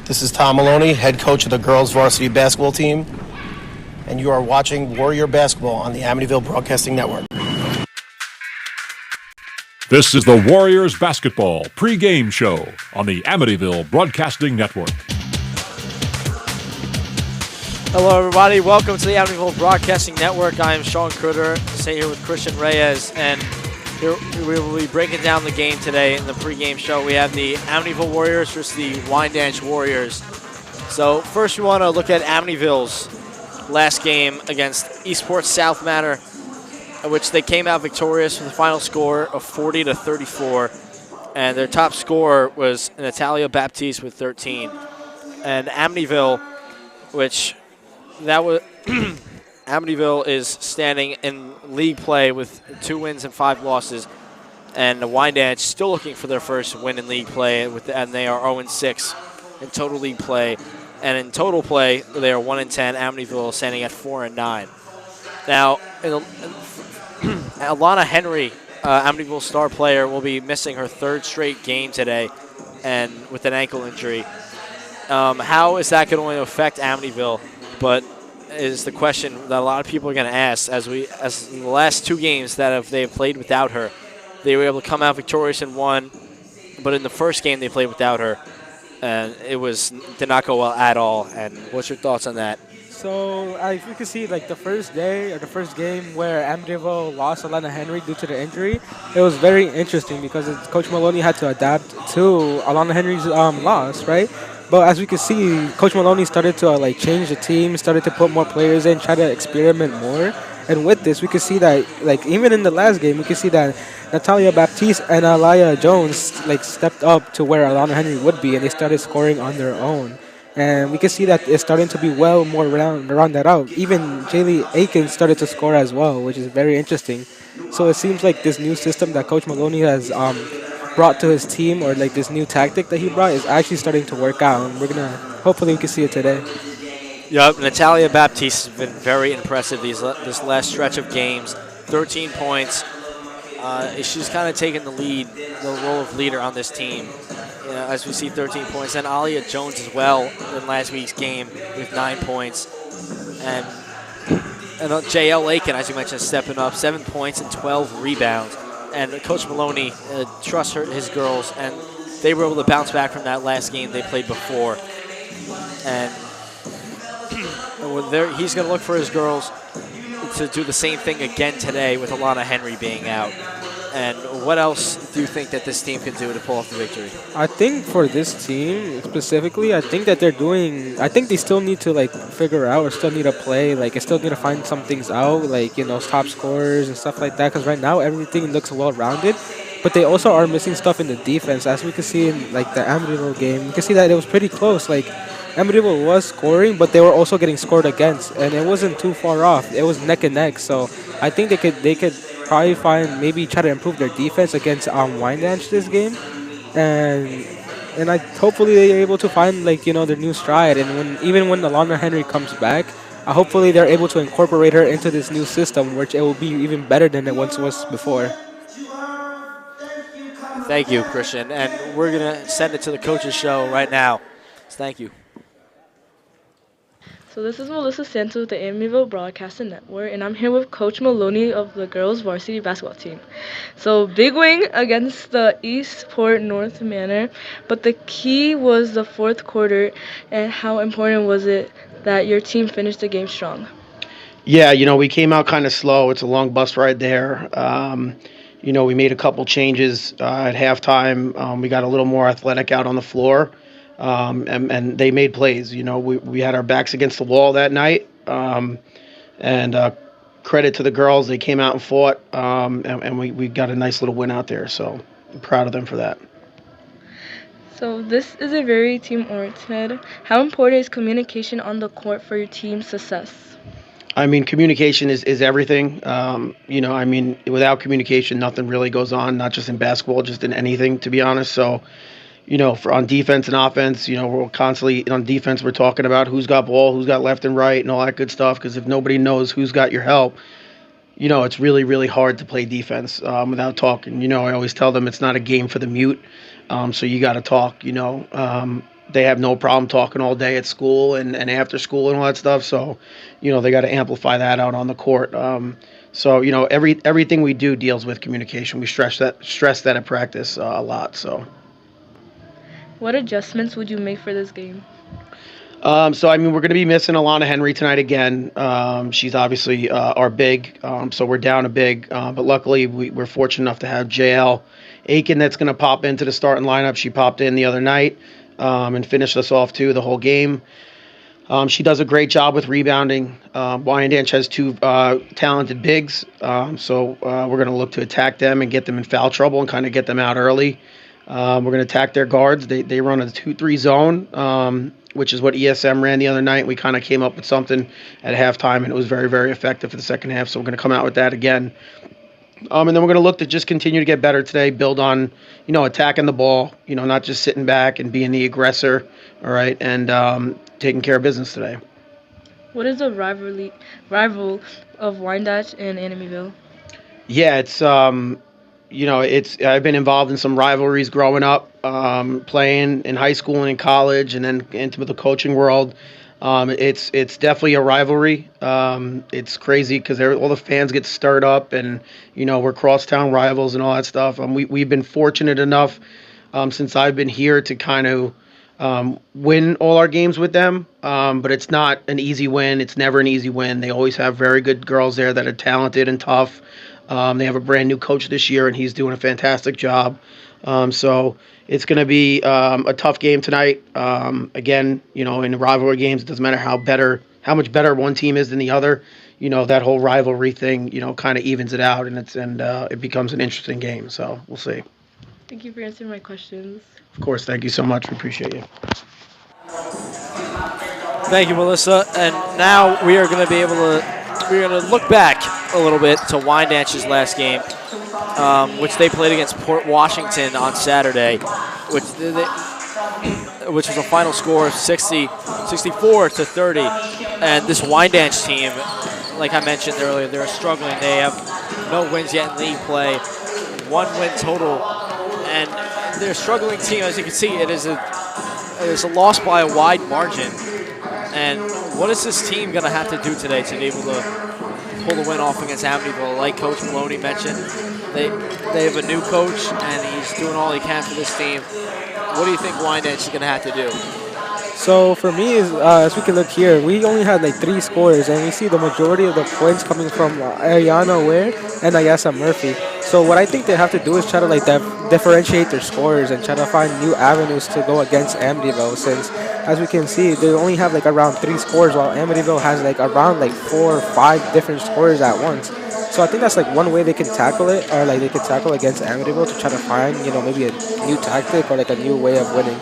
This is Tom Maloney, head coach of the girls varsity basketball team, and you are watching Warrior Basketball on the Amityville Broadcasting Network. This is the Warriors Basketball Pregame Show on the Amityville Broadcasting Network. Hello, everybody. Welcome to the Amityville Broadcasting Network. I am Sean Critter, sitting here with Christian Reyes, and here we will be breaking down the game today in the pregame show. We have the Amityville Warriors versus the Wyandanch Warriors. So first we want to look at Amityville's last game against Eastport South Manor, in which they came out victorious with a final score of 40-34. And their top scorer was Natalia Baptiste with 13. And Amityville, which that was Amityville is standing in league play with 2 wins and 5 losses, and the Wyandanch still looking for their first win in league play, and they are 0-6 in total league play. And in total play, they are 1-10. Amityville is standing at 4-9. Now, Alana Henry, Amityville star player, will be missing her 3rd straight game today, and with an ankle injury. How is that going to affect Amityville? But is the question that a lot of people are going to ask as in the last 2 games that they've played without her. They were able to come out victorious in one, but in the first game they played without her, and did not go well at all. And what's your thoughts on that? So if you can see, like the first game where Amityville lost Alana Henry due to the injury, it was very interesting because Coach Maloney had to adapt to Alana Henry's loss, right? But as we can see, Coach Maloney started to change the team, started to put more players in, try to experiment more. And with this, we can see that even in the last game, we can see that Natalia Baptiste and Alaya Jones stepped up to where Alana Henry would be, and they started scoring on their own. And we can see that it's starting to be more rounded out. Even Jaylee Aikens started to score as well, which is very interesting. So it seems like this new system that Coach Maloney has brought to his team, or this new tactic that he brought, is actually starting to work out. And hopefully we can see it today. Yep, Natalia Baptiste has been very impressive this last stretch of games. 13 points. She's kind of taken the role of leader on this team. As we see 13 points. And Alia Jones as well in last week's game with 9 points. And J.L. Aiken, as you mentioned, stepping up, 7 points and 12 rebounds. And Coach Maloney trusts his girls, and they were able to bounce back from that last game they played before. And he's going to look for his girls to do the same thing again today with Alana Henry being out. And what else do you think that this team can do to pull off the victory? I think for this team specifically, I think they still need to figure out, or still need to play. They still need to find some things out, top scorers and stuff like that. Because right now everything looks well-rounded, but they also are missing stuff in the defense. As we can see in the Amityville game, you can see that it was pretty close. Amityville was scoring, but they were also getting scored against, and it wasn't too far off. It was neck and neck. So I think they could probably try to improve their defense against Wyandanch this game, and hopefully they're able to find their new stride. And even when Alana Henry comes back, hopefully they're able to incorporate her into this new system, which it will be even better than it once was before. Thank you, Christian, and we're gonna send it to the coaches show right now. Thank you. So this is Melissa Santos with the Amityville Broadcasting Network, and I'm here with Coach Maloney of the girls varsity basketball team. So big win against the Eastport North Manor, but the key was the 4th quarter. And how important was it that your team finished the game strong? Yeah, we came out kind of slow. It's a long bus ride there. We made a couple changes at halftime. We got a little more athletic out on the floor. And they made plays. We had our backs against the wall that night. And credit to the girls. They came out and fought, and we got a nice little win out there. So I'm proud of them for that. So this is a very team-oriented. How important is communication on the court for your team's success? Communication is everything. Without communication, nothing really goes on, not just in basketball, just in anything, to be honest. So, on defense and offense, we're constantly on defense. We're talking about who's got ball, who's got left and right, and all that good stuff. Because if nobody knows who's got your help, it's really, really hard to play defense without talking. I always tell them it's not a game for the mute. So you got to talk. they have no problem talking all day at school and after school and all that stuff. So, they got to amplify that out on the court. So, everything we do deals with communication. We stress that at practice a lot. So. What adjustments would you make for this game? We're going to be missing Alana Henry tonight again. She's obviously our big, so we're down a big. But luckily, we're fortunate enough to have JL Aiken that's going to pop into the starting lineup. She popped in the other night and finished us off, too, the whole game. She does a great job with rebounding. Wyandanch has two talented bigs, so we're going to look to attack them and get them in foul trouble and kind of get them out early. We're going to attack their guards. They run a 2-3 zone, which is what ESM ran the other night. We kind of came up with something at halftime, and it was very, very effective for the second half. So we're going to come out with that again. And then we're going to look to just continue to get better today, build on, attacking the ball, not just sitting back and being the aggressor, all right, and taking care of business today. What is the rival of Wyandanch and Amityville? Yeah, it's I've been involved in some rivalries growing up, playing in high school and in college, and then into the coaching world. It's definitely a rivalry. It's crazy because all the fans get stirred up, and we're crosstown rivals and all that stuff. We've been fortunate enough since I've been here to kind of win all our games with them, but it's not an easy win. It's never an easy win. They always have very good girls there that are talented and tough. They have a brand new coach this year, and he's doing a fantastic job. So it's going to be a tough game tonight. Again, in the rivalry games, it doesn't matter how much better one team is than the other. That whole rivalry thing, kind of evens it out, and it becomes an interesting game. So we'll see. Thank you for answering my questions. Of course, thank you so much. We appreciate you. Thank you, Melissa. And now we're going to look back a little bit to Wyandanch's last game, which they played against Port Washington on Saturday, which was a final score of 64-30. And this Wyandanch team, like I mentioned earlier, they're struggling. They have no wins yet in league play, 1 win total, and they're a struggling team. As you can see, it is a loss by a wide margin. And what is this team going to have to do today to be able to pull the win off against Amityville? Like Coach Maloney mentioned, they have a new coach, and he's doing all he can for this team. What do you think Wyandanch is going to have to do? So for me, as we can look here, we only had like 3 scores, and we see the majority of the points coming from Ariana Ware and Ayasa Murphy. So what I think they have to do is try to differentiate their scores and try to find new avenues to go against Amityville, since as we can see, they only have around 3 scores, while Amityville has around 4 or 5 different scores at once. So I think that's one way they can tackle it, or they can tackle against Amityville to try to find maybe a new tactic or a new way of winning.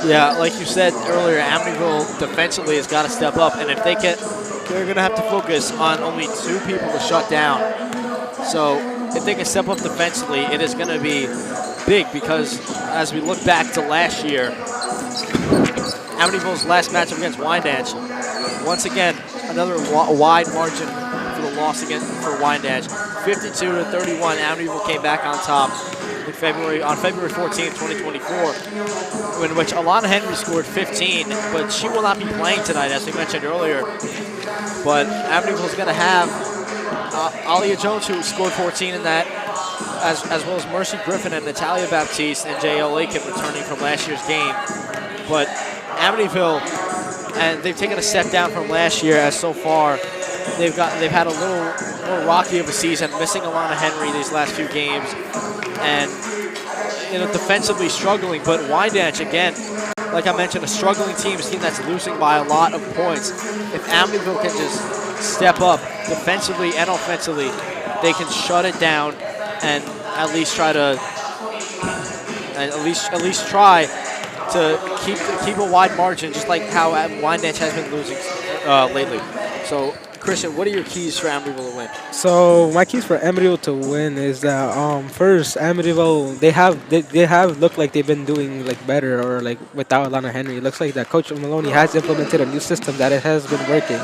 Yeah, like you said earlier, Amityville defensively has got to step up, and if they're going to have to focus on only 2 people to shut down. So if they can step up defensively, it is going to be big, because as we look back to last year, Amityville's last matchup against Wyandanch, once again, another wide margin for the loss again for Wyandanch. 52-31, Amityville came back on top on February 14th, 2024, in which Alana Henry scored 15, but she will not be playing tonight, as we mentioned earlier. But Amityville's going to have Alia Jones, who scored 14 in that, as well as Mercy Griffin and Natalia Baptiste and J.L. Lakin returning from last year's game. But Amityville, and they've taken a step down from last year, as so far they've had a little more rocky of a season, missing Alana Henry these last few games, and defensively struggling. But Wyandanch, again, like I mentioned, a struggling team, a team that's losing by a lot of points. If Amityville can just step up defensively and offensively, they can shut it down and at least try to keep a wide margin, just like how Wyandanch has been losing lately. So, Christian, what are your keys for Amityville to win? So my keys for Amityville to win is that first, Amityville, they have looked like they've been doing better, or without Alana Henry. It looks like that Coach Maloney has implemented a new system that it has been working.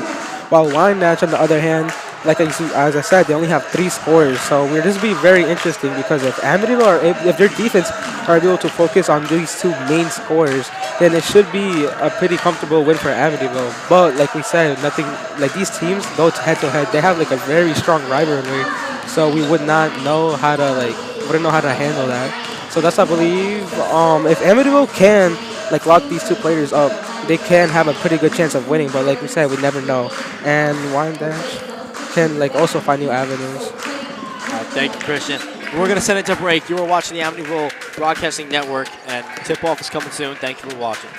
While Wyandanch, on the other hand, as I said, they only have 3 scores. So this will be very interesting because if if their defense are able to focus on these 2 main scores, then it should be a pretty comfortable win for Amityville. But like we said, nothing like these teams go head to head. They have like a very strong rivalry, so we would not know how to wouldn't know how to handle that. So that's, I believe, if Amityville can lock these 2 players up, they can have a pretty good chance of winning. But like we said, we never know. And Wyandanch can also find new avenues. Thank you, Christian. We're going to send it to break. You are watching the Amityville Broadcasting Network, and tip-off is coming soon. Thank you for watching.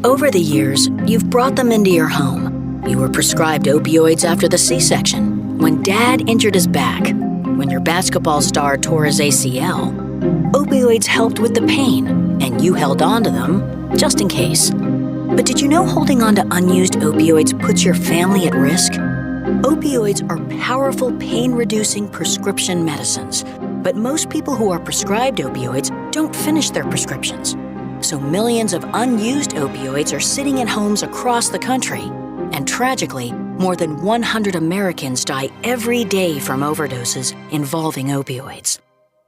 Over the years, you've brought them into your home. You were prescribed opioids after the C-section, when Dad injured his back, when your basketball star tore his ACL. Opioids helped with the pain, and you held on to them just in case. But did you know holding on to unused opioids puts your family at risk? Opioids are powerful pain-reducing prescription medicines, but most people who are prescribed opioids don't finish their prescriptions. So millions of unused opioids are sitting in homes across the country. And tragically, more than 100 Americans die every day from overdoses involving opioids.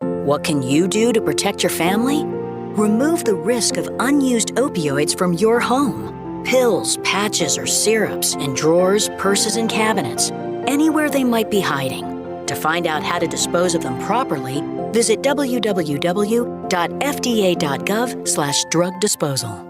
What can you do to protect your family? Remove the risk of unused opioids from your home. Pills, patches, or syrups in drawers, purses, and cabinets, anywhere they might be hiding. To find out how to dispose of them properly, visit www.fda.gov/drug disposal.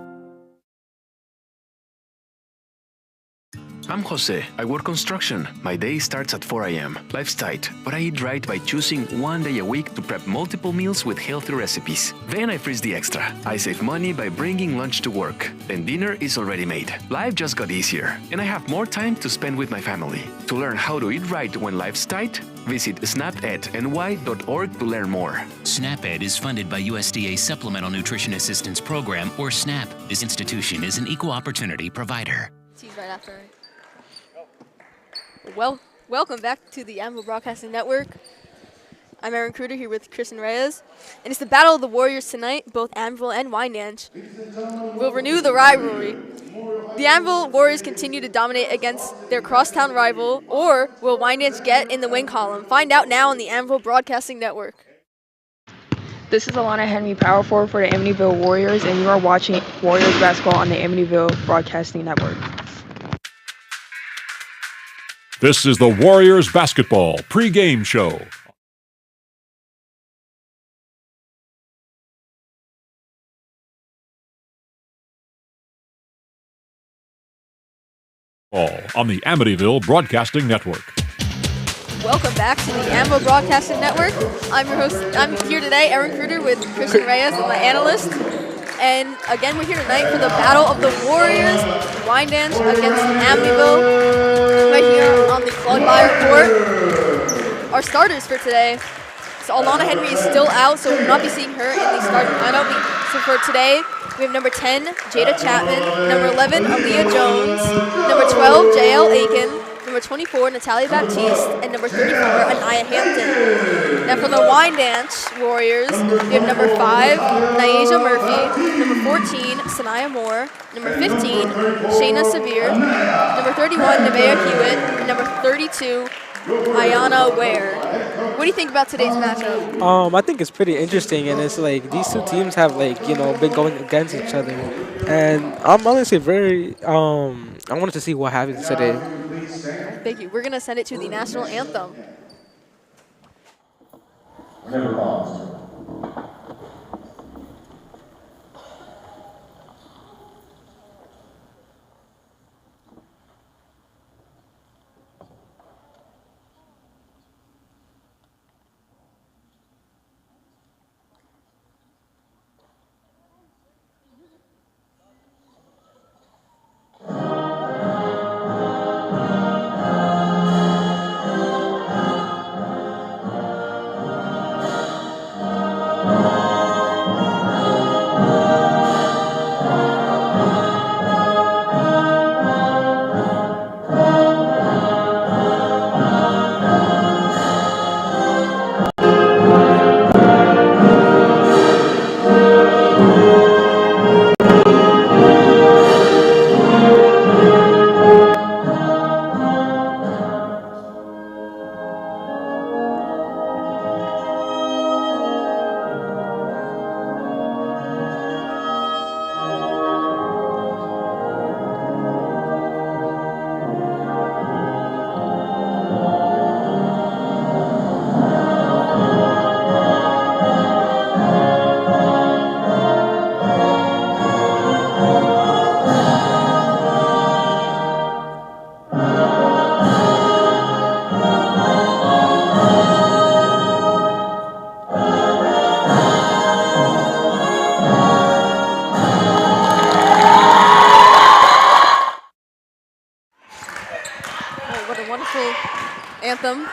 I'm Jose. I work construction. My day starts at 4 a.m. Life's tight, but I eat right by choosing 1 day a week to prep multiple meals with healthy recipes. Then I freeze the extra. I save money by bringing lunch to work. Then dinner is already made. Life just got easier, and I have more time to spend with my family. To learn how to eat right when life's tight, visit snapedny.org to learn more. SNAP-Ed is funded by USDA Supplemental Nutrition Assistance Program, or SNAP. This institution is an equal opportunity provider. See you right after. Welcome back to the Amityville Broadcasting Network. I'm Aaron Kruder here with Christian Reyes, and it's the Battle of the Warriors tonight. Both Amityville and Wyandanch will renew the rivalry. The Amityville Warriors continue to dominate against their crosstown rival, or will Wyandanch get in the win column? Find out now on the Amityville Broadcasting Network. This is Alana Henry, power forward for the Amityville Warriors, and you are watching Warriors basketball on the Amityville Broadcasting Network. This is the Warriors basketball pregame show. On the Amityville Broadcasting Network. Welcome back to the Amityville Broadcasting Network. I'm your host. I'm here today, Aaron Kruder, with Christian Reyes, my analyst. And again, we're here tonight for the Battle of the Warriors, Wyandanch against Amityville, right here on the Claude Meyer court. Our starters for today. So Alana Henry is still out, so we'll not be seeing her in the starting lineup. So for today, we have number 10, Jada Chapman, number 11, Aaliyah Jones, number 12, JL Aiken, number 24, Natalia Baptiste, and number 34, Anaya Hampton. Now for the Wyandanch Warriors, we have number 5, Nyasia Murphy, number 14, Sanaya Moore, number 15, Shayna Severe, number 31, Nevaeh Hewitt, and number 32, Ayana Ware. What do you think about today's matchup? I think it's pretty interesting, and it's these 2 teams have been going against each other, and I'm honestly very I wanted to see what happens today. Thank you. We're gonna send it to the national anthem.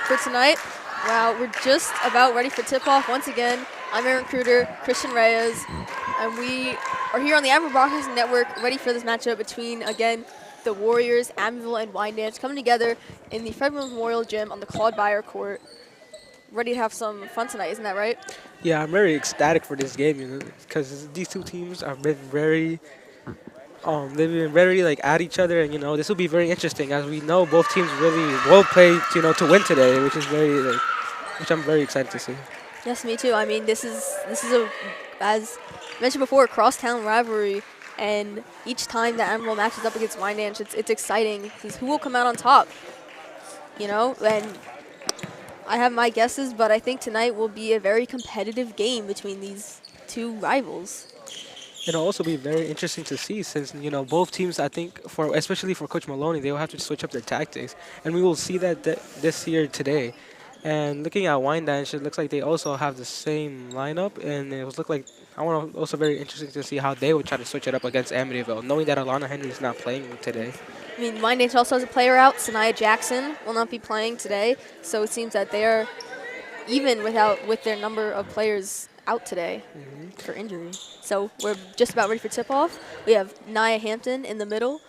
for tonight. Wow, we're just about ready for tip-off once again. I'm Aaron Kruder, Christian Reyes, and we are here on the Amityville Broadcasting Network ready for this matchup between, again, the Warriors, Amityville, and Wyandanch coming together in the Federal Memorial Gym on the Claude Beyer Court. Ready to have some fun tonight, isn't that right? Yeah, I'm very ecstatic for this game, you know, because these two teams have been very, they've been very like at each other, and you know this will be very interesting as we know both teams really well played, you know, to win today, which is which I'm very excited to see. Yes, me too. I mean, this is a, as mentioned before, a crosstown rivalry, and each time that Amityville matches up against Wyandanch, it's exciting because who will come out on top, you know? And I have my guesses, but I think tonight will be a very competitive game between these two rivals. It'll also be very interesting to see since, you know, both teams, I think, especially for Coach Maloney, they will have to switch up their tactics. And we will see that this year today. And looking at Wyandanch, it looks like they also have the same lineup. And it was also very interesting to see how they would try to switch it up against Amityville, knowing that Alana Henry is not playing today. I mean, Wyandanch also has a player out. Sanaya Jackson will not be playing today. So it seems that they are even with their number of players out today for injury. So we're just about ready for tip-off. We have Nia Hampton in the middle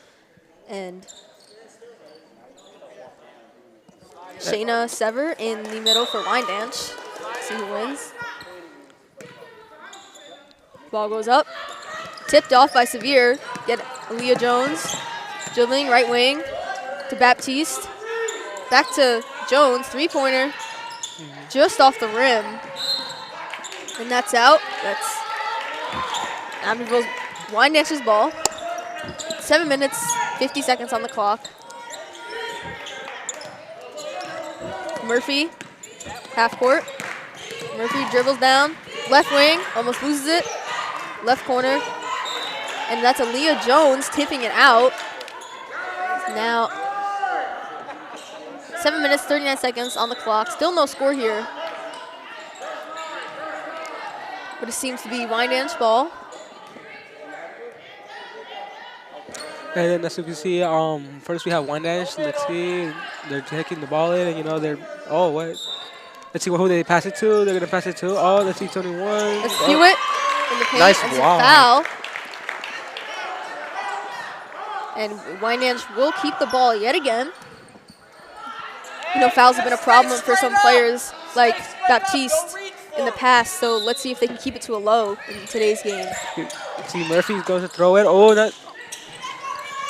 and Shayna Sever in the middle for Wyandanch. See who wins. Ball goes up. Tipped off by Sevier. Get Aaliyah Jones. Dribbling right wing to Baptiste. Back to Jones. Three-pointer. Just off the rim. And that's out. That's Amityville's Wyandanch's ball. 7 minutes, 50 seconds on the clock. Murphy, half court. Murphy dribbles down, left wing, almost loses it. Left corner. And that's Aaliyah Jones tipping it out. Now, 7 minutes, 39 seconds on the clock. Still no score here. But it seems to be Wyandanch ball. And then as you can see, first we have Wyandanch. Let's see, they're taking the ball in, and you know let's see who they pass it to. They're gonna pass it to. Oh, let's see, 21. Let's Hewitt in the paint. Nice and block. Foul. And Wyandanch will keep the ball yet again. You know, fouls have been a problem for some players like Baptiste in the past, so let's see if they can keep it to a low in today's game. Let's see, Murphy's going to throw it. Oh, that.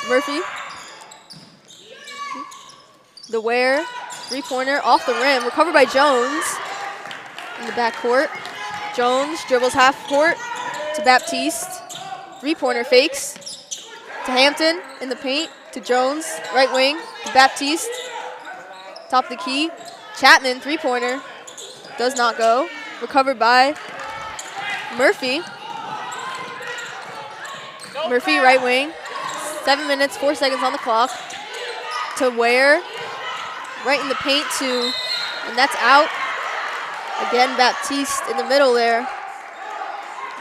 Murphy. The Ware, three-pointer off the rim, recovered by Jones in the backcourt. Jones dribbles half court to Baptiste. Three-pointer fakes to Hampton in the paint to Jones, right wing to Baptiste. Top of the key. Chapman, three-pointer, does not go. Recovered by Murphy. Murphy, right wing. 7 minutes, 4 seconds on the clock. To Ware, right in the paint and that's out. Again, Baptiste in the middle there.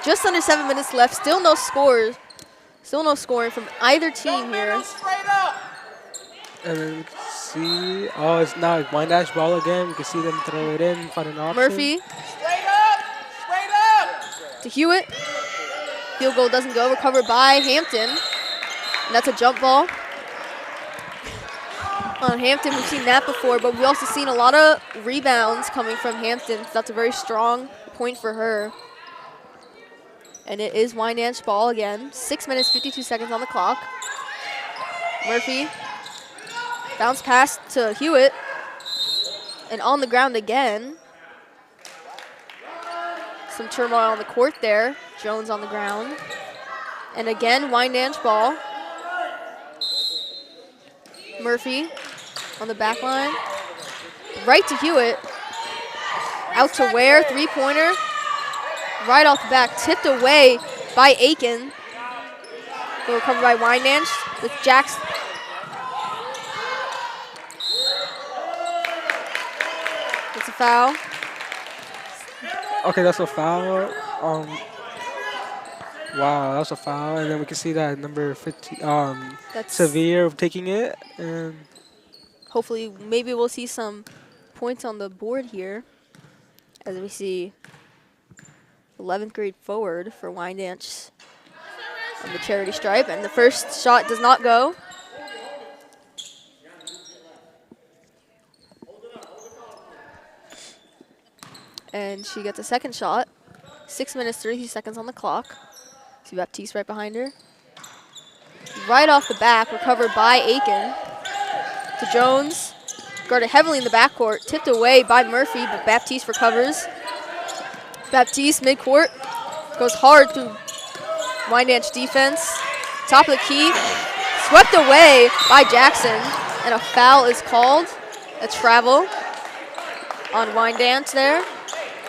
Just under 7 minutes left. Still no scores. Still no scoring from either team here. And then we can see, it's now Wyandanch ball again. We can see them throw it in, find an option. Murphy. To Hewitt. Field goal doesn't go. Recovered by Hampton. And that's a jump ball. On Hampton, we've seen that before, but we've also seen a lot of rebounds coming from Hampton. So that's a very strong point for her. And it is Wyandanch ball again. 6 minutes, 52 seconds on the clock. Murphy. Bounce pass to Hewitt. And on the ground again. Some turmoil on the court there. Jones on the ground. And again, Wyandanch ball. Murphy on the back line. Right to Hewitt. Out to Ware, three-pointer. Right off the back, tipped away by Aiken. Recovered by Wyandanch with Jackson. It's a foul. Okay, that's a foul. Wow, that was a foul. And then we can see that number 15, That's Sevier taking it. And hopefully, maybe we'll see some points on the board here as we see 11th grade forward for Wyandanch on the charity stripe. And the first shot does not go. And she gets a second shot. 6 minutes, 30 seconds on the clock. See Baptiste right behind her. Right off the back, recovered by Aiken. To Jones. Guarded heavily in the backcourt. Tipped away by Murphy, but Baptiste recovers. Baptiste midcourt. Goes hard through Wyandanch defense. Top of the key. Swept away by Jackson. And a foul is called. A travel on Wyandanch there.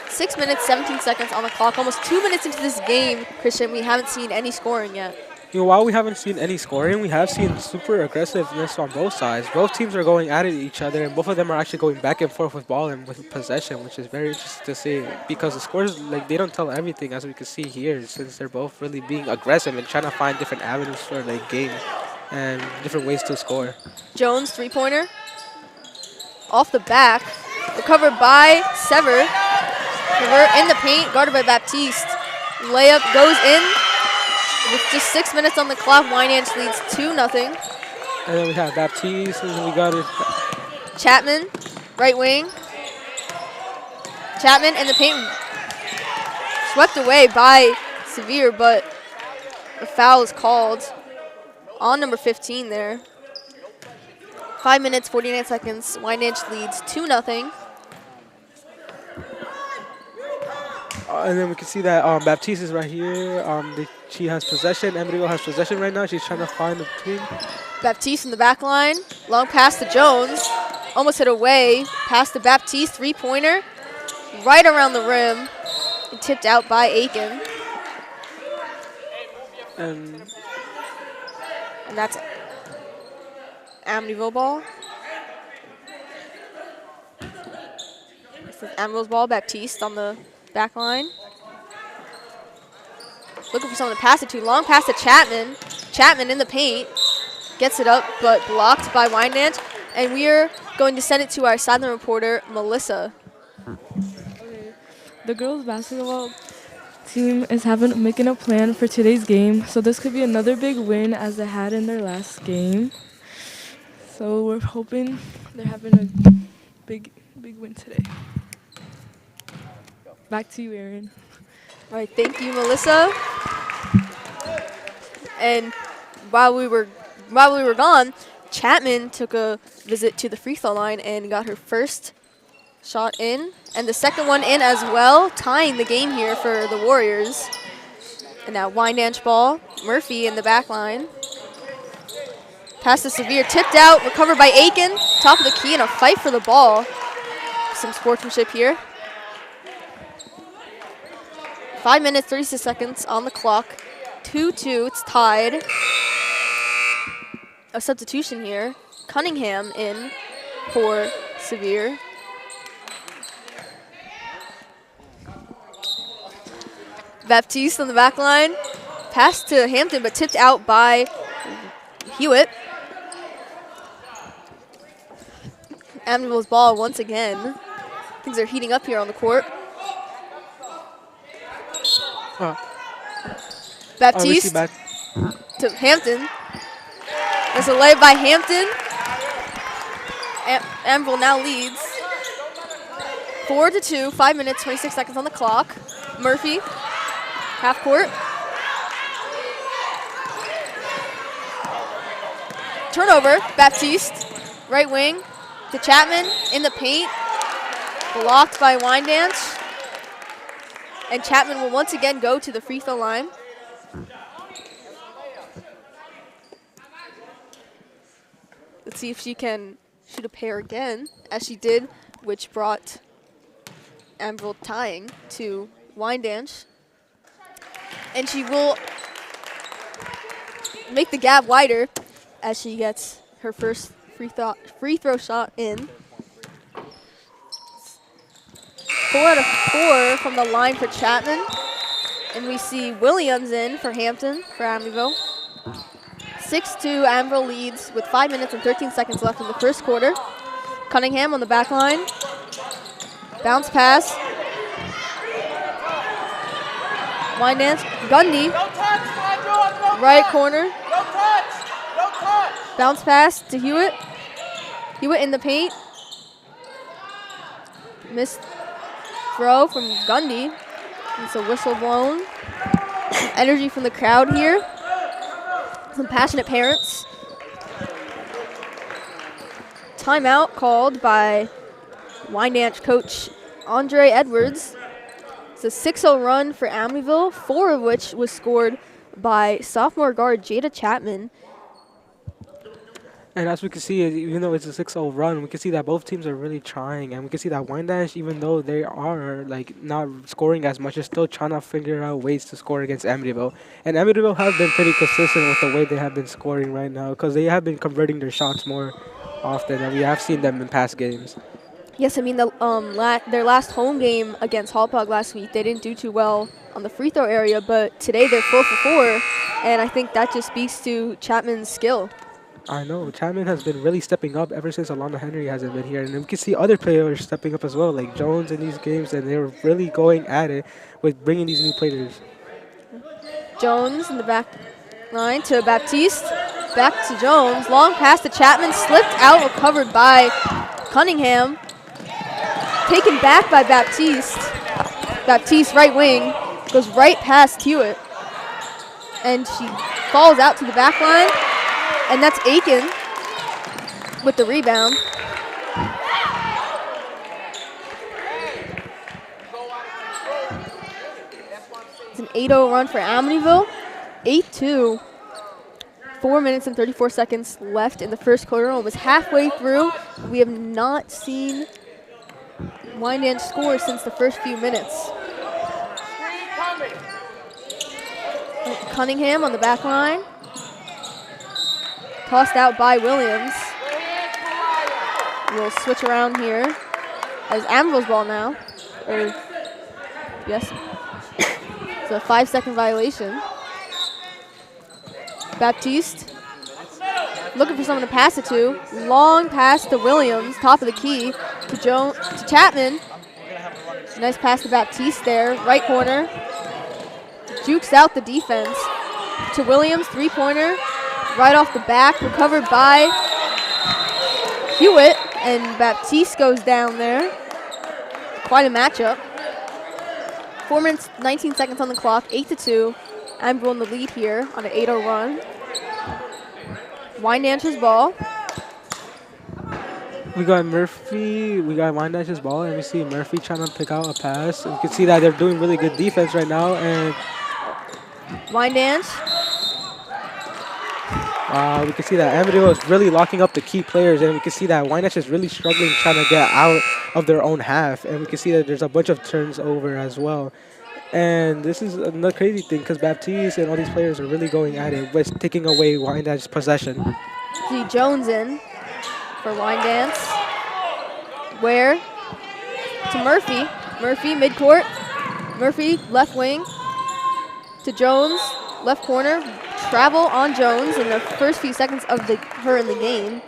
6 minutes, 17 seconds on the clock. Almost 2 minutes into this game, Christian, we haven't seen any scoring yet. You know, while we haven't seen any scoring, we have seen super aggressiveness on both sides. Both teams are going at each other, and both of them are actually going back and forth with ball and with possession, which is very interesting to see because the scores, like, they don't tell everything, as we can see here, since they're both really being aggressive and trying to find different avenues for the game and different ways to score. Jones, three-pointer. Off the back. Recovered by Sever. Sever in the paint, guarded by Baptiste. Layup goes in. With just 6 minutes on the clock, Wyandanch leads 2-0. And then we have Baptiste, and we got it. Chapman, right wing. Chapman in the paint. Swept away by Sevier, but a foul is called on number 15 there. 5 minutes, 49 seconds. Wyandanch leads 2-0. And then we can see that Baptiste is right here. She has possession. Amityville has possession right now. She's trying to find the between. Baptiste in the back line. Long pass to Jones. Almost hit away. Pass to Baptiste. Three-pointer. Right around the rim. And tipped out by Aiken. And that's Amityville ball. This is Amityville's ball. Baptiste on the back line. Looking for someone to pass it to. Long pass to Chapman. Chapman in the paint. Gets it up, but blocked by Wyandanch. And we are going to send it to our sideline reporter, Melissa. Okay. The girls basketball team is making a plan for today's game. So this could be another big win as they had in their last game. So we're hoping they're having a big win today. Back to you, Aaron. All right, thank you, Melissa. And while we were gone, Chapman took a visit to the free throw line and got her first shot in, and the second one in as well, tying the game here for the Warriors. And now Wyandanch ball, Murphy in the back line. Pass to Sevier, tipped out, recovered by Aiken. Top of the key and a fight for the ball. Some sportsmanship here. 5 minutes, 36 seconds on the clock. 2-2, it's tied. A substitution here. Cunningham in for Sevier. Baptiste on the back line. Pass to Hampton, but tipped out by Hewitt. Amityville's ball once again. Things are heating up here on the court. Baptiste to Hampton. There's a layup by Hampton. Amityville now leads 4-2, 5 minutes, 26 seconds on the clock. Murphy, half court. Turnover, Baptiste, right wing to Chapman in the paint. Blocked by Wyandanch. And Chapman will once again go to the free throw line. Let's see if she can shoot a pair again, as she did, which brought Amityville tying to Wyandanch. And she will make the gap wider as she gets her first free throw shot in. 4 out of 4 from the line for Chapman. And we see Williams in for Hampton for Amityville. 6-2, Amityville leads with 5 minutes and 13 seconds left in the first quarter. Cunningham on the back line. Bounce pass. Wyandanch, Gundy. Right corner. Bounce pass to Hewitt. Hewitt in the paint. Missed throw from Gundy. It's a whistle blown. Some energy from the crowd here. Some passionate parents. Timeout called by Wyandanch coach Andre Edwards. It's a 6-0 run for Amityville, 4 of which was scored by sophomore guard Jada Chapman. And as we can see, even though it's a 6-0 run, we can see that both teams are really trying. And we can see that Wyandanch, even though they are like not scoring as much, is still trying to figure out ways to score against Amityville. And Amityville have been pretty consistent with the way they have been scoring right now because they have been converting their shots more often, and we have seen them in past games. Yes, I mean, their last home game against Hallpog last week, they didn't do too well on the free throw area, but today they're 4 for 4, and I think that just speaks to Chapman's skill. I know. Chapman has been really stepping up ever since Alana Henry hasn't been here. And we can see other players stepping up as well, like Jones in these games, and they're really going at it with bringing these new players. Jones in the back line to Baptiste. Back to Jones. Long pass to Chapman. Slipped out, recovered by Cunningham. Taken back by Baptiste. Baptiste, right wing, goes right past Hewitt. And she falls out to the back line. And that's Aiken with the rebound. It's an 8-0 run for Amityville. 8-2. 4 minutes and 34 seconds left in the first quarter. Almost halfway through. We have not seen Wyandanch score since the first few minutes. Cunningham on the back line. Tossed out by Williams. We'll switch around here as Amityville's ball now. Yes. It's a 5-second violation. Baptiste looking for someone to pass it to. Long pass to Williams, top of the key to Chapman. Nice pass to Baptiste there, right corner. Jukes out the defense to Williams, three-pointer. Right off the back, recovered by Hewitt, and Baptiste goes down there. Quite a matchup. 4 minutes, 19 seconds on the clock, 8-2. Amityville in the lead here on an 8-0 run. Wyandanch's ball. We got Wyandanch's ball, and we see Murphy trying to pick out a pass. And you can see that they're doing really good defense right now, and Wyandanch. We can see that Amityville is really locking up the key players, and we can see that Wyandanch is really struggling trying to get out of their own half, and we can see that there's a bunch of turns over as well. And this is another crazy thing because Baptiste and all these players are really going at it with taking away Wyandanch's possession. See Jones in for Wyandanch. Where to Murphy. Murphy midcourt. Murphy left wing to Jones, left corner. Travel on Jones in the first few seconds of her in the game.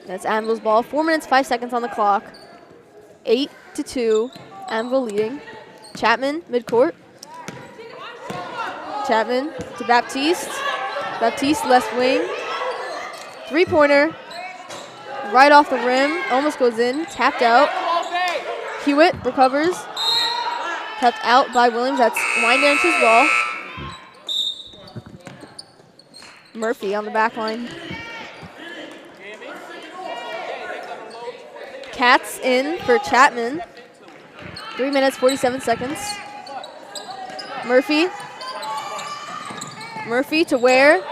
That's Amityville's ball. 4 minutes, 5 seconds on the clock. 8-2. Amityville leading. Chapman, midcourt. Chapman to Baptiste. Baptiste, left wing. Three-pointer. Right off the rim. Almost goes in. Tapped out. Hewitt recovers. Tapped out by Williams. That's Wyandanch's ball. Murphy on the back line. Katz in for Chapman. 3 minutes, 47 seconds. Murphy. Murphy to Ware.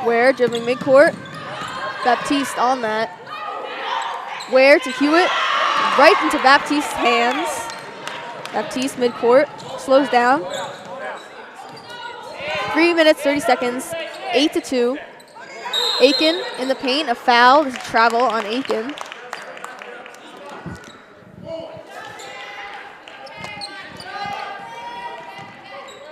Ware dribbling midcourt. Baptiste on that. Ware to Hewitt. Right into Baptiste's hands. Baptiste midcourt. Slows down. 3 minutes, 30 seconds. 8-2. Aiken in the paint. A foul. This is travel on Aiken.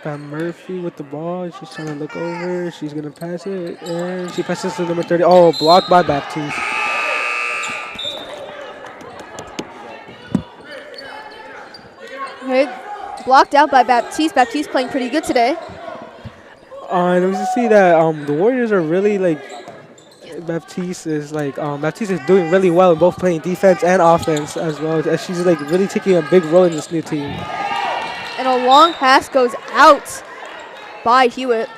Got Murphy with the ball. She's trying to look over. She's going to pass it. And she passes to number 30. Oh, blocked by Baptiste. Okay, blocked out by Baptiste. Baptiste playing pretty good today. And we can see that the Warriors are really like Baptiste is doing really well in both playing defense and offense as well. As she's like really taking a big role in this new team. And a long pass goes out by Hewitt.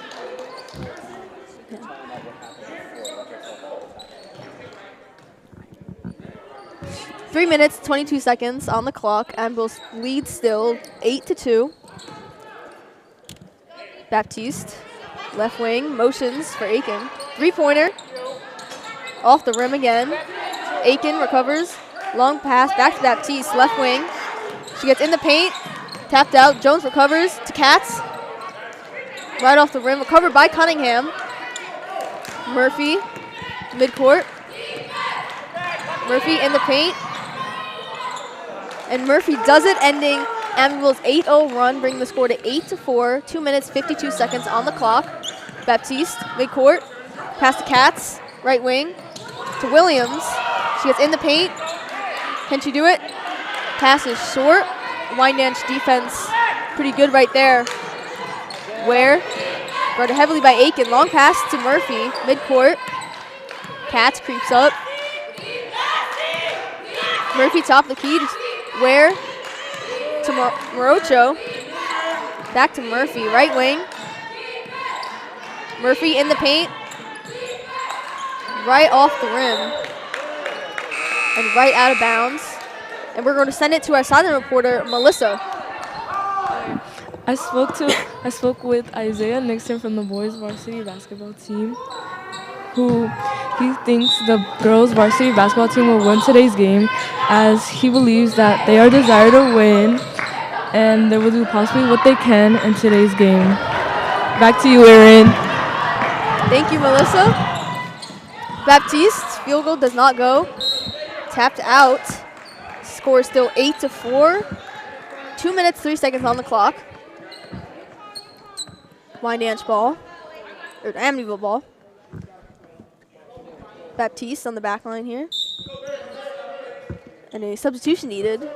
Three minutes, 22 seconds on the clock. Amityville's lead still 8-2. Baptiste, left wing, motions for Aiken. Three-pointer, off the rim again. Aiken recovers, long pass back to Baptiste, left wing. She gets in the paint, tapped out. Jones recovers to Katz. Right off the rim, recovered by Cunningham. Murphy, midcourt. Murphy in the paint. And Murphy does it, ending Amityville's 8-0 run, bringing the score to 8-4. 2 minutes, 52 seconds on the clock. Baptiste, midcourt. Pass to Katz, right wing. To Williams. She gets in the paint. Can she do it? Pass is short. Wyandanch defense pretty good right there. Ware, guarded heavily by Aiken. Long pass to Murphy, midcourt. Katz creeps up. Murphy top of the key. Ware to Morocho. Back to Murphy, right wing. Murphy in the paint. Right off the rim. And right out of bounds. And we're going to send it to our sideline reporter, Melissa. I spoke with Isaiah Nixon from the boys varsity basketball team, who he thinks the girls varsity basketball team will win today's game, as he believes that they are desired to win and they will do possibly what they can in today's game. Back to you, Erin. Thank you, Melissa. Baptiste's field goal does not go. Tapped out. Score is still 8-4. 2 minutes, 3 seconds on the clock. Wyandanch ball, or Amityville ball. Baptiste on the back line here. And a substitution needed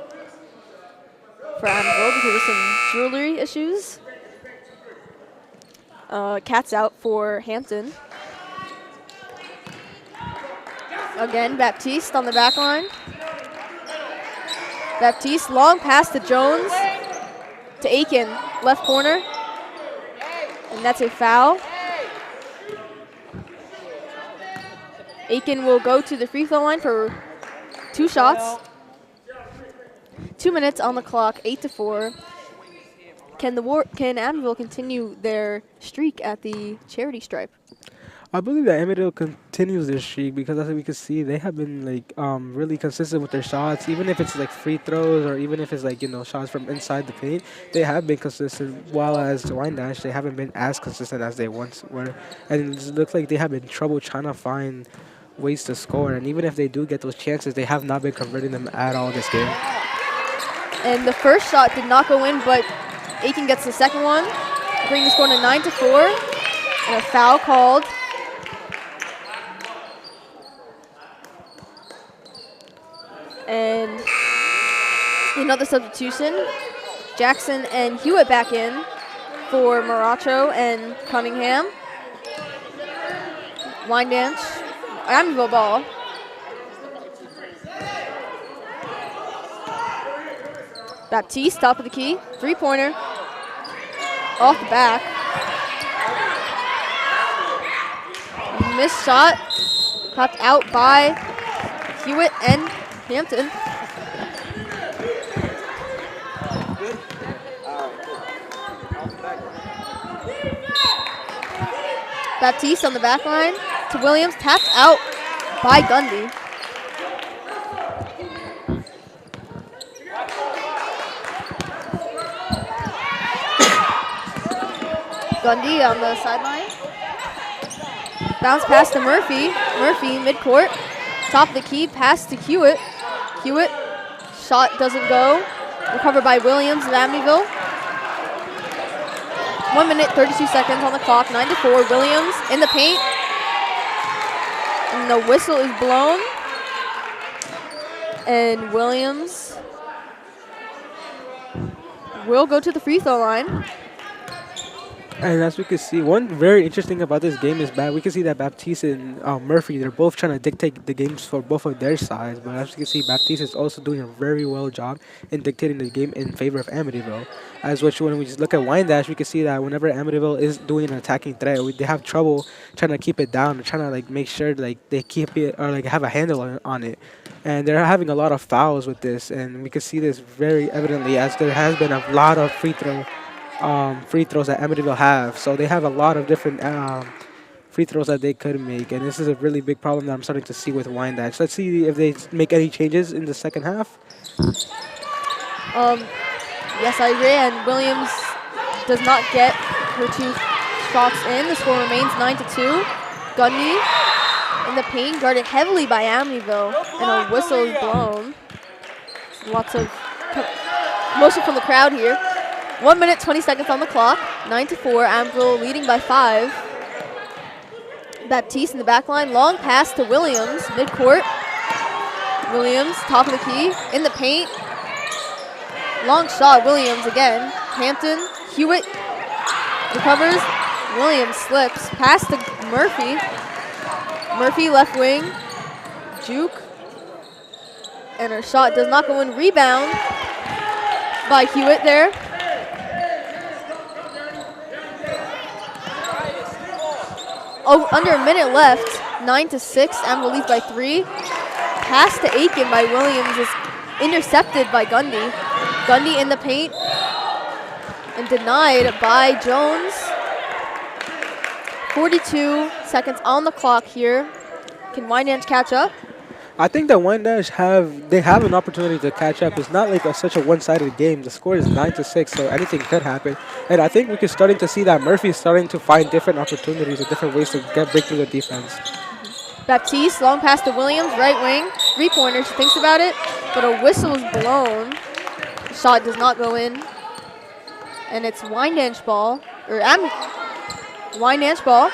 for Amityville because of some jewelry issues. Katz out for Hampton. Again, Baptiste on the back line. Baptiste, long pass to Jones, to Aiken, left corner. And that's a foul. Aiken will go to the free throw line for 2 shots. 2 minutes on the clock, 8-4. Can Amityville continue their streak at the charity stripe? I believe that Amityville continues their streak because as we can see, they have been like really consistent with their shots. Even if it's like free throws or even if it's like shots from inside the paint, they have been consistent. While as Wyandanch, they haven't been as consistent as they once were, and it looks like they have been trouble trying to find ways to score. And even if they do get those chances, they have not been converting them at all this game. And the first shot did not go in, but Aiken gets the second one, bringing the score to 9-4, and a foul called. And another substitution. Jackson and Hewitt back in for Maracho and Cunningham. Wyandanch, Amityville ball. Baptiste, top of the key, 3-pointer. Off the back. Missed shot. Popped out by Hewitt and Hampton. Baptiste on the back line to Williams, tapped out by Gundy. Gundy on the sideline. Bounce pass to Murphy. Murphy midcourt. Top of the key, pass to Hewitt. Hewitt, shot doesn't go. Recovered by Williams of Amityville. 1 minute, 32 seconds on the clock. 9-4. Williams in the paint. And the whistle is blown. And Williams will go to the free throw line. And as we can see, one very interesting about this game is we can see that Baptiste and Murphy, they're both trying to dictate the games for both of their sides. But as you can see, Baptiste is also doing a very well job in dictating the game in favor of Amityville. When we just look at Wyandanch, we can see that whenever Amityville is doing an attacking threat, they have trouble trying to keep it down, or trying to like make sure like they keep it or like have a handle on it. And they're having a lot of fouls with this, and we can see this very evidently as there has been a lot of free throws that Amityville have. So they have a lot of different free throws that they could make, and this is a really big problem that I'm starting to see with Wyandanch. Let's see if they make any changes in the second half. Yes, I agree, and Williams does not get her 2 shots in. The score remains 9-2. Gundy in the paint, guarded heavily by Amityville, and a whistle is blown. Lots of commotion from the crowd here. 1 minute, 20 seconds on the clock. 9-4. Amityville leading by 5. Baptiste in the back line. Long pass to Williams, midcourt. Williams, top of the key, in the paint. Long shot, Williams again. Hampton, Hewitt recovers. Williams slips. Pass to Murphy. Murphy left wing. Juke. And her shot does not go in. Rebound by Hewitt there. Oh, under a minute left. 9-6. Amityville leads by 3. Pass to Aiken by Williams is intercepted by Gundy. Gundy in the paint and denied by Jones. 42 seconds on the clock here. Can Wyandanch catch up? I think that Wyandanch have an opportunity to catch up. It's not like such a one-sided game. The score is 9-6, so anything could happen. And I think we're starting to see that Murphy is starting to find different opportunities and different ways to break through the defense. Baptiste, long pass to Williams, right wing. 3-pointer, she thinks about it, but a whistle is blown. The shot does not go in. And it's Wyandanch ball, or Wyandanch ball.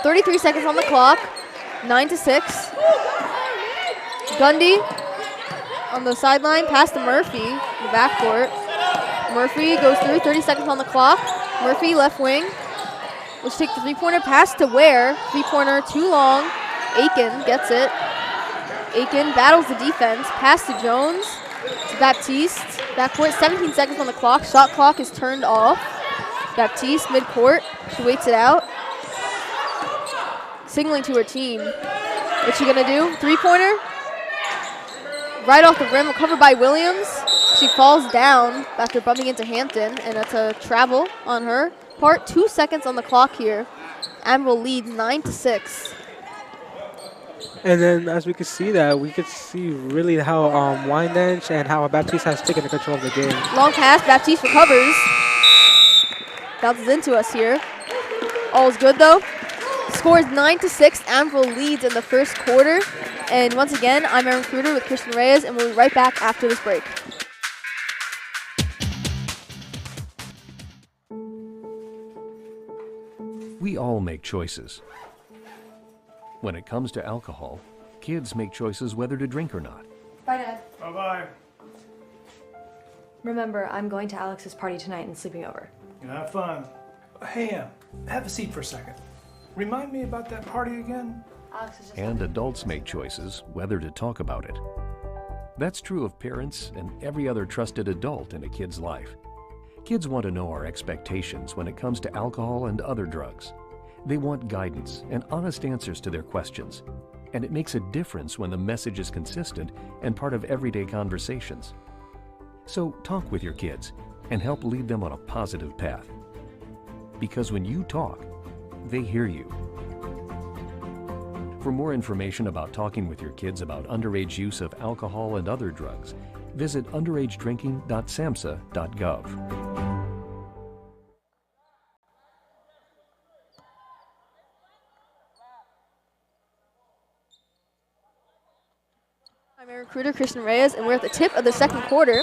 33 seconds on the clock. 9-6. Gundy on the sideline, pass to Murphy in the backcourt. Murphy goes through, 30 seconds on the clock. Murphy left wing. Let's take the 3-pointer, pass to Ware. 3-pointer, too long. Aiken gets it. Aiken battles the defense. Pass to Jones, to Baptiste. Backcourt, 17 seconds on the clock. Shot clock is turned off. Baptiste midcourt. She waits it out. Signaling to her team. What's she gonna do? 3-pointer. Right off the rim, covered by Williams. She falls down after bumping into Hampton, and that's a travel on her part. 2 seconds on the clock here. Amityville leads 9-6. And then as we can see really how Wyandanch and how Baptiste has taken the control of the game. Long pass, Baptiste recovers. Bounces into us here. All's good though. Score is 9-6. Amityville leads in the first quarter. And once again, I'm Aaron Kruder with Christian Reyes, and we'll be right back after this break. We all make choices. When it comes to alcohol, kids make choices whether to drink or not. Bye, Dad. Bye-bye. Remember, I'm going to Alex's party tonight and sleeping over. Have fun. Hey, have a seat for a second. Remind me about that party again? And adults make choices whether to talk about it. That's true of parents and every other trusted adult in a kid's life. Kids want to know our expectations when it comes to alcohol and other drugs. They want guidance and honest answers to their questions. And it makes a difference when the message is consistent and part of everyday conversations. So talk with your kids and help lead them on a positive path. Because when you talk, they hear you. For more information about talking with your kids about underage use of alcohol and other drugs, visit underagedrinking.samhsa.gov. I'm Aaron Kruder, Christian Reyes, and we're at the tip of the second quarter.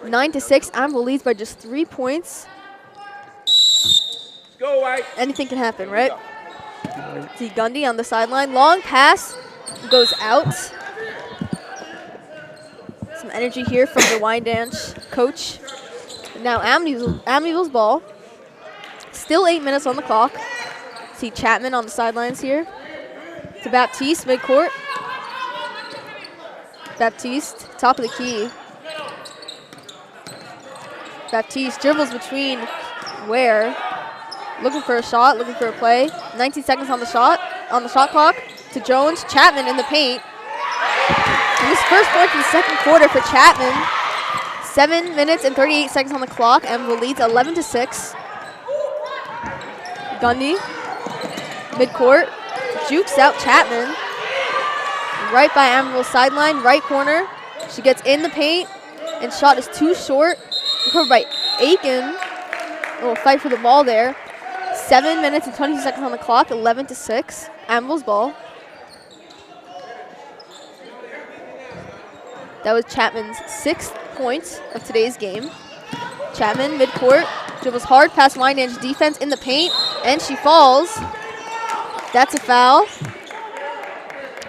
9-6, Amityville leads by just 3 points. anything can happen, right? See Gundy on the sideline. Long pass goes out. Some energy here from the Wyandanch coach. Now Amityville's ball. Still 8 minutes on the clock. See Chapman on the sidelines here. To Baptiste, midcourt. Baptiste, top of the key. Baptiste dribbles between Ware. Looking for a shot, looking for a play. 19 seconds on the shot clock. To Jones, Chapman in the paint. And this first point in the second quarter for Chapman. 7 minutes and 38 seconds on the clock. Amityville leads 11-6. Gundy, midcourt, jukes out Chapman. Right by Amityville's sideline, right corner. She gets in the paint, and shot is too short. Recovered by Aiken. A little fight for the ball there. 7 minutes and 20 seconds on the clock, 11-6. Amityville's ball. That was Chapman's 6th point of today's game. Chapman, midcourt, dribbles hard past Wyandanch defense in the paint, and she falls. That's a foul.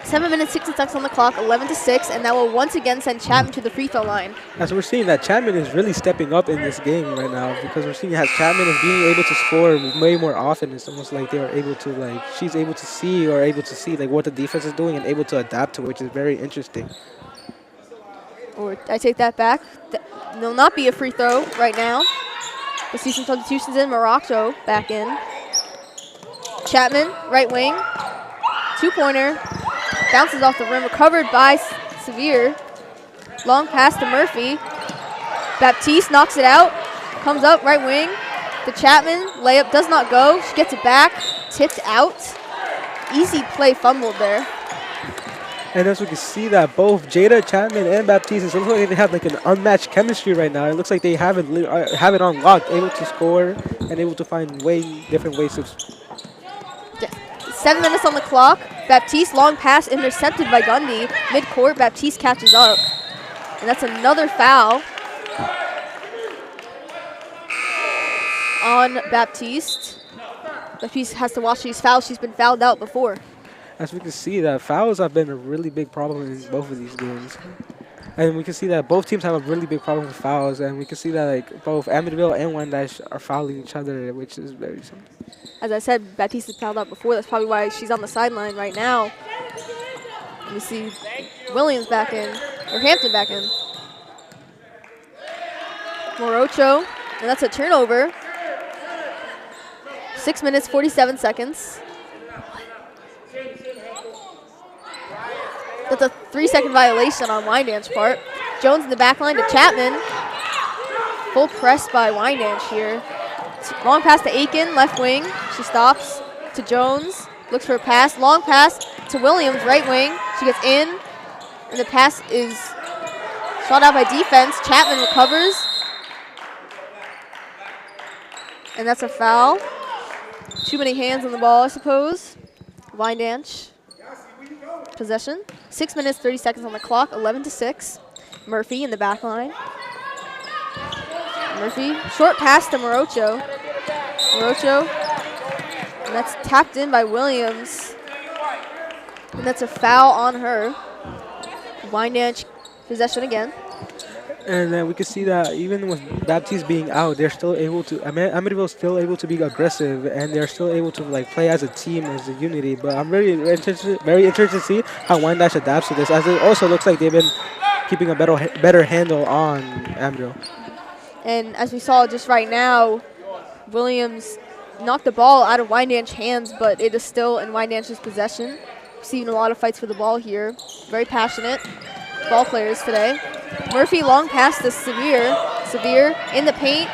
7 minutes, 60 seconds on the clock, 11-6, and that will once again send Chapman to the free throw line. As we're seeing that Chapman is really stepping up in this game right now, because we're seeing how Chapman is being able to score way more often. It's almost like they are able to, she's able to see what the defense is doing and able to adapt to, which is very interesting. Or I take that back. There'll not be a free throw right now. We'll see some substitutions in. Morocco back in. Chapman, right wing. Two-pointer. Bounces off the rim. Recovered by Sevier. Long pass to Murphy. Baptiste knocks it out. Comes up, right wing. To Chapman. Layup does not go. She gets it back. Tipped out. Easy play fumbled there. And as we can see that both Jada, Chapman, and Baptiste, it looks like they have like an unmatched chemistry right now. It looks like they have it on lock, able to score and able to find different ways to. 7 minutes on the clock. Baptiste, long pass intercepted by Gundy. Midcourt, Baptiste catches up. And that's another foul on Baptiste. Baptiste has to watch these fouls. She's been fouled out before. As we can see, that fouls have been a really big problem in both of these games. And we can see that both teams have a really big problem with fouls. And we can see that both Amityville and Wyandanch are fouling each other, which is very simple. As I said, Baptiste is fouled out before. That's probably why she's on the sideline right now. We see Williams back in, or Hampton back in. Morocho, and that's a turnover. 6 minutes, 47 seconds. That's a 3-second violation on Wyandanch's part. Jones in the back line to Chapman. Full press by Wyandanch here. Long pass to Aiken, left wing. She stops to Jones. Looks for a pass. Long pass to Williams, right wing. She gets in, and the pass is shot out by defense. Chapman recovers. And that's a foul. Too many hands on the ball, I suppose. Wyandanch. Possession. 6 minutes, 30 seconds on the clock, 11-6. Murphy in the back line. Murphy, short pass to Morocho. Morocho, and that's tapped in by Williams. And that's a foul on her. Wyandanch possession again. And then we can see that even with Baptiste being out, they're still able to. Amityville's still able to be aggressive, and they're still able to play as a team, as a unity. But I'm very interested to see how Wyandanch adapts to this, as it also looks like they've been keeping a better handle on Amityville. And as we saw just right now, Williams knocked the ball out of Wyandanch's hands, but it is still in Wyandanch's possession. Seeing a lot of fights for the ball here. Very passionate ball players today. Murphy, long pass to Sevier. Sevier in the paint,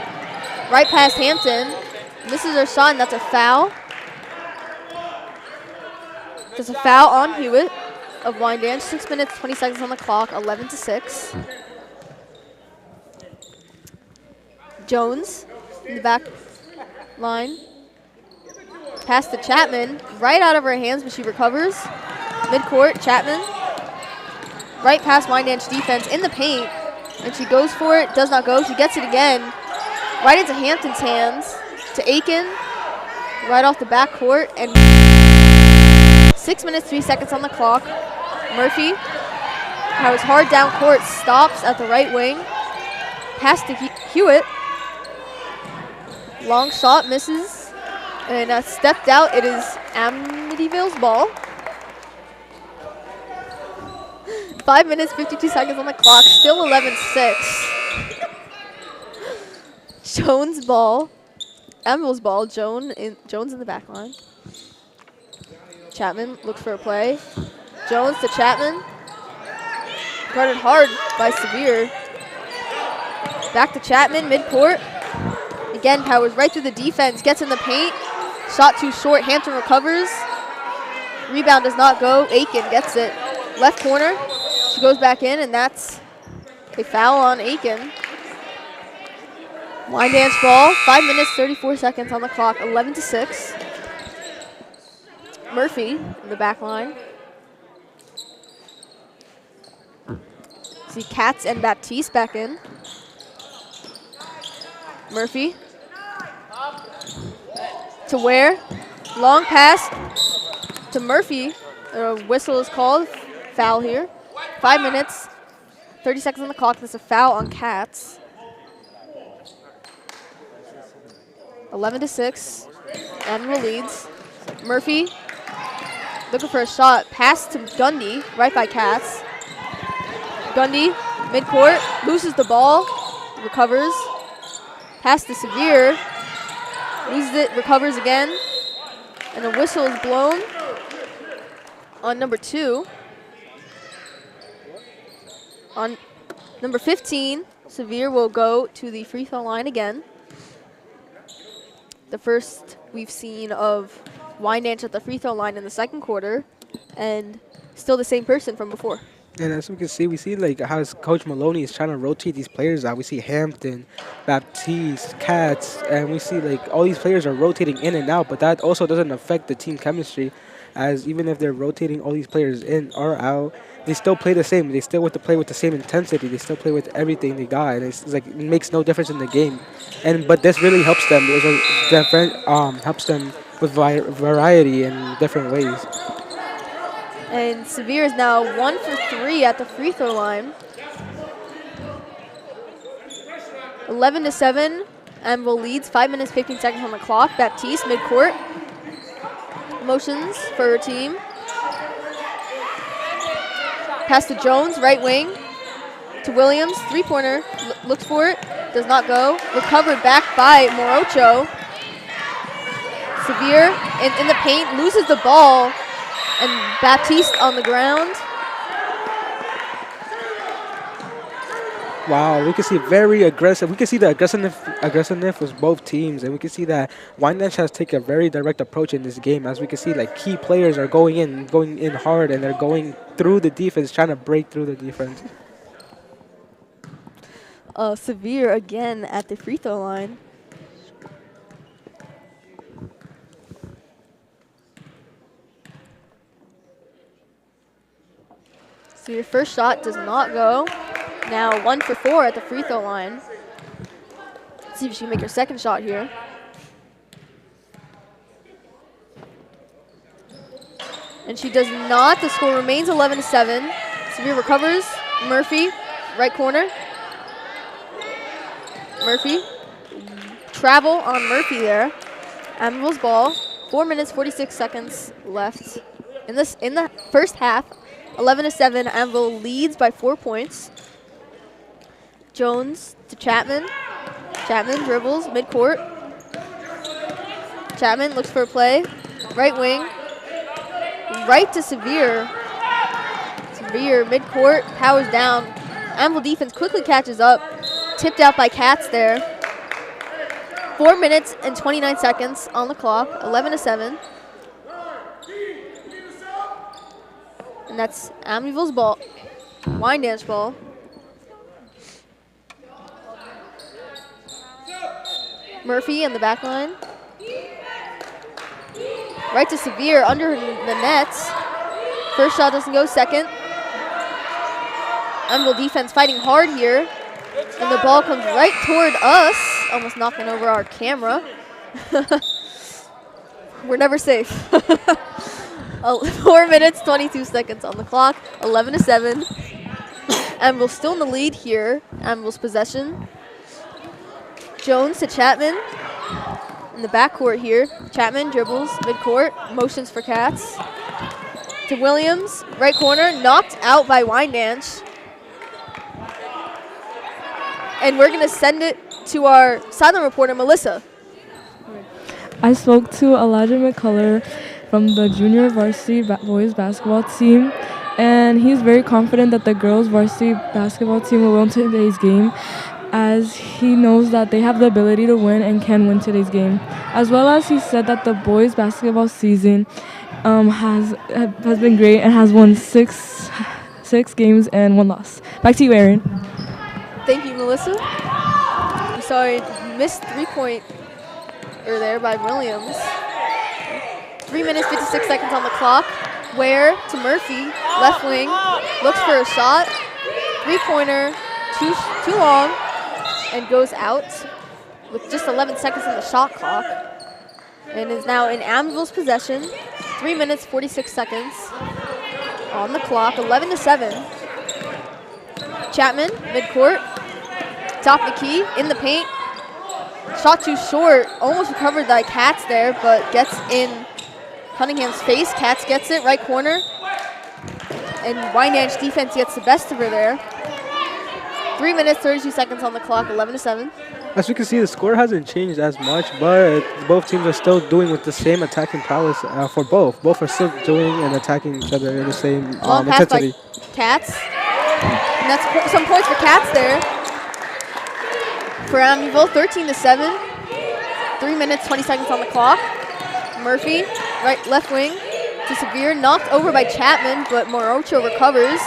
right past Hampton. Misses her shot, and that's a foul. That's a foul on Hewitt of Wyandanch. 6 minutes, 20 seconds on the clock, 11-6. Jones in the back line. Pass to Chapman, right out of her hands, but she recovers. Midcourt, Chapman. Right past Wyandanch defense in the paint, and she goes for it, does not go. She gets it again, right into Hampton's hands, to Aiken. right off the backcourt, and 6 minutes, 3 seconds on the clock. Murphy powers hard down court, stops at the right wing. Pass to Hewitt. Long shot, misses. And stepped out, it is Amityville's ball. 5 minutes, 52 seconds on the clock, still 11-6. Jones ball. Amityville's ball, Jones in the back line. Chapman looks for a play. Jones to Chapman. Guarded hard by Severe. Back to Chapman, midcourt. Again, powers right through the defense, gets in the paint. Shot too short, Hampton recovers. Rebound does not go, Aiken gets it. Left corner, she goes back in, and that's a foul on Aiken. Wyandanch ball, 5 minutes, 34 seconds on the clock, 11-6. Murphy in the back line. See Katz and Baptiste back in. Murphy to Ware. Long pass to Murphy. A whistle is called. Foul here. 5 minutes, 30 seconds on the clock. That's a foul on Katz. 11-6. Admiral leads. Murphy looking for a shot. Pass to Gundy, right by Katz. Gundy, midcourt, loses the ball, recovers. Pass to Severe, loses it, recovers again. And a whistle is blown on number 2. On number 15, Severe will go to the free throw line again. The first we've seen of Wyandanch at the free throw line in the second quarter, and still the same person from before. And as we can see, we see like how Coach Maloney is trying to rotate these players out. We see Hampton, Baptiste, Katz, and we see like all these players are rotating in and out, but that also doesn't affect the team chemistry, as even if they're rotating all these players in or out, they still play the same. They still want to play with the same intensity. They still play with everything they got, and it's like it makes no difference in the game. But this really helps them. Helps them with variety in different ways. And Severe is now 1 for 3 at the free throw line. 11-7. Anvil leads. 5 minutes, 15 seconds on the clock. Baptiste midcourt. Motions for her team. Pass to Jones, right wing. To Williams, three-pointer. Looks for it. Does not go. Recovered back by Morocho. Severe in the paint. Loses the ball. And Baptiste on the ground. Wow, we can see very aggressive. We can see the aggressiveness with both teams, and we can see that Wyandanch has taken a very direct approach in this game. As we can see, like key players are going in hard, and they're going through the defense, trying to break through the defense. Severe again at the free throw line. So your first shot does not go. Now 1 for 4 at the free throw line. Let's see if she can make her second shot here. And she does not. The score remains 11-7. Severe recovers. Murphy, right corner. Murphy. Travel on Murphy there. Admiral's ball. 4 minutes, 46 seconds left in the first half. 11-7. Anvil leads by 4 points. Jones to Chapman. Chapman dribbles midcourt. Chapman looks for a play. Right wing. Right to Severe. Severe midcourt. Powers down. Anvil defense quickly catches up. Tipped out by Katz there. 4 minutes and 29 seconds on the clock. 11-7. And that's Amityville's ball. Wyandanch ball. Murphy in the back line. Right to Severe under the nets. First shot doesn't go, second. Amityville defense fighting hard here. And the ball comes right toward us. Almost knocking over our camera. We're never safe. 4 minutes, 22 seconds on the clock, 11-7. Amityville still in the lead here. Amityville's possession. Jones to Chapman in the backcourt here. Chapman dribbles midcourt, motions for Cats. To Williams, right corner, knocked out by Wyandanch. And we're going to send it to our sideline reporter, Melissa. I spoke to Elijah McCullough from the junior varsity boys basketball team, and he's very confident that the girls varsity basketball team will win today's game, as he knows that they have the ability to win and can win today's game. As well as he said that the boys basketball season has been great and has won six games and 1 loss. Back to you, Aaron. Thank you, Melissa. I'm sorry, missed 3-point there by Williams. 3 minutes, 56 seconds on the clock. Ware to Murphy, left wing, looks for a shot. 3-pointer, too long, and goes out with just 11 seconds on the shot clock. And is now in Amityville's possession. 3 minutes, 46 seconds on the clock, 11-7. Chapman, midcourt, top of the key, in the paint. Shot too short, almost recovered by Katz there, but gets in Cunningham's face. Katz gets it, right corner. And Wyandanch defense gets the best of her there. 3 minutes, 32 seconds on the clock, 11-7. As we can see, the score hasn't changed as much, but both teams are still doing with the same attacking prowess for both. Both are still doing and attacking each other in the same Long pass intensity. by Katz. And that's some points for Katz there. For Amityville, 13-7. 3 minutes, 20 seconds on the clock. Murphy, left wing to Severe, knocked over by Chapman, but Morocho recovers.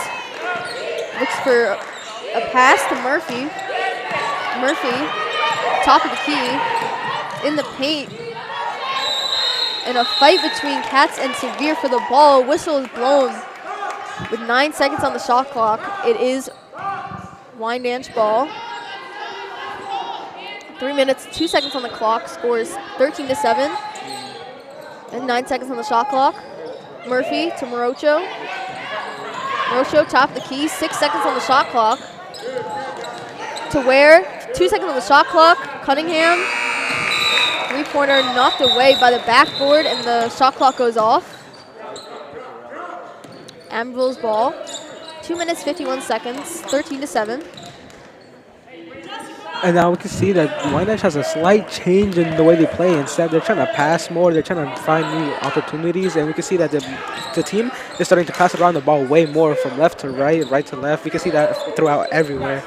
Looks for a pass to Murphy. Murphy, top of the key, in the paint. And a fight between Katz and Severe for the ball. Whistle is blown with 9 seconds on the shot clock. It is Wyandanch ball. 3 minutes, 2 seconds on the clock. Scores 13-7. And 9 seconds on the shot clock. Murphy to Morocho. Morocho, top of the key. 6 seconds on the shot clock. To Ware. 2 seconds on the shot clock. Cunningham. 3-pointer knocked away by the backboard, and the shot clock goes off. Amityville's ball. 2 minutes, 51 seconds. 13-7. And now we can see that Wyandanch has a slight change in the way they play. Instead, they're trying to pass more. They're trying to find new opportunities. And we can see that the team is starting to pass around the ball way more from left to right, right to left. We can see that throughout everywhere.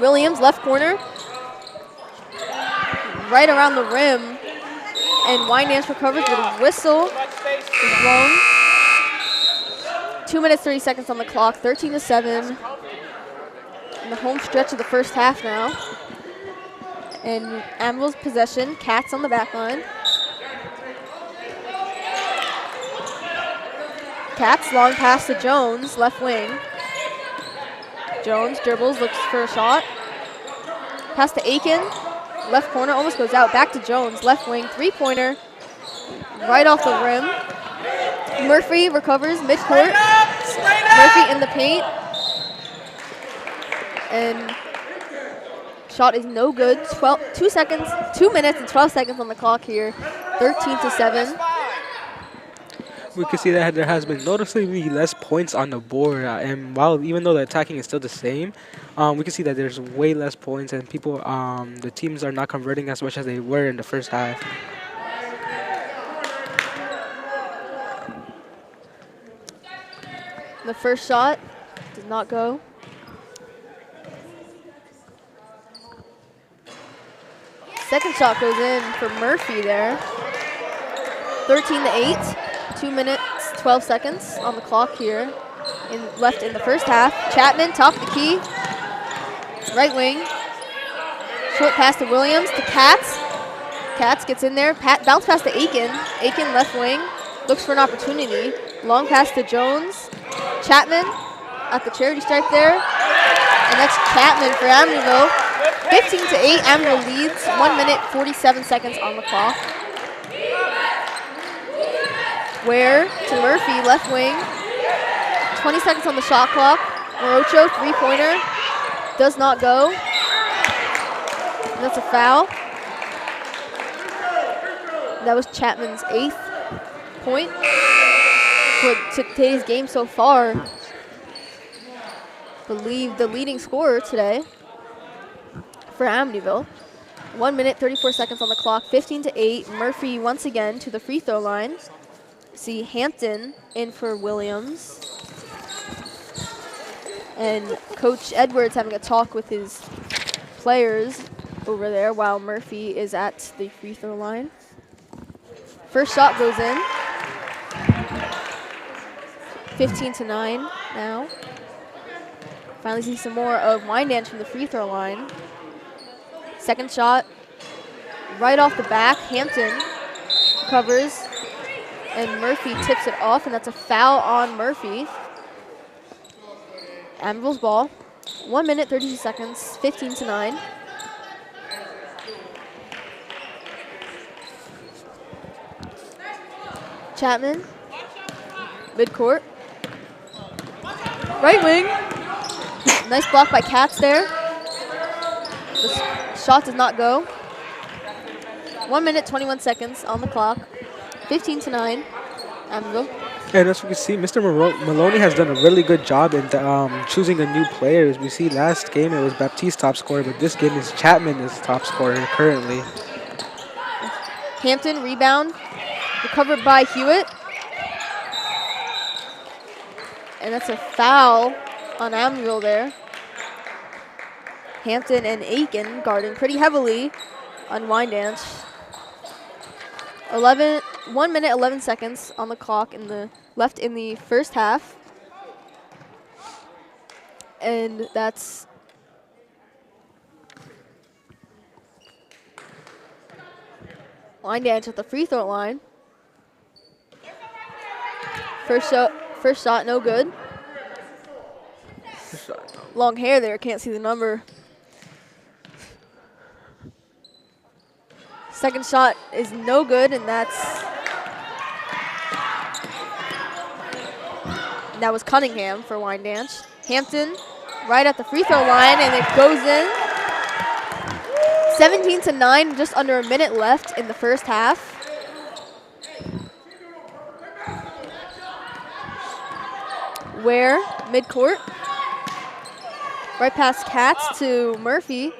Williams, left corner. Right around the rim. And Wyandanch recovers with a whistle. Is blown. 2 minutes, 30 seconds on the clock. 13-7. In the home stretch of the first half now. And Amityville's possession. Katz on the back line. Katz, long pass to Jones, left wing. Jones dribbles, looks for a shot. Pass to Aiken, left corner, almost goes out. Back to Jones, left wing, 3-pointer. Right off the rim. Murphy recovers midcourt. Murphy in the paint. And shot is no good. 2 minutes and 12 seconds on the clock here. 13-7. We can see that there has been noticeably less points on the board. And even though the attacking is still the same, we can see that there's way less points, and the teams are not converting as much as they were in the first half. The first shot did not go. Second shot goes in for Murphy there. 13-8. 2 minutes, 12 seconds on the clock here. Left in the first half. Chapman, top of the key. Right wing. Short pass to Williams, to Katz. Katz gets in there. Bounce pass to Aiken. Aiken, left wing. Looks for an opportunity. Long pass to Jones. Chapman at the charity stripe there. And that's Chapman for Amityville. 15-8, Amityville leads. 1 minute, 47 seconds on the clock. Ware to Murphy, left wing. 20 seconds on the shot clock. Morocho, three-pointer. Does not go. And that's a foul. That was Chapman's 8th point for today's game so far. Believe the leading scorer today for Amityville. 1 minute, 34 seconds on the clock, 15-8. Murphy once again to the free throw line. See Hampton in for Williams. And Coach Edwards having a talk with his players over there while Murphy is at the free throw line. First shot goes in. 15-9 now. Finally see some more of Wyandanch from the free throw line. Second shot, right off the back. Hampton covers, and Murphy tips it off, and that's a foul on Murphy. Amityville's ball. 1 minute, 32 seconds, 15-9. Chapman, midcourt. Right wing. Nice block by Katz there. The shot does not go. 1 minute, 21 seconds on the clock. 15-9. Amityville. And as we can see, Mr. Maloney has done a really good job in choosing a new player. As we see last game it was Baptiste top scorer, but this game is Chapman is top scorer currently. Hampton, rebound. Recovered by Hewitt. And that's a foul on Amityville there. Hampton and Aiken guarding pretty heavily on Wyandanch. 1 minute, 11 seconds on the clock left in the first half. And that's Wyandanch at the free throw line. First shot, no good. Long hair there, can't see the number. Second shot is no good, and that was Cunningham for Wyandanch. Hampton right at the free throw line, and it goes in. 17-9, just under a minute left in the first half. Ware, midcourt. Right past Katz to Murphy.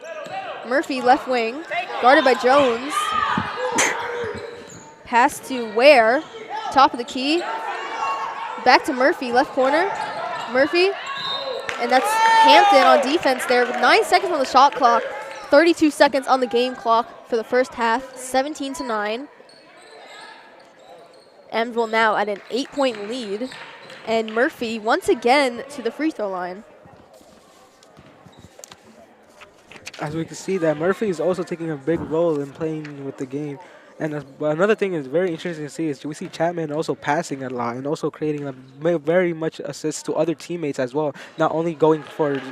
Murphy, left wing, guarded by Jones. Pass to Ware, top of the key. Back to Murphy, left corner. Murphy, and that's Hampton on defense there with 9 seconds on the shot clock. 32 seconds on the game clock for the first half, 17-9. Amityville now at an 8-point lead. And Murphy once again to the free throw line. As we can see that Murphy is also taking a big role in playing with the game. And another thing is very interesting to see is we see Chapman also passing a lot and also creating very much assists to other teammates as well, not only going for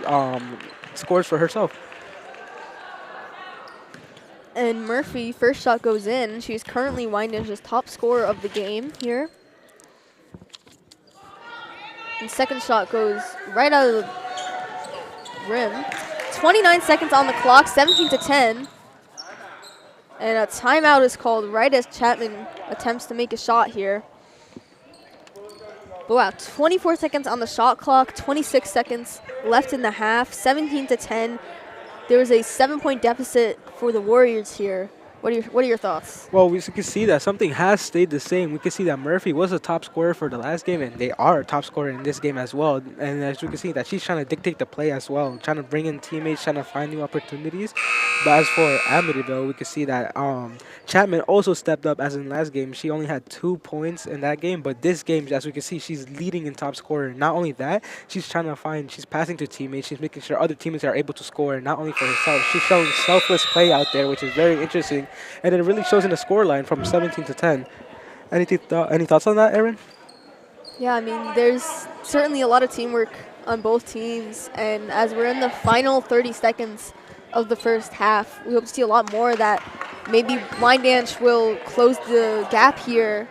scores for herself. And Murphy, first shot goes in. She's currently Wyandanch's top scorer of the game here. And second shot goes right out of the rim. 29 seconds on the clock, 17-10. And a timeout is called right as Chapman attempts to make a shot here. But wow, 24 seconds on the shot clock, 26 seconds left in the half, 17-10. There was a 7-point deficit for the Warriors here. What are your thoughts? Well, we can see that something has stayed the same. We can see that Murphy was a top scorer for the last game, and they are a top scorer in this game as well. And as you can see, that she's trying to dictate the play as well, trying to bring in teammates, trying to find new opportunities. But as for Amityville, we can see that Chapman also stepped up as in last game. She only had 2 points in that game, but this game, as we can see, she's leading in top scorer. Not only that, she's passing to teammates. She's making sure other teammates are able to score, not only for herself. She's showing selfless play out there, which is very interesting. And it really shows in the scoreline from 17-10. Any thoughts on that, Aaron? Yeah, I mean, there's certainly a lot of teamwork on both teams. And as we're in the final 30 seconds of the first half, we hope to see a lot more of that. Maybe Wyandanch will close the gap here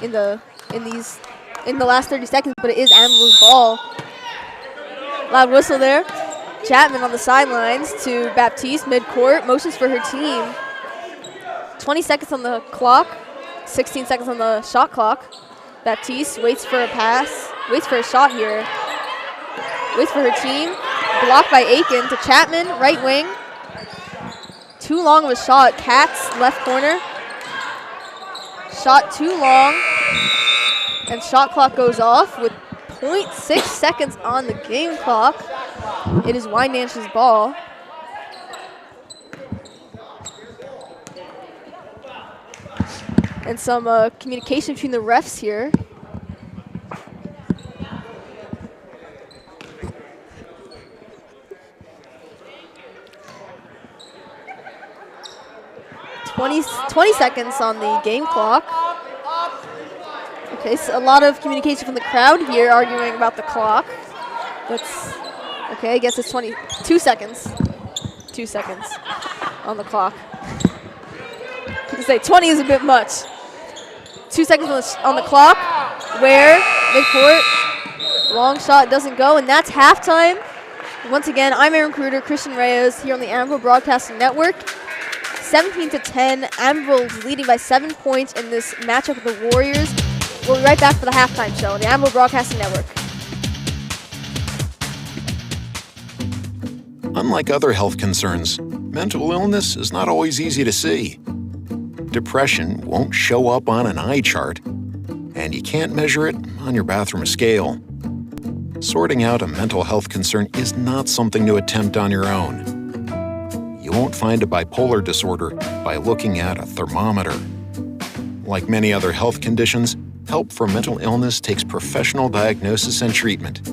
in the last 30 seconds, but it is Amityville's ball. Loud whistle there. Chapman on the sidelines to Baptiste midcourt, motions for her team. 20 seconds on the clock, 16 seconds on the shot clock. Baptiste waits for a pass, waits for a shot here. Waits for her team. Blocked by Aiken to Chapman, right wing. Too long of a shot. Katz, left corner. Shot too long. And shot clock goes off with 0.6 seconds on the game clock. It is Wyandanch's ball. And some communication between the refs here. Twenty seconds on the game clock. Okay, so a lot of communication from the crowd here arguing about the clock. That's okay, I guess it's 22 seconds. 2 seconds on the clock. You can say 20 is a bit much. 2 seconds on the clock. Where? Midcourt. Long shot doesn't go, and that's halftime. Once again, I'm Aaron Kruder, Christian Reyes here on the Amityville Broadcasting Network. 17-10, Amityville is leading by 7 points in this matchup with the Warriors. We'll be right back for the halftime show on the Amityville Broadcasting Network. Unlike other health concerns, mental illness is not always easy to see. Depression won't show up on an eye chart, and you can't measure it on your bathroom scale. Sorting out a mental health concern is not something to attempt on your own. You won't find a bipolar disorder by looking at a thermometer. Like many other health conditions, help for mental illness takes professional diagnosis and treatment.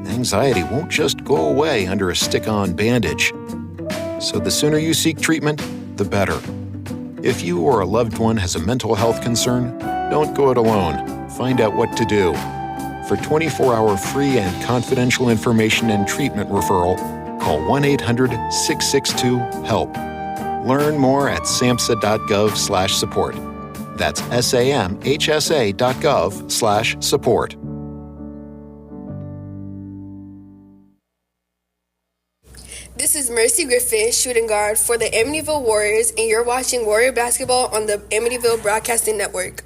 Anxiety won't just go away under a stick-on bandage. So the sooner you seek treatment, the better. If you or a loved one has a mental health concern, don't go it alone. Find out what to do. For 24-hour free and confidential information and treatment referral, call 1-800-662-HELP. Learn more at samhsa.gov/support. That's samhsa.gov/support. This is Mercy Griffin, shooting guard for the Amityville Warriors, and you're watching Warrior Basketball on the Amityville Broadcasting Network.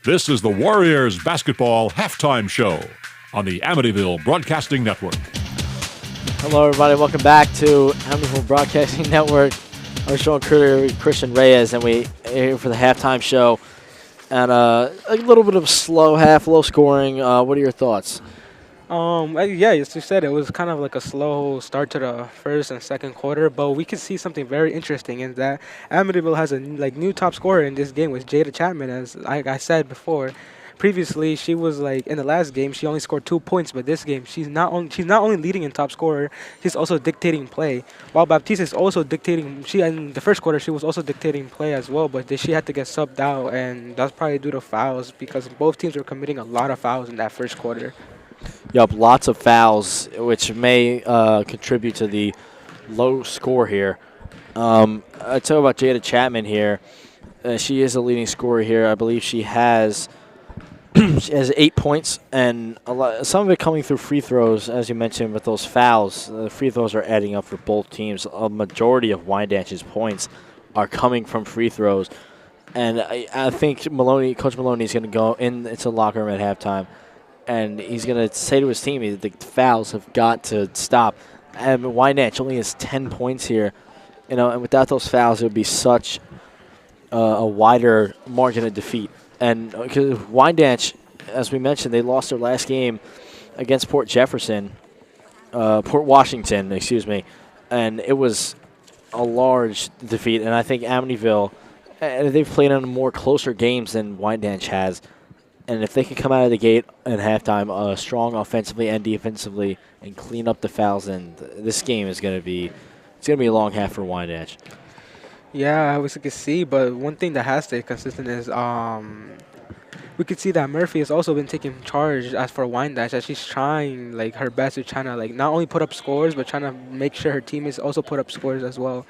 This is the Warriors Basketball Halftime Show on the Amityville Broadcasting Network. Hello, everybody. Welcome back to Amityville Broadcasting Network. I'm Sean Kruder, Christian Reyes, and we are here for the halftime show. And a little bit of slow half, low scoring. What are your thoughts? Yeah, as you said, it was kind of like a slow start to the first and second quarter, but we could see something very interesting in that Amityville has a new top scorer in this game with Jada Chapman. As I said before, previously she was in the last game she only scored 2 points, but this game she's not only leading in top scorer, she's also dictating play. While Baptiste is also dictating, in the first quarter she was also dictating play as well, but she had to get subbed out, and that's probably due to fouls because both teams were committing a lot of fouls in that first quarter. Yup, lots of fouls, which may contribute to the low score here. I talk about Jada Chapman here. She is a leading scorer here. I believe she has 8 points, and some of it coming through free throws, as you mentioned, with those fouls. The free throws are adding up for both teams. A majority of Wyandanch's points are coming from free throws, and I think Coach Maloney is going to go into the locker room at halftime, and he's going to say to his team, the fouls have got to stop. And Wyandanch only has 10 points here, and without those fouls, it would be such a wider margin of defeat. And because Wyandanch, as we mentioned, they lost their last game against Port Washington, excuse me, and it was a large defeat. And I think Amityville, they've played in more closer games than Wyandanch has. And if they can come out of the gate at halftime strong offensively and defensively and clean up the fouls, then this game is going to be a long half for Wyandanch. Yeah, we could see, but one thing that has stayed consistent is we could see that Murphy has also been taking charge as for Wyandanch, as she's trying her best to trying to not only put up scores, but trying to make sure her teammates also put up scores as well.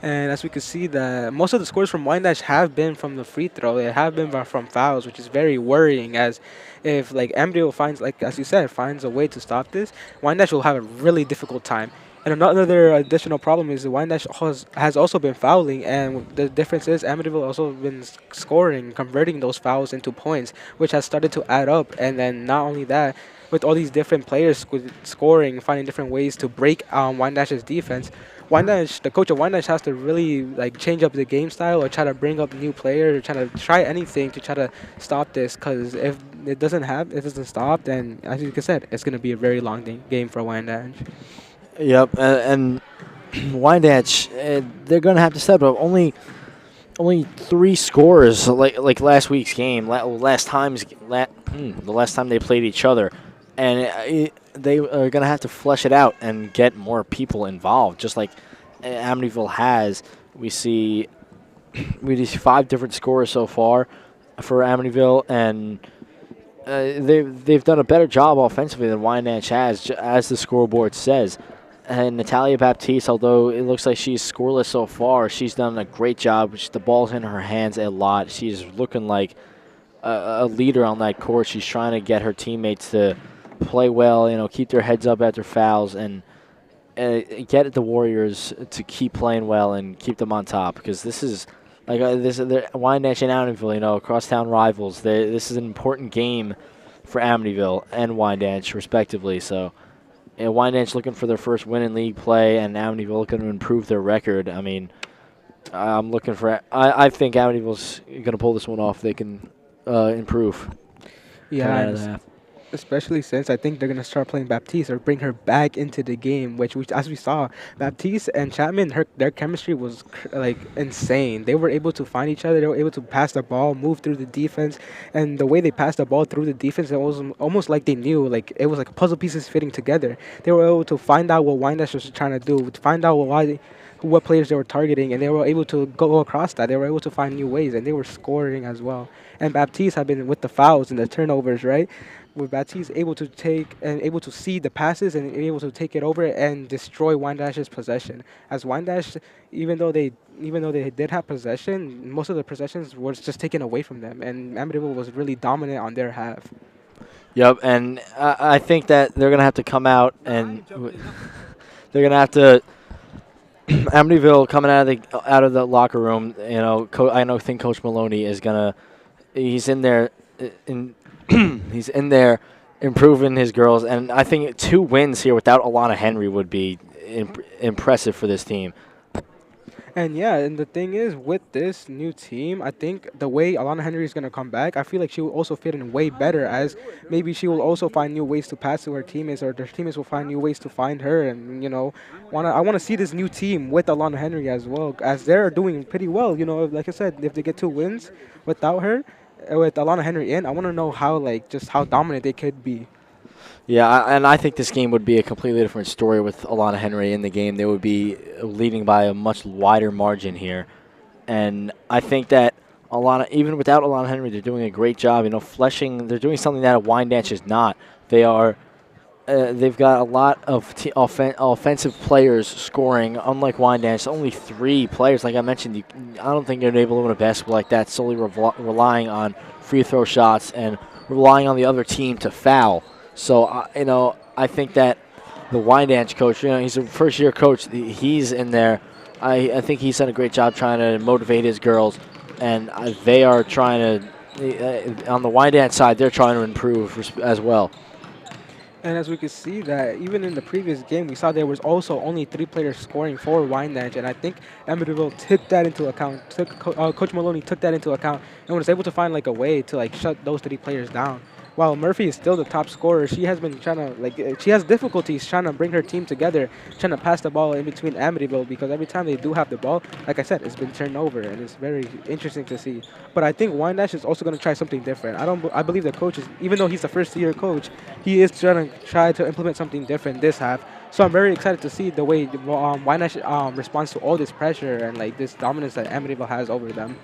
And as we can see, that most of the scores from Wyandanch have been from the free throw. They have been from fouls, which is very worrying. As if like Amityville finds, like as you said, finds a way to stop this, Wyandanch will have a really difficult time. And another additional problem is the Wyandanch has also been fouling, and the difference is Amityville also been scoring, converting those fouls into points, which has started to add up. And then not only that, with all these different players scoring, finding different ways to break Wyandanch's defense, the coach of Wyandanch has to really like change up the game style or try to bring up new players or try anything to try to stop this. Because if it doesn't stop, then as you said, it's going to be a very long game for Wyandanch. Yep, and Wyandanch, they're going to have to step up. Only 3 scores like last week's game, the last time they played each other, and they are going to have to flesh it out and get more people involved, just like Amityville has. We see 5 different scores so far for Amityville, and they've done a better job offensively than Wyandanch has, as the scoreboard says. And Natalia Baptiste, although it looks like she's scoreless so far, she's done a great job. The ball's in her hands a lot. She's looking like a leader on that court. She's trying to get her teammates to play well, keep their heads up after fouls, and get the Warriors to keep playing well and keep them on top. Because this is Wyandanch and Amityville, crosstown rivals. This is an important game for Amityville and Wyandanch, respectively. So. Wyandanch looking for their first win in league play, and Amityville looking to improve their record. I mean, I'm looking for. I think Amityville's going to pull this one off. They can improve. Yeah, especially since I think they're going to start playing Baptiste or bring her back into the game, which as we saw, Baptiste and Chapman, their chemistry was like insane. They were able to find each other. They were able to pass the ball, move through the defense, and the way they passed the ball through the defense, it was almost like they knew, like it was like puzzle pieces fitting together. They were able to find out what Wyandanch was trying to do, find out what players they were targeting, and they were able to go across that. They were able to find new ways, and they were scoring as well. And Baptiste had been with the fouls and the turnovers, right? With Baptiste able to take and able to see the passes and able to take it over and destroy Wyandanch's possession. As Wyandanch, even though they did have possession, most of the possessions was just taken away from them, and Amityville was really dominant on their half. Yep, and I think that they're gonna have to come out and they're gonna have to. Amityville coming out of the locker room, I think Coach Maloney is gonna. He's in there. He's in there improving his girls, and I think 2 wins here without Alana Henry would be impressive for this team. And yeah, and the thing is, with this new team, I think the way Alana Henry is going to come back, I feel like she will also fit in way better, as maybe she will also find new ways to pass to her teammates, or their teammates will find new ways to find her. And, I want to see this new team with Alana Henry as well, as they're doing pretty well. Like I said, if they get 2 wins without her, with Alana Henry in, I want to know how dominant they could be. Yeah, and I think this game would be a completely different story with Alana Henry in the game. They would be leading by a much wider margin here. And I think that even without Alana Henry, they're doing a great job. They're doing something that Wyandanch is not. They've got a lot of offensive players scoring, unlike Wyandanch. Only 3 players, like I mentioned. I don't think you're able to win a basketball like that solely relying on free throw shots and relying on the other team to foul. So, I think that the Wyandanch coach, he's a first-year coach. He's in there. I think he's done a great job trying to motivate his girls, and they are trying to, on the Wyandanch side, they're trying to improve as well. And as we could see that even in the previous game, we saw there was also only 3 players scoring for Wyandanch, and I think Amityville took that into account. Coach Maloney took that into account and was able to find a way to shut those 3 players down. While Murphy is still the top scorer, she has been trying to she has difficulties trying to bring her team together, trying to pass the ball in between Amityville, because every time they do have the ball, like I said, it's been turned over, and it's very interesting to see. But I think Wyandanch is also going to try something different. I believe the coach is, even though he's the first-year coach, he is trying to implement something different this half. So I'm very excited to see the way Wyandanch responds to all this pressure and this dominance that Amityville has over them.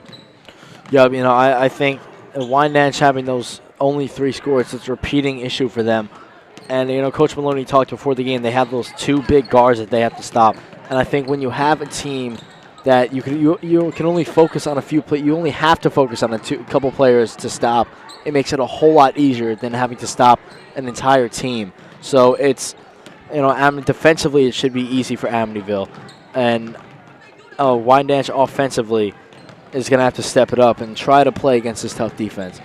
Yeah, I think Wyandanch having those only 3 scores, it's a repeating issue for them. And, Coach Maloney talked before the game, they have those 2 big guards that they have to stop. And I think when you have a team that you can only focus on a few you only have to focus on a couple players to stop. It makes it a whole lot easier than having to stop an entire team. So it's, defensively it should be easy for Amityville, and Wyandanch offensively is going to have to step it up and try to play against this tough defense.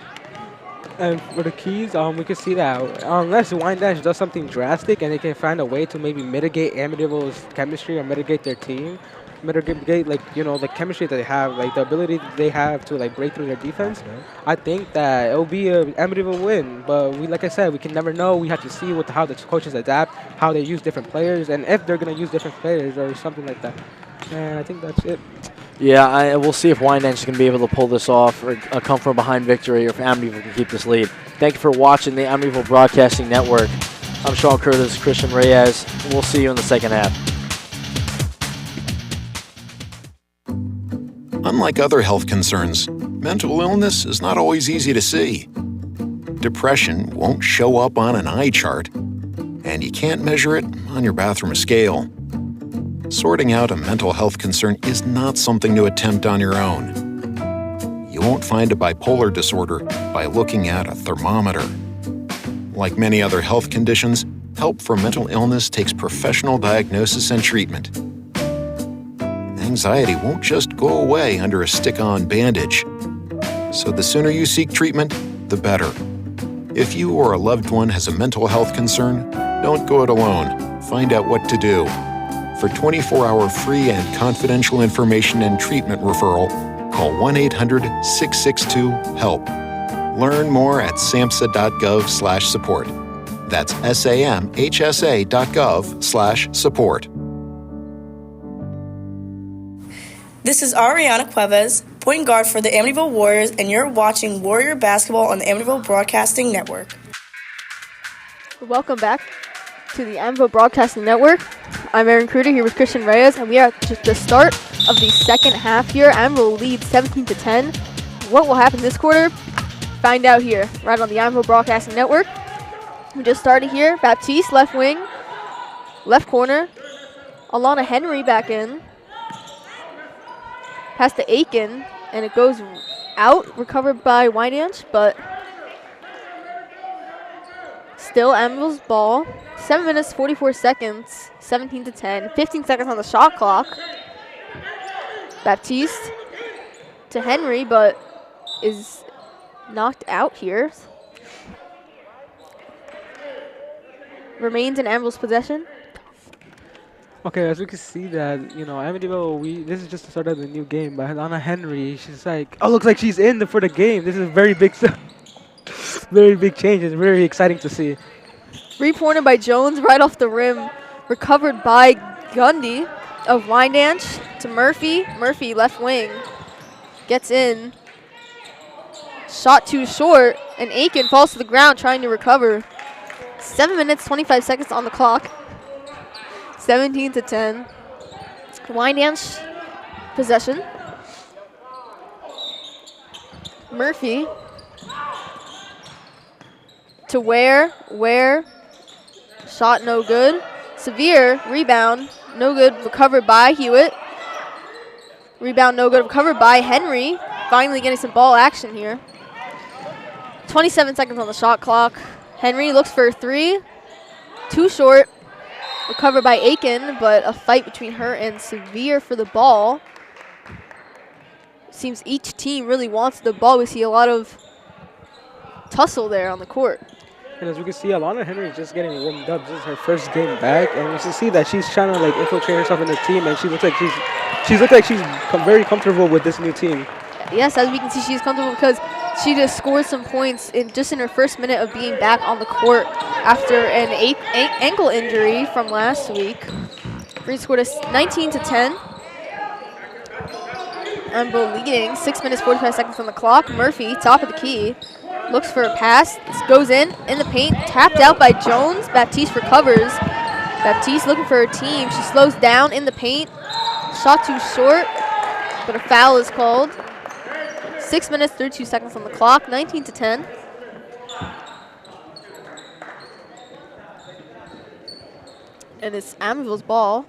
And for the keys, we can see that unless Wyandanch does something drastic and they can find a way to maybe mitigate Amityville's chemistry or mitigate their team, mitigate the chemistry that they have, like the ability that they have to like break through their defense. I think that it'll be a Amityville win. But like I said, we can never know. We have to see how the coaches adapt, how they use different players, and if they're gonna use different players or something like that. And I think that's it. Yeah, we'll see if Wyandanch is going to be able to pull this off or come from behind victory, or if Amityville can keep this lead. Thank you for watching the Amityville Broadcasting Network. I'm Sean Curtis, Christian Reyes. We'll see you in the second half. Unlike other health concerns, mental illness is not always easy to see. Depression won't show up on an eye chart, and you can't measure it on your bathroom scale. Sorting out a mental health concern is not something to attempt on your own. You won't find a bipolar disorder by looking at a thermometer. Like many other health conditions, help for mental illness takes professional diagnosis and treatment. Anxiety won't just go away under a stick-on bandage. So the sooner you seek treatment, the better. If you or a loved one has a mental health concern, don't go it alone. Find out what to do. For 24-hour free and confidential information and treatment referral, call 1-800-662-HELP. Learn more at samhsa.gov/support. That's samhsa.gov/support. This is Ariana Cuevas, point guard for the Amityville Warriors, and you're watching Warrior Basketball on the Amityville Broadcasting Network. Welcome back to the Amityville Broadcasting Network. I'm Aaron Kruder here with Christian Reyes, and we are at the start of the second half here. Amityville leads 17-10. What will happen this quarter? Find out here, right on the Amityville Broadcasting Network. We just started here. Baptiste, left wing, left corner. Alana Henry back in. Pass to Aiken, and it goes out, recovered by Wyandanch, but still Amityville's ball. 7 minutes, 44 seconds, 17-10. 15 seconds on the shot clock. Baptiste to Henry, but is knocked out here. Remains in Amityville's possession. Okay, as we can see that, Amityville, this is just the start of the new game, but Alana Henry, she's like, looks like she's in for the game. This is very big, very big change. It's very exciting to see. Three-pointer by Jones right off the rim. Recovered by Gundy of Wyandanch to Murphy. Murphy, left wing, gets in. Shot too short, and Aiken falls to the ground trying to recover. 7 minutes, 25 seconds on the clock. 17-10. Wyandanch possession. Murphy to Ware. Shot no good. Severe rebound, no good. Recovered by Hewitt. Rebound no good. Recovered by Henry. Finally getting some ball action here. 27 seconds on the shot clock. Henry looks for a three. Too short. Recovered by Aiken, but a fight between her and Severe for the ball. Seems each team really wants the ball. We see a lot of tussle there on the court. And as we can see, Alana Henry is just getting warmed up. This is her first game back, and you can see that she's trying to like infiltrate herself in the team, and she looks like she's very comfortable with this new team. Yes, as we can see, she's comfortable because she just scored some points in her first minute of being back on the court after an ankle injury from last week. Green scored us 19-10. Amityville leading, 6 minutes, 45 seconds on the clock. Murphy, top of the key, looks for a pass. This goes in the paint, tapped out by Jones. Baptiste recovers. Baptiste looking for her team. She slows down in the paint. Shot too short, but a foul is called. 6 minutes, 32 seconds on the clock, 19-10. And it's Amityville's ball.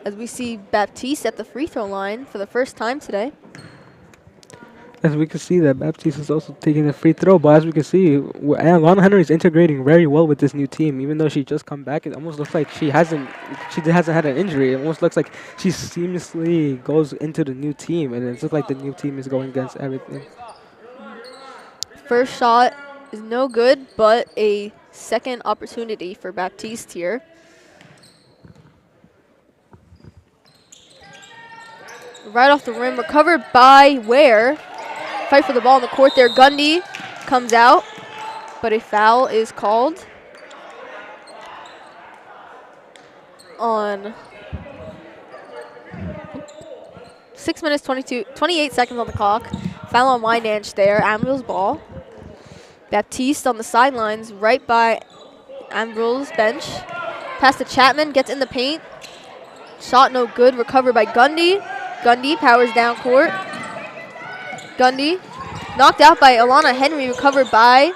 as we see Baptiste at the free throw line for the first time today. As we can see that Baptiste is also taking a free throw, but as we can see, Alana Henry is integrating very well with this new team. Even though she just come back, it almost looks like she hasn't had an injury. It almost looks like she seamlessly goes into the new team, and it looks like the new team is going against everything. First shot is no good, but a second opportunity for Baptiste here. Right off the rim, recovered by Ware. Fight for the ball in the court there. Gundy comes out, but a foul is called on 6 minutes, 28 seconds on the clock. Foul on Wyandanch there. Amityville's ball. Baptiste on the sidelines, right by Amityville's bench. Pass to Chapman, gets in the paint. Shot no good, recovered by Gundy. Gundy powers down court. Gundy knocked out by Alana Henry, recovered by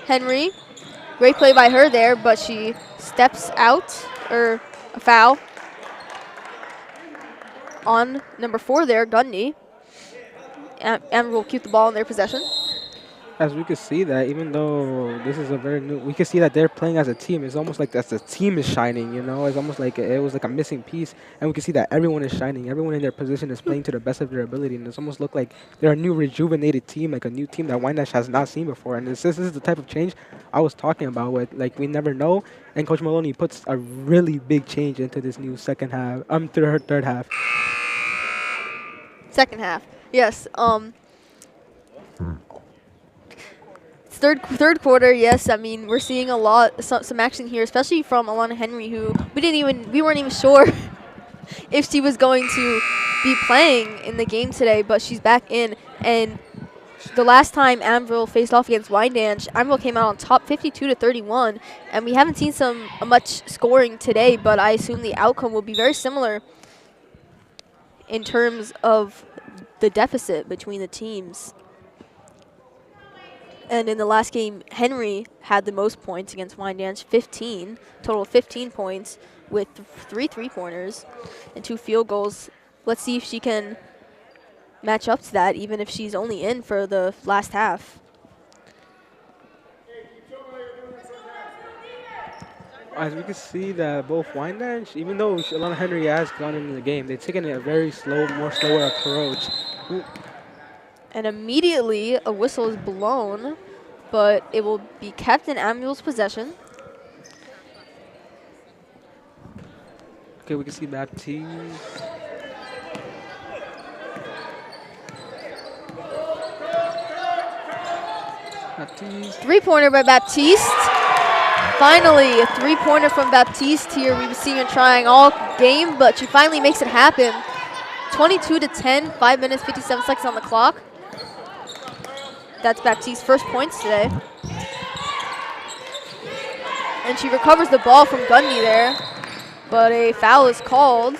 Henry. Great play by her there, but she steps out, or a foul on number 4 there, Gundy. And will keep the ball in their possession. As we can see that, even though this is a very new, we can see that they're playing as a team. It's almost like that the team is shining, you know? It's almost like it was like a missing piece. And we can see that everyone is shining. Everyone in their position is playing to the best of their ability. And it's almost look like they're a new rejuvenated team, like a new team that Wyandanch has not seen before. And this is the type of change I was talking about with, like, we never know. And Coach Maloney puts a really big change into this new second half, third half. Second half, yes. Third quarter, yes. I mean, we're seeing a lot, some action here, especially from Alana Henry, who we weren't even sure if she was going to be playing in the game today, but she's back in. And the last time Amityville faced off against Wyandanch, Amityville came out on top 52-31, and we haven't seen much scoring today, but I assume the outcome will be very similar in terms of the deficit between the teams. And in the last game, Henry had the most points against Wyandanch, 15, total of 15 points with 3 3-pointers and 2 field goals. Let's see if she can match up to that, even if she's only in for the last half. As we can see that both Wyandanch, even though Alana Henry has gone into the game, they're taking a very slower approach. Ooh. And immediately a whistle is blown, but it will be kept in Amityville's possession. Okay, we can see Baptiste. Three-pointer by Baptiste. Finally, a three-pointer from Baptiste here. We've seen her trying all game, but she finally makes it happen. 22-10, 5 minutes, 57 seconds on the clock. That's Baptiste's first points today. And she recovers the ball from Gundy there, but a foul is called.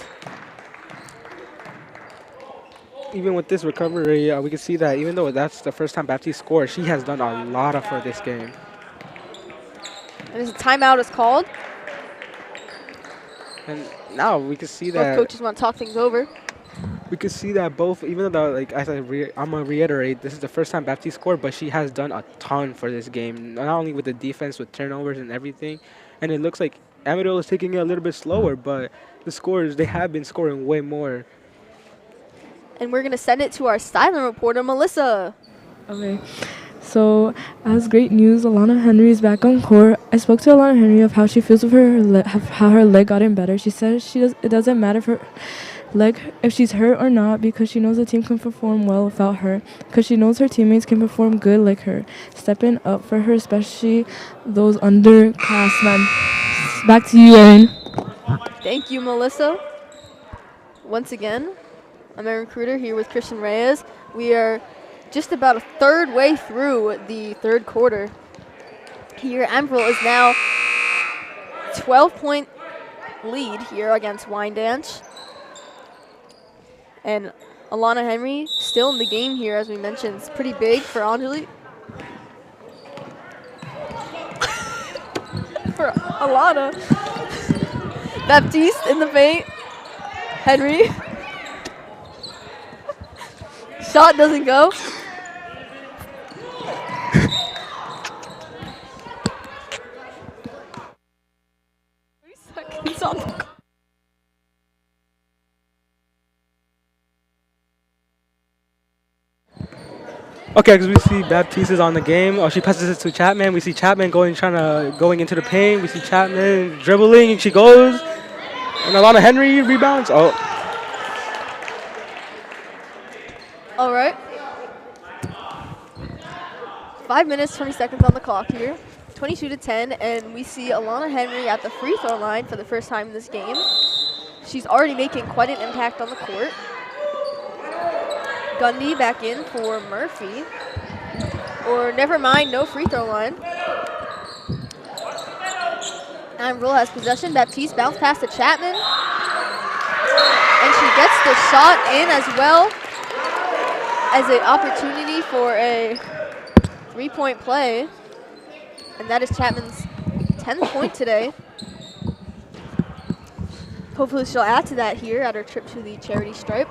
Even with this recovery, we can see that even though that's the first time Baptiste scored, she has done a lot for this game. And as a timeout is called. And now we can see both that coaches want to talk things over. We can see that both, even though, like, as I'm gonna reiterate, this is the first time Baptiste scored, but she has done a ton for this game. Not only with the defense, with turnovers and everything. And it looks like Amityville is taking it a little bit slower, but the scores, they have been scoring way more. And we're gonna send it to our silent reporter, Melissa. Okay. So, as great news, Alana Henry is back on court. I spoke to Alana Henry of how she feels with how her leg got in better. She says it doesn't matter for leg if she's hurt or not, because she knows the team can perform well without her, because she knows her teammates can perform good like her, stepping up for her, especially those underclassmen. Back to you, Erin. Thank you, Melissa. Once again, I'm Erin Kruder here with Christian Reyes. We are just about a third way through the third quarter. Here, Amityville is now 12-point lead here against Wyandanch. And Alana Henry still in the game here, as we mentioned. It's pretty big for Anjali. For Alana. Baptiste in the paint. Henry. Shot doesn't go. Seconds on the clock. Okay, because we see Baptiste is on the game. Oh, she passes it to Chapman. We see Chapman going into the paint. We see Chapman dribbling, and she goes. And Alana Henry rebounds. Oh. All right. 5 minutes, 20 seconds on the clock here. 22-10, and we see Alana Henry at the free throw line for the first time in this game. She's already making quite an impact on the court. Gundy back in for Murphy. Or never mind, no free throw line. Amityville has possession. Baptiste bounce pass to Chapman. And she gets the shot in as well as an opportunity for a three-point play. And that is Chapman's 10th point today. Hopefully she'll add to that here at her trip to the charity stripe.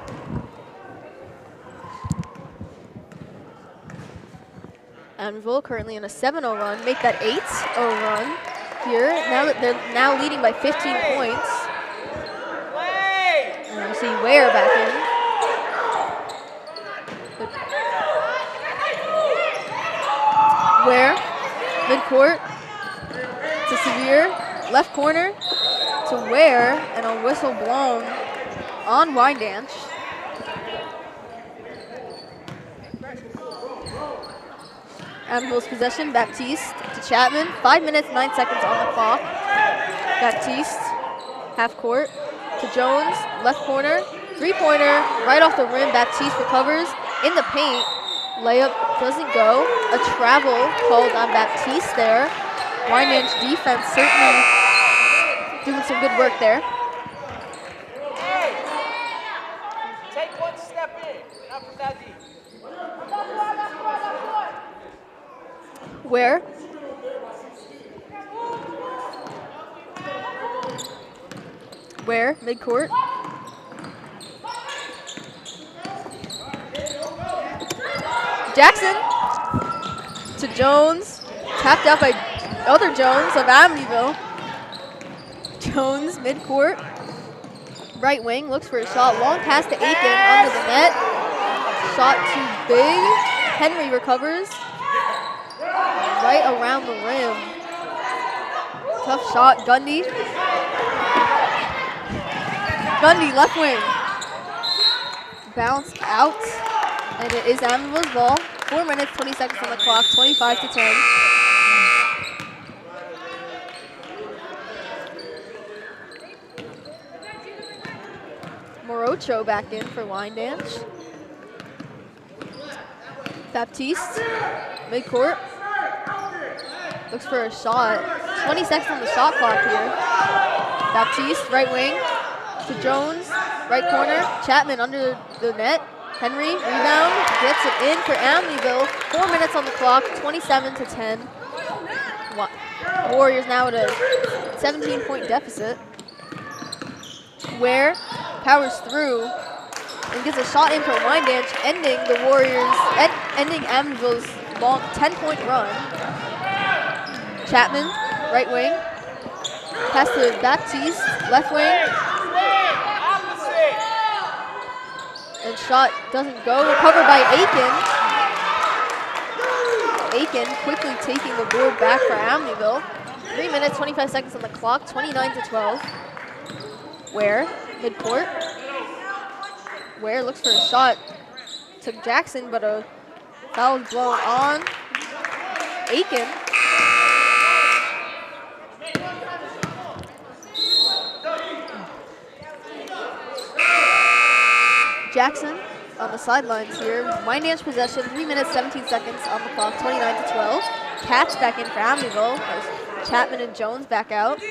Amityville currently in a 7-0 run, make that 8-0 run here. Now that they're now leading by 15 points. And we see Ware back in. Ware, midcourt to Severe, left corner to Ware, and a whistle blown on Wyandanch. Amityville's possession, Baptiste to Chapman. 5 minutes, 9 seconds on the clock. Baptiste, half court to Jones, left corner, three-pointer, right off the rim. Baptiste recovers in the paint. Layup doesn't go. A travel called on Baptiste there. Wyandanch defense certainly doing some good work there. Take one step in, not from that deep. Where? Where? Midcourt. Jackson to Jones. Tapped out by other Jones of Amityville. Jones, midcourt. Right wing, looks for a shot. Long pass to Aiken under the net. Shot too big. Henry recovers. Right around the rim. Tough shot, Gundy. Gundy, left wing. Bounce out, and it is Amityville's ball. 4 minutes, 20 seconds on the clock, 25-10. Morocho back in for Wyandanch. Baptiste, midcourt. Looks for a shot. 20 seconds on the shot clock here. Baptiste, right wing to Jones, right corner. Chapman under the net. Henry, rebound, gets it in for Amityville. 4 minutes on the clock, 27-10. Warriors now at a 17-point deficit. Ware powers through and gets a shot in for Wyandanch, ending the Warriors, ending Amityville's long 10-point run. Chapman, right wing. Pass to Baptiste, left wing. And shot doesn't go. Recovered by Aiken. Aiken quickly taking the board back for Amityville. 3 minutes, 25 seconds on the clock, 29-12. Ware, midcourt. Ware looks for a shot to Jackson, but a foul is blown on Aiken. Jackson on the sidelines here. Wyandanch possession, 3 minutes, 17 seconds on the clock, 29-12. Katz back in for Amityville. There's Chapman and Jones back out.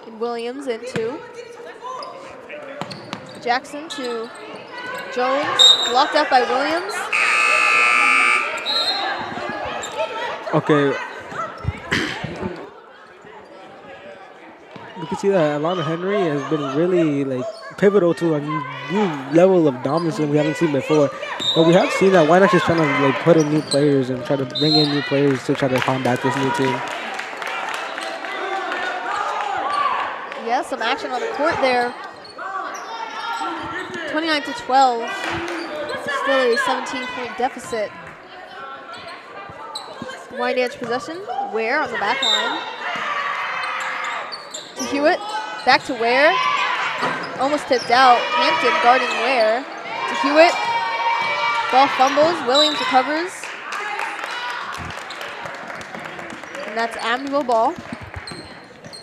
And Williams in too. Jackson to Jones, blocked out by Williams. Okay. We can see that Alana Henry has been really pivotal to a new level of dominance that we haven't seen before. But we have seen that Wyandanch is trying to put in new players and try to bring in new players to try to combat this new team. Yeah, some action on the court there. 29-12. Still a 17-point deficit. Wyandanch possession. Ware on the back line. To Hewitt. Back to Ware. Almost tipped out. Hampton guarding Ware. To Hewitt. Ball fumbles. Williams recovers. And that's Amityville ball.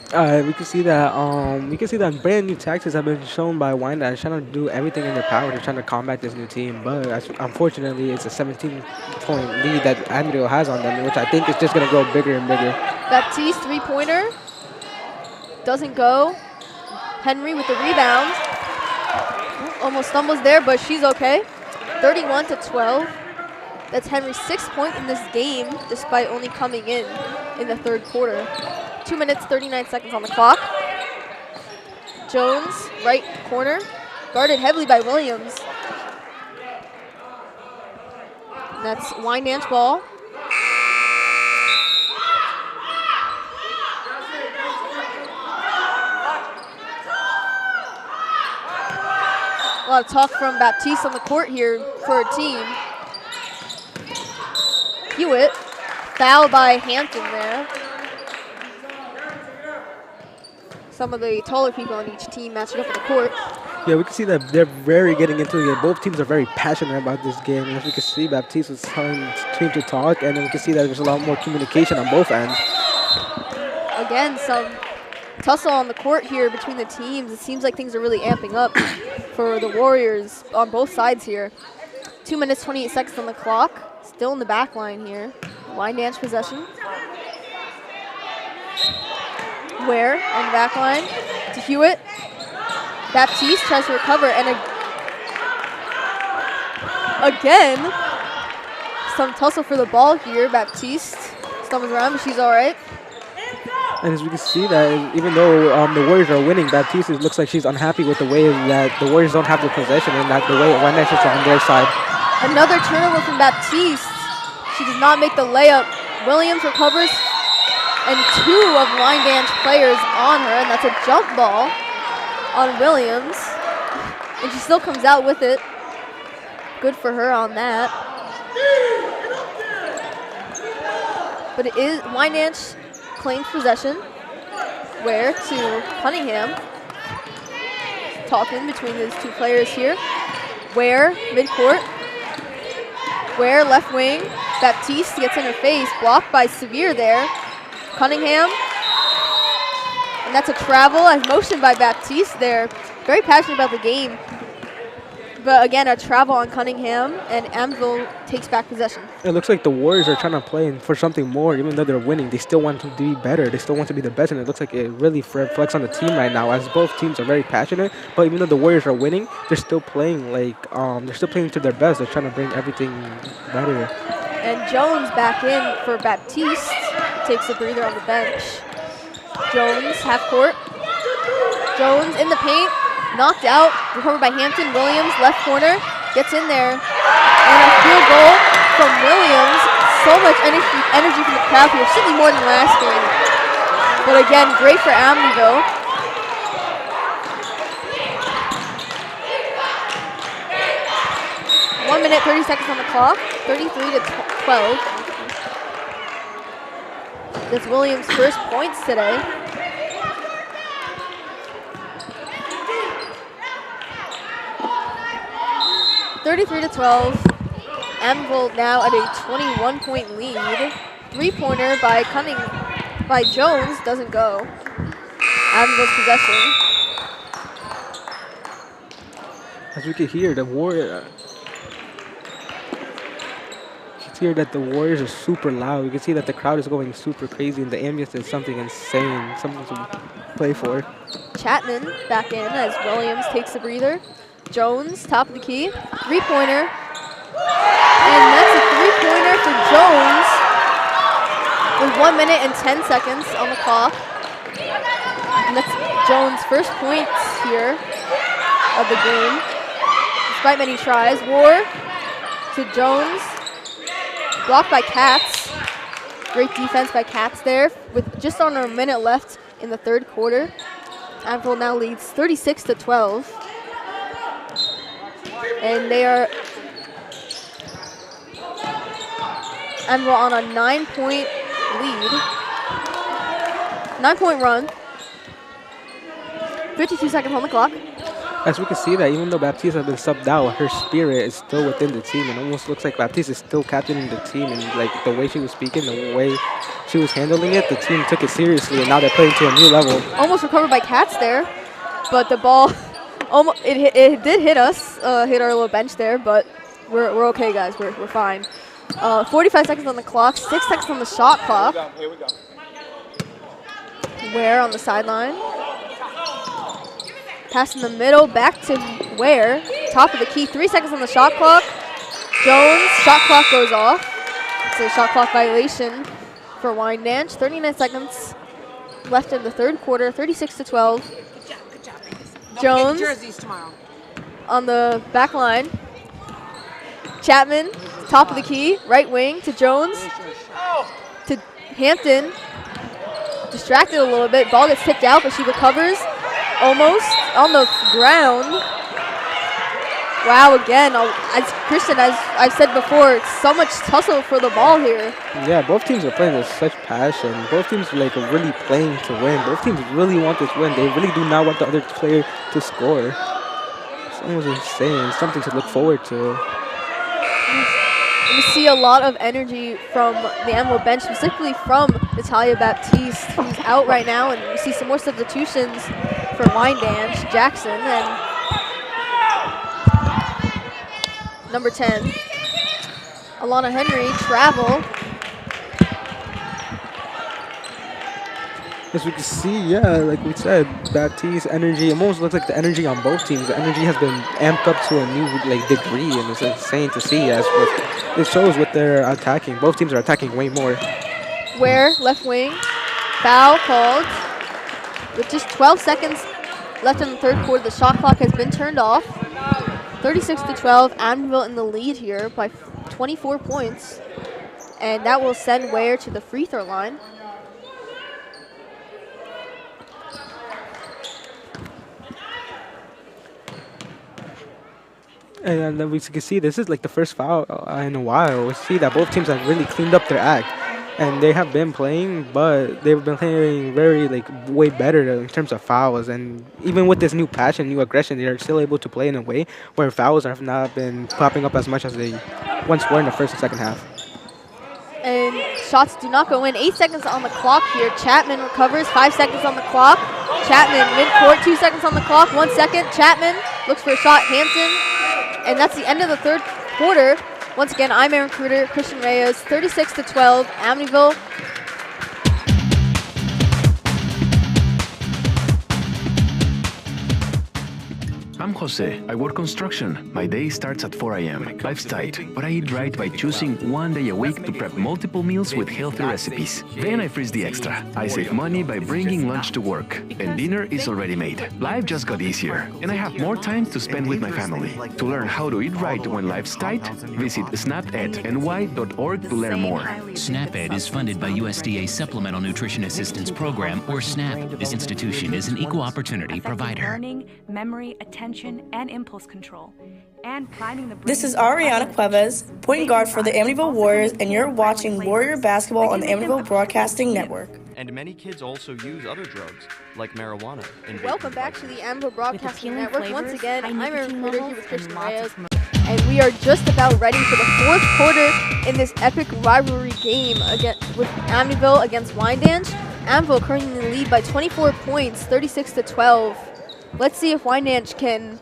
We can see that brand new tactics have been shown by Wyandanch, trying to do everything in their power to try to combat this new team. But unfortunately, it's a 17-point lead that Amityville has on them, which I think is just going to grow bigger and bigger. Baptiste three-pointer. Doesn't go. Henry with the rebound. Almost stumbles there, but she's okay. 31-12. That's Henry's 6th point in this game, despite only coming in the third quarter. 2 minutes, 39 seconds on the clock. Jones, right corner, guarded heavily by Williams. That's Wyandanch ball. A lot of talk from Baptiste on the court here for her team. Hewitt, foul by Hampton there. Some of the taller people on each team matching up on the court. Yeah, we can see that they're very getting into it. Both teams are very passionate about this game. And as we can see, Baptiste was telling his team to talk, and then we can see that there's a lot more communication on both ends. Again, some tussle on the court here between the teams. It seems like things are really amping up for the Warriors on both sides here. 2 minutes, 28 seconds on the clock. Still in the back line here. Wyandanch possession. Ware on the back line to Hewitt. Baptiste tries to recover, and again, some tussle for the ball here. Baptiste stumbles around, but she's all right. And as we can see that even though the Warriors are winning, Baptiste looks like she's unhappy with the way that the Warriors don't have the possession and that the way Wyandanch is on their side. Another turnover from Baptiste. She does not make the layup. Williams recovers, and 2 of Wyandanch players on her, and that's a jump ball on Williams. And she still comes out with it. Good for her on that. But it is Wyandanch claims possession. Ware to Cunningham. Talking between these 2 players here. Ware, midcourt. Ware, left wing. Baptiste gets in her face. Blocked by Sevier there. Cunningham. And that's a travel as motioned by Baptiste there. Very passionate about the game. But again, a travel on Cunningham, and Amityville takes back possession. It looks like the Warriors are trying to play for something more. Even though they're winning, they still want to be better. They still want to be the best, and it looks like it really reflects on the team right now, as both teams are very passionate. But even though the Warriors are winning, they're still playing to their best. They're trying to bring everything better. And Jones back in for Baptiste. Takes a breather on the bench. Jones, half court. Jones in the paint. Knocked out, recovered by Hampton. Williams, left corner, gets in there. And a field goal from Williams. So much energy from the crowd here, certainly more than last game. But again, great for Amityville. One minute, 30 seconds on the clock. 33-12. That's Williams' first points today. (33-12). Amityville now at a 21-point lead. 3-pointer by Jones doesn't go. Amityville's possession. As we can hear, the Warriors are super loud. You can see that the crowd is going super crazy, and the ambience is something insane, something to play for. Chapman back in as Williams takes a breather. Jones, top of the key, 3-pointer. And that's a 3-pointer for Jones with 1 minute and 10 seconds on the clock. And that's Jones' first points here of the game. Despite many tries, War to Jones. Blocked by Katz. Great defense by Katz there with just under a minute left in the third quarter. Amityville now leads 36-12. And they are Amityville on a 9-point lead. 9-point run. 52 seconds on the clock. As we can see that even though Baptiste has been subbed out, her spirit is still within the team. It almost looks like Baptiste is still captaining the team, and like the way she was speaking, the way she was handling it, the team took it seriously, and now they're playing to a new level. Almost recovered by Katz there, but the ball, it did hit us, hit our little bench there, but we're okay, guys. We're fine. 45 seconds on the clock, 6 seconds on the shot clock. Here we go. Ware on the sideline. Pass in the middle, back to Ware. Top of the key, 3 seconds on the shot clock. Jones, shot clock goes off. It's a shot clock violation for Wyandanch. 39 seconds left in the third quarter, 36-12. Jones on the back line. Chapman, top of the key, right wing to Jones. To Hampton. Distracted a little bit. Ball gets tipped out, but she recovers. Almost on the ground. Wow, again, as Christian, as I've said before, it's so much tussle for the ball here. Yeah, both teams are playing with such passion. Both teams are really playing to win. Both teams really want this win. They really do not want the other player to score. It's almost insane. Something to look forward to. We see a lot of energy from the Amityville bench, specifically from Natalia Baptiste, who's out right now, and we see some more substitutions for Wyandanch, Jackson, and number 10, Alana Henry, travel. As we can see, yeah, like we said, Baptiste energy, it almost looks like the energy on both teams. The energy has been amped up to a new degree, and it's insane to see. As it shows what they're attacking. Both teams are attacking way more. Ware, left wing, foul called. With just 12 seconds left in the third quarter, the shot clock has been turned off. 36-12, Amityville in the lead here by 24 points, and that will send Ware to the free throw line. And then we can see this is like the first foul in a while. We see that both teams have really cleaned up their act. And they have been playing, but they've been playing very, way better in terms of fouls. And even with this new passion, new aggression, they're still able to play in a way where fouls have not been popping up as much as they once were in the first and second half. And shots do not go in. 8 seconds on the clock here. Chapman recovers. 5 seconds on the clock. Chapman midcourt. 2 seconds on the clock. 1 second. Chapman looks for a shot. Hampton. And that's the end of the third quarter. Once again, I'm Aaron Kruder, Christian Reyes, 36-12, Amityville. I'm Jose. I work construction. My day starts at 4 a.m. Life's tight, but I eat right by choosing one day a week to prep multiple meals with healthy recipes. Then I freeze the extra. I save money by bringing lunch to work, and dinner is already made. Life just got easier, and I have more time to spend with my family. To learn how to eat right when life's tight, visit snapedny.org to learn more. SNAP-Ed is funded by USDA Supplemental Nutrition Assistance Program, or SNAP. This institution is an equal opportunity provider. Learning, memory, attention, and impulse control, and priming the brain. This is Ariana Cuevas, point guard for the Amityville Warriors, and you're watching Warrior Basketball on the Amityville Broadcasting Network. And many kids also use other drugs, like marijuana. Welcome back to the Amityville Broadcasting Network. Once again, I'm Aaron Kruder here with Christian Reyes, and we are just about ready for the fourth quarter in this epic rivalry game with Amityville against Wyandanch. Amityville currently in the lead by 24 points, 36-12. Let's see if Wyandanch can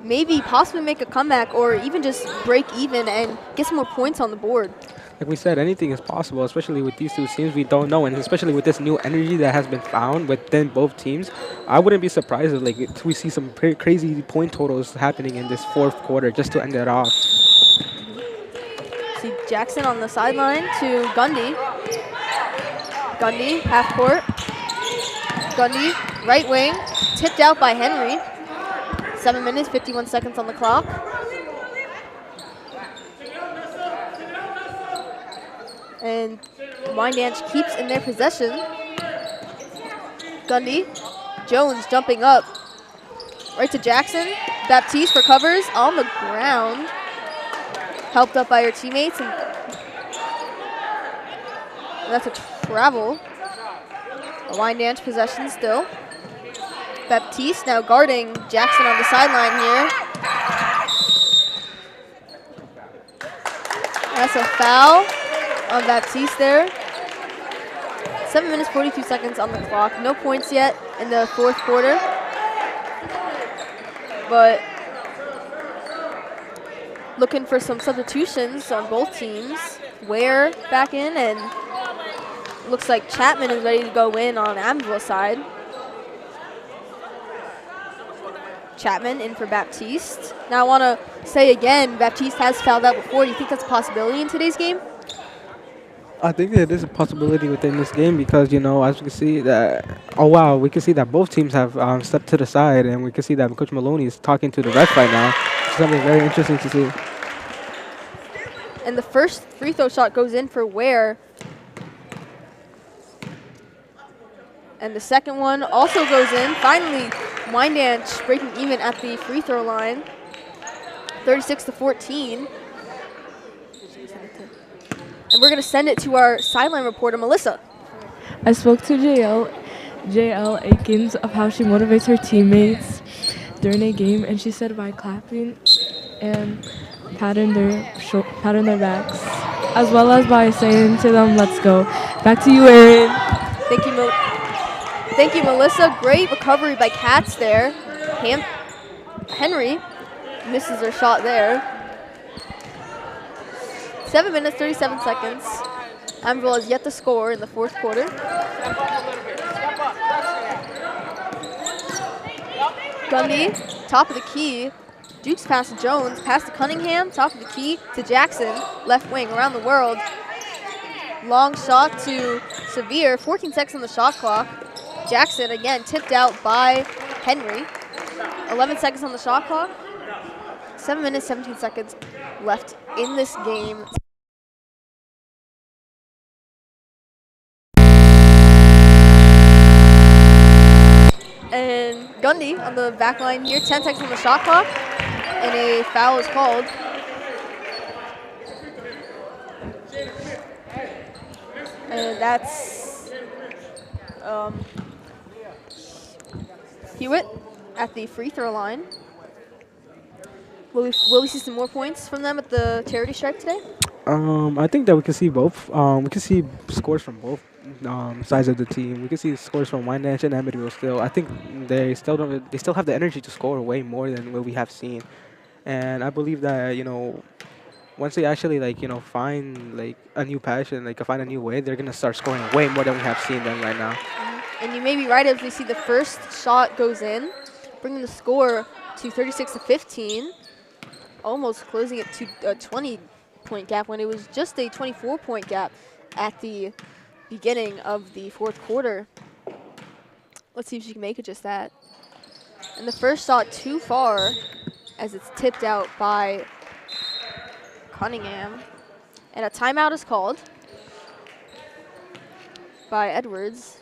maybe possibly make a comeback or even just break even and get some more points on the board. Like we said, anything is possible, especially with these two teams we don't know, and especially with this new energy that has been found within both teams. I wouldn't be surprised if we see some crazy point totals happening in this fourth quarter just to end it off. See Jackson on the sideline to Gundy. Gundy, half court. Gundy Right wing, tipped out by Henry. 7 minutes, 51 seconds on the clock. And Wyandanch keeps in their possession. Gundy, Jones jumping up. Right to Jackson. Baptiste recovers on the ground. Helped up by her teammates. And that's a travel. A Wyandanch possession still. Baptiste now guarding Jackson on the sideline here. That's a foul on Baptiste there. 7 minutes, 42 seconds on the clock. No points yet in the fourth quarter. But looking for some substitutions on both teams. Ware back in, and looks like Chapman is ready to go in on Amityville's side. Chapman in for Baptiste. Now I want to say again, Baptiste has fouled out before. Do you think that's a possibility in today's game? I think that there's a possibility within this game because, you know, as we can see that, we can see that both teams have stepped to the side, and we can see that Coach Maloney is talking to the ref right now. It's something very interesting to see. And the first free throw shot goes in for Ware. And the second one also goes in. Finally, Wyandanch breaking even at the free throw line. 36-14. And we're going to send it to our sideline reporter, Melissa. I spoke to JL Aikens of how she motivates her teammates during a game, and she said by clapping and patting their backs, as well as by saying to them, "Let's go." Back to you, Erin. Thank you, Melissa. Great recovery by Katz there. Henry misses her shot there. 7 minutes, 37 seconds. Amityville has yet to score in the fourth quarter. Gundy, top of the key. Dukes pass to Jones, pass to Cunningham, top of the key to Jackson, left wing, around the world. Long shot to Severe, 14 seconds on the shot clock. Jackson, again, tipped out by Henry. 11 seconds on the shot clock. 7 minutes, 17 seconds left in this game. And Gundy on the back line here, 10 seconds on the shot clock, and a foul is called. And that's Hewitt at the free throw line. Will we see some more points from them at the charity stripe today? I think that we can see both. We can see scores from both sides of the team. We can see scores from Wyandanch and Amityville still. I think they still have the energy to score way more than what we have seen. And I believe that, you know, once they actually find a new passion, find a new way, they're gonna start scoring way more than we have seen them right now. And you may be right as we see the first shot goes in, bringing the score to 36-15, almost closing it to a 20-point gap when it was just a 24-point gap at the beginning of the fourth quarter. Let's see if she can make it just that. And the first shot too far as it's tipped out by Cunningham. And a timeout is called by Edwards.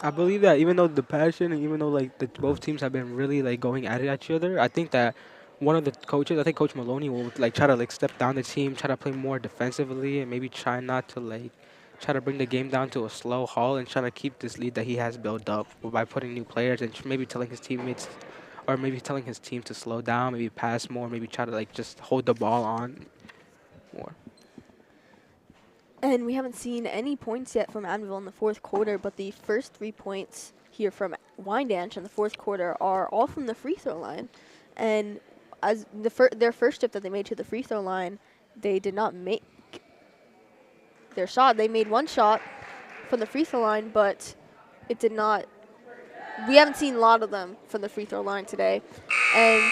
I believe that even though the passion and even though both teams have been really going at it at each other, I think that one of the coaches, I think Coach Maloney, will try to step down the team, try to play more defensively, and maybe try not to try to bring the game down to a slow haul and try to keep this lead that he has built up by putting new players and maybe telling his teammates or maybe telling his team to slow down, maybe pass more, maybe try to just hold the ball on more. And we haven't seen any points yet from Amityville in the fourth quarter, but the first 3 points here from Wyandanch in the fourth quarter are all from the free throw line. And as their first trip that they made to the free throw line, they did not make their shot. They made one shot from the free throw line, but it did not. We haven't seen a lot of them from the free throw line today. And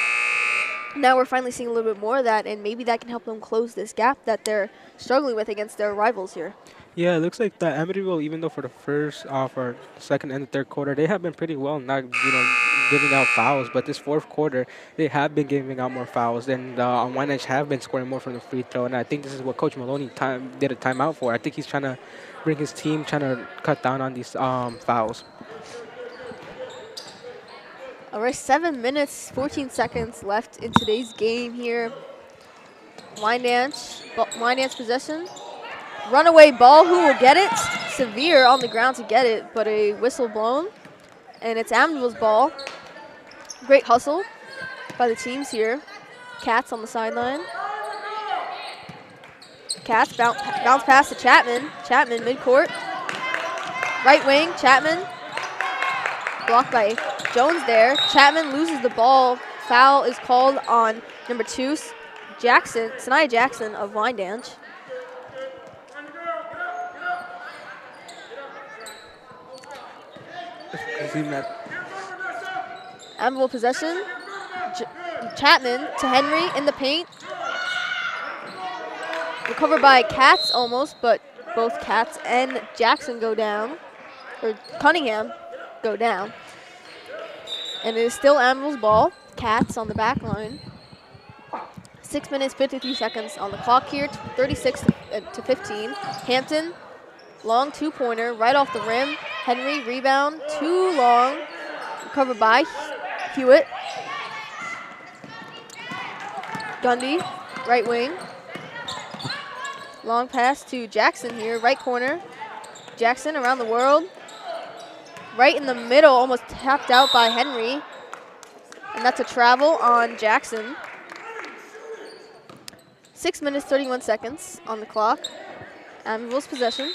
now we're finally seeing a little bit more of that, and maybe that can help them close this gap that they're struggling with against their rivals here. Yeah, it looks like that Amityville, even though for the for the second and the third quarter, they have been pretty well, not giving out fouls. But this fourth quarter, they have been giving out more fouls, and Wyandanch have been scoring more from the free throw. And I think this is what Coach Maloney did a timeout for. I think he's trying to bring his team, trying to cut down on these fouls. All right, 7 minutes, 14 seconds left in today's game here. Wyandanch possession. Runaway ball, who will get it? Severe on the ground to get it, but a whistle blown. And it's Amityville's ball. Great hustle by the teams here. Cats on the sideline. Cats bounce pass to Chapman. Chapman midcourt. Right wing, Chapman. Blocked by Jones there. Chapman loses the ball. Foul is called on number 2, Sanaya Jackson of Wyandanch. Amityville possession. Chapman to Henry in the paint. Recovered by Katz almost, but both Katz and Jackson go down. Or Cunningham go down. And it is still Amityville's ball. Katz on the back line. 6 minutes, 53 seconds on the clock here. 36 to 15. Hampton, long two-pointer, right off the rim. Henry, rebound, too long. Recovered by Hewitt. Gundy, right wing. Long pass to Jackson here, right corner. Jackson around the world. Right in the middle, almost tapped out by Henry. And that's a travel on Jackson. 6 minutes, 31 seconds on the clock. Amityville's possession.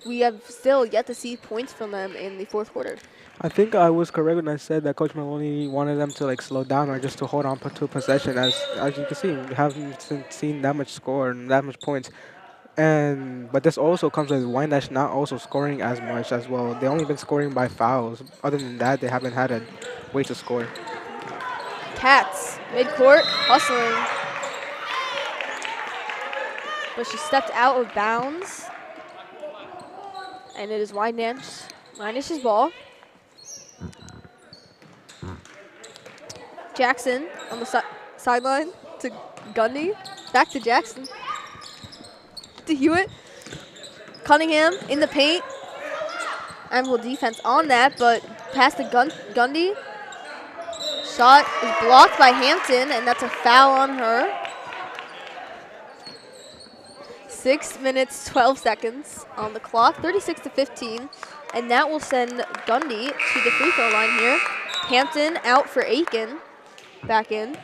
We have still yet to see points from them in the fourth quarter. I think I was correct when I said that Coach Maloney wanted them to slow down or just to hold on to possession. As you can see, we haven't seen that much score and that much points. But this also comes with Wyandanch not also scoring as much as well. They've only been scoring by fouls. Other than that, they haven't had a way to score. Katz, midcourt, hustling. But she stepped out of bounds. And it is Wyandanch's ball. Jackson on the sideline to Gundy. Back to Jackson. To Hewitt. Cunningham in the paint. Amityville defense on that, but pass to Gundy. Shot is blocked by Hampton, and that's a foul on her. 6 minutes, 12 seconds on the clock, 36 to 15. And that will send Gundy to the free throw line here. Hampton out for Aiken. Back in.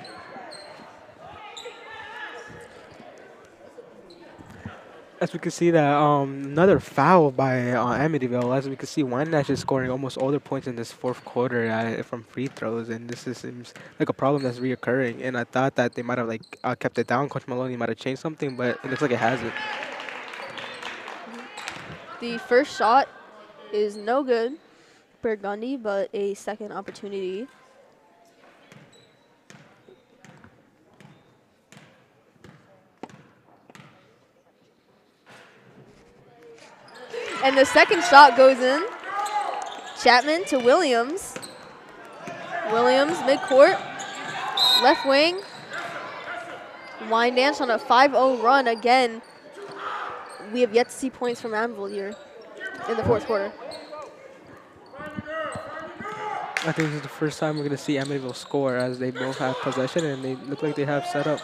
As we can see that another foul by Amityville. As we can see, Wyandanch is scoring almost all their points in this fourth quarter from free throws, and this seems like a problem that's reoccurring. And I thought that they might have kept it down. Coach Maloney might have changed something, but it looks like it hasn't. The first shot is no good for Gundy, but a second opportunity. And the second shot goes in. Chapman to Williams. Williams midcourt. Left wing. Wyandanch on a 5-0 run again. We have yet to see points from Amityville here in the fourth quarter. I think this is the first time we're going to see Amityville score, as they both have possession and they look like they have set up.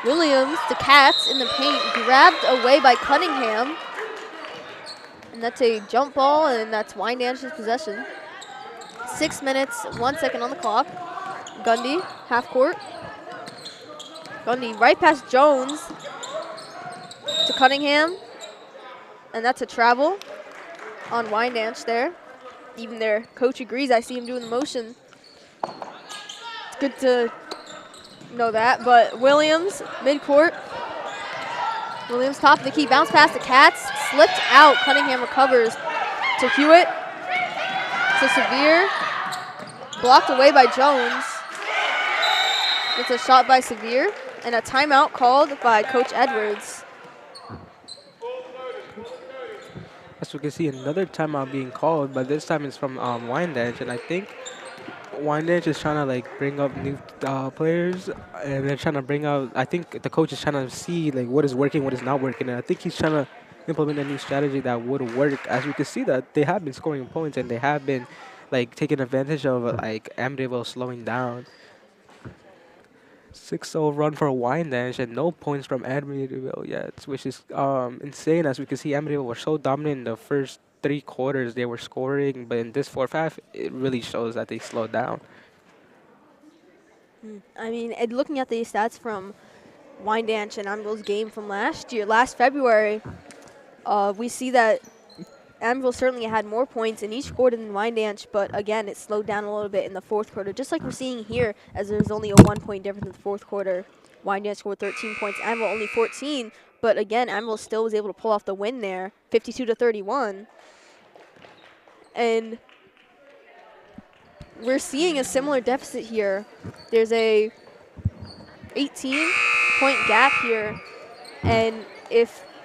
Williams to Katz in the paint. Grabbed away by Cunningham. And that's a jump ball, and that's Wyandanch's possession. 6 minutes, 1 second on the clock. Gundy, half court. Gundy right past Jones to Cunningham. And that's a travel on Wyandanch there. Even their coach agrees. I see him doing the motion. It's good to know that. But Williams, midcourt. Williams top of the key. Bounce pass to Katz. Slipped out. Cunningham recovers to Hewitt. To Severe. Blocked away by Jones. It's a shot by Severe. And a timeout called by Coach Edwards. As we can see, another timeout being called, but this time it's from Wyandanch, and I think Wyandanch is trying to like bring up new players, and they're trying to bring out. I think the coach is trying to see like what is working, what is not working, and I think he's trying to implement a new strategy that would work. As we can see that they have been scoring points and they have been like taking advantage of like Amityville slowing down. 6-0 run for Wyandanch and no points from Amityville yet, which is insane. As we can see, Amityville were so dominant in the first 3 quarters. They were scoring, but in this fourth half, it really shows that they slowed down. I mean, and looking at the stats from Wyandanch and Amityville's game from last February, we see that Amityville certainly had more points in each quarter than Wyandanch, but again, it slowed down a little bit in the fourth quarter, just like we're seeing here, as there's only a 1-point difference in the fourth quarter. Wyandanch scored 13 points, Amityville only 14, but again, Amityville still was able to pull off the win there, 52-31. And we're seeing a similar deficit here. There's a 18-point gap here, and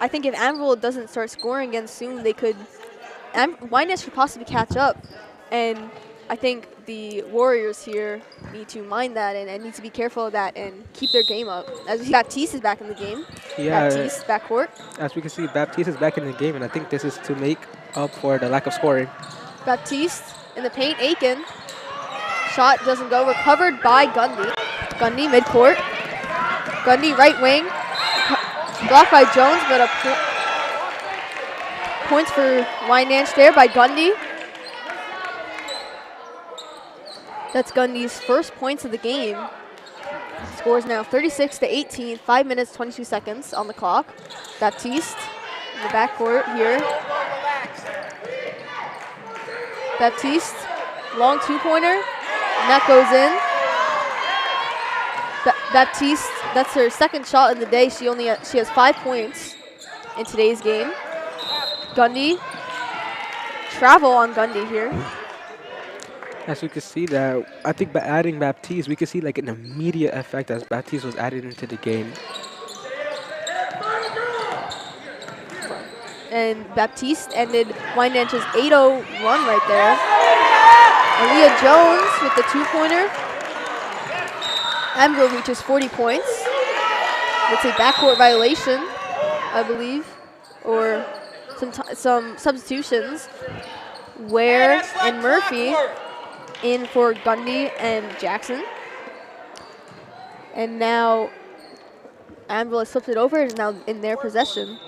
I think if Amityville doesn't start scoring again soon, they could. Wyandanch could possibly catch up, and I think the Warriors here need to mind that and need to be careful of that and keep their game up. As we see, Baptiste is back in the game. Yeah, Baptiste, backcourt. As we can see, Baptiste is back in the game, and I think this is to make up for the lack of scoring. Baptiste in the paint, Aiken. Shot doesn't go, recovered by Gundy. Gundy midcourt. Gundy right wing. Blocked by Jones, but points for Wyandanch there by Gundy. That's Gundy's first points of the game. Scores now 36-18, 5 minutes, 22 seconds on the clock. Baptiste in the backcourt here. Baptiste, long 2-pointer, and that goes in. Baptiste, that's her second shot in the day. She has 5 points in today's game. Gundy, travel on Gundy here. As we can see that, I think by adding Baptiste, we can see like an immediate effect as Baptiste was added into the game. And Baptiste ended Wyandanch's 8-0 run right there. Aaliyah Jones with the 2-pointer. Amityville reaches 40 points. It's a backcourt violation, I believe, or some substitutions. Ware and Murphy in for Gundy and Jackson. And now Amityville has flipped it over and is now in their possession.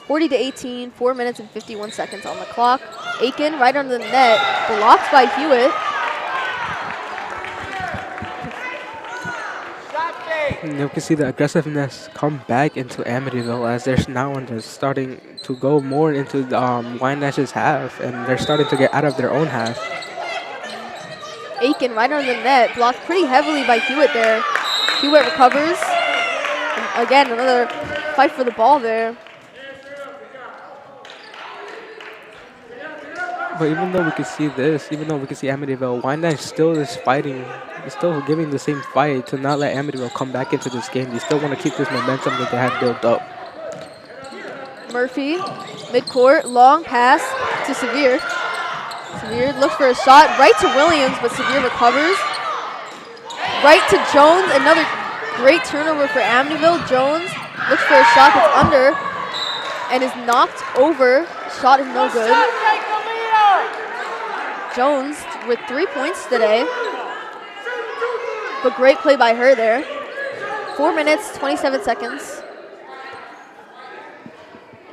40-18, 4 minutes and 51 seconds on the clock. Aiken right under the net, blocked by Hewitt. And you can see the aggressiveness come back into Amityville as they're now starting to go more into Wyandanch's half, and they're starting to get out of their own half. Aiken right under the net, blocked pretty heavily by Hewitt there. Hewitt recovers. And again, another fight for the ball there. But even though we can see this, even though we can see Amityville, Wyandanch still is fighting, is still giving the same fight to not let Amityville come back into this game. They still want to keep this momentum that they have built up. Murphy, midcourt, long pass to Severe. Severe looks for a shot right to Williams, but Severe recovers. Right to Jones, another great turnover for Amityville. Jones looks for a shot that's under and is knocked over. Shot is no good. Jones with 3 points today, but great play by her there. 4 minutes, 27 seconds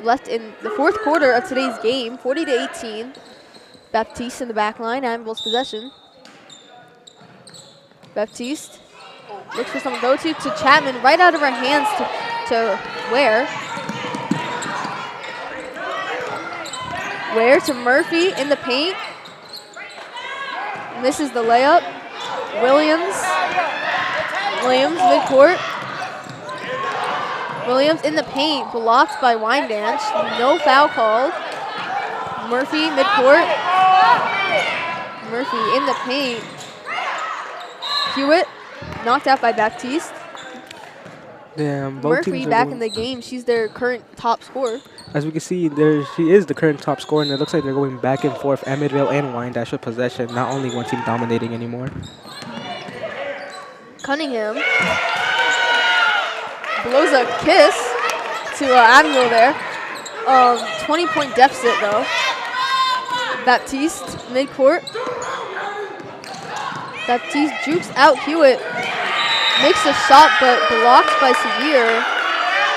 left in the fourth quarter of today's game, 40-18. Baptiste in the back line, Amityville's possession. Baptiste looks for someone to go to Chapman, right out of her hands to Ware. Ware to Murphy in the paint. Misses the layup. Williams midcourt. Williams in the paint, blocked by Wyandanch. No foul called. Murphy midcourt. Murphy in the paint. Hewitt knocked out by Baptiste. Damn, both Murphy teams are back going- in the game. She's their current top scorer. As we can see, she is the current top scorer, and it looks like they're going back and forth. Amityville and Wyandanch with possession. Not only one team dominating anymore. Cunningham blows a kiss to Amityville there. 20-point deficit though. Baptiste midcourt. Baptiste jukes out Hewitt. Makes a shot, but blocked by Severe.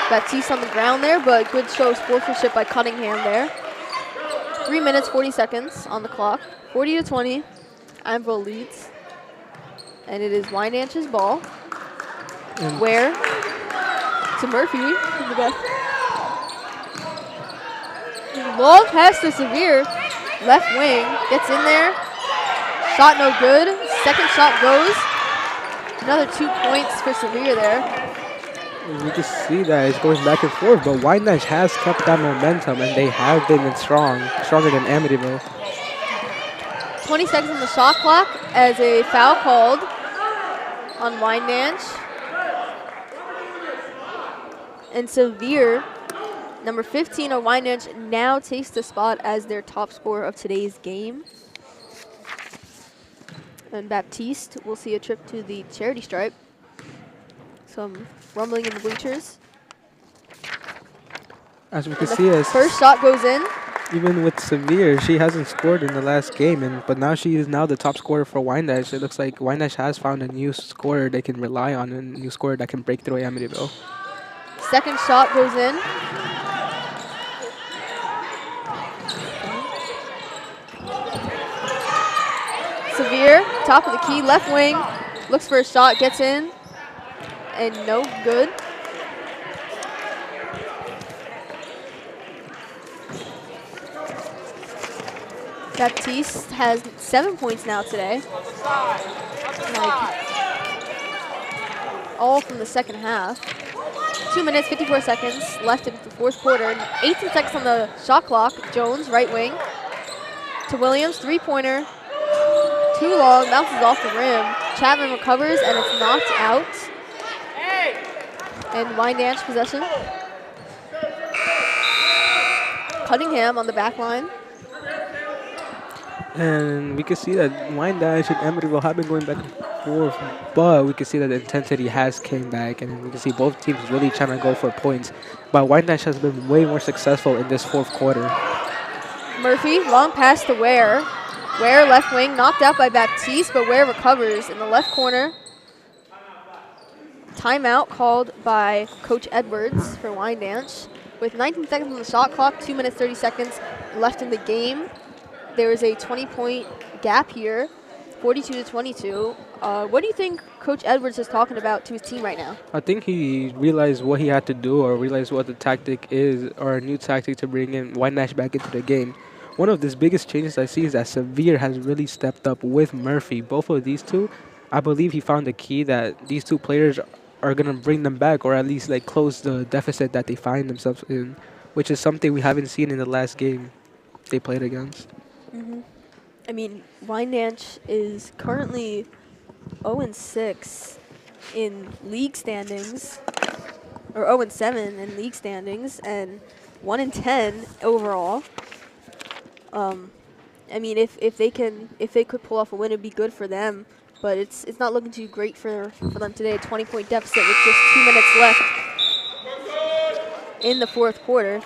Baptiste on the ground there, but good show of sportsmanship by Cunningham there. 3 minutes, 40 seconds on the clock. 40-20. Amityville leads. And it is Wyandanch's ball. Where? To Murphy. Long pass to Severe. Left wing. Gets in there. Shot no good. Second shot goes. Another 2 points for Severe there. You can see that it's going back and forth, but Wyandanch has kept that momentum, and they have been stronger than Amityville. 20 seconds on the shot clock as a foul called on Wyandanch. And Severe, number 15 on Wyandanch, now takes the spot as their top scorer of today's game. And Baptiste will see a trip to the charity stripe. Some rumbling in the bleachers. As we can see, first shot goes in. Even with Severe, she hasn't scored in the last game, but now she is now the top scorer for Wyandanch. It looks like Wyandanch has found a new scorer they can rely on, and a new scorer that can break through Amityville. Second shot goes in. Severe, top of the key, left wing, looks for a shot, gets in, and no good. Baptiste has 7 points now today. All from the second half. 2 minutes, 54 seconds left in the fourth quarter. 18 seconds on the shot clock. Jones, right wing. To Williams, three-pointer. Too long, bounces off the rim. Chapman recovers, and it's knocked out. And Wyandanch possession. Cunningham on the back line. And we can see that Wyandanch and Amityville have been going back and forth, but we can see that the intensity has came back, and we can see both teams really trying to go for points. But Wyandanch has been way more successful in this fourth quarter. Murphy, long pass to Ware. Ware, left wing, knocked out by Baptiste, but Ware recovers in the left corner. Timeout called by Coach Edwards for Wyandanch. With 19 seconds on the shot clock, 2 minutes, 30 seconds left in the game. There is a 20-point gap here, 42-22. What do you think Coach Edwards is talking about to his team right now? I think he realized what he had to do, or realized what the tactic is, or a new tactic to bring in Wyandanch back into the game. One of the biggest changes I see is that Severe has really stepped up with Murphy. Both of these two, I believe he found the key that these two players are going to bring them back, or at least like close the deficit that they find themselves in, which is something we haven't seen in the last game they played against. I mean, Wyandanch is currently 0-6 in league standings, or 0-7 in league standings, and 1-10 overall. I mean, if they could pull off a win, it'd be good for them. But it's not looking too great for them today. A 20-point deficit with just 2 minutes left in the fourth quarter.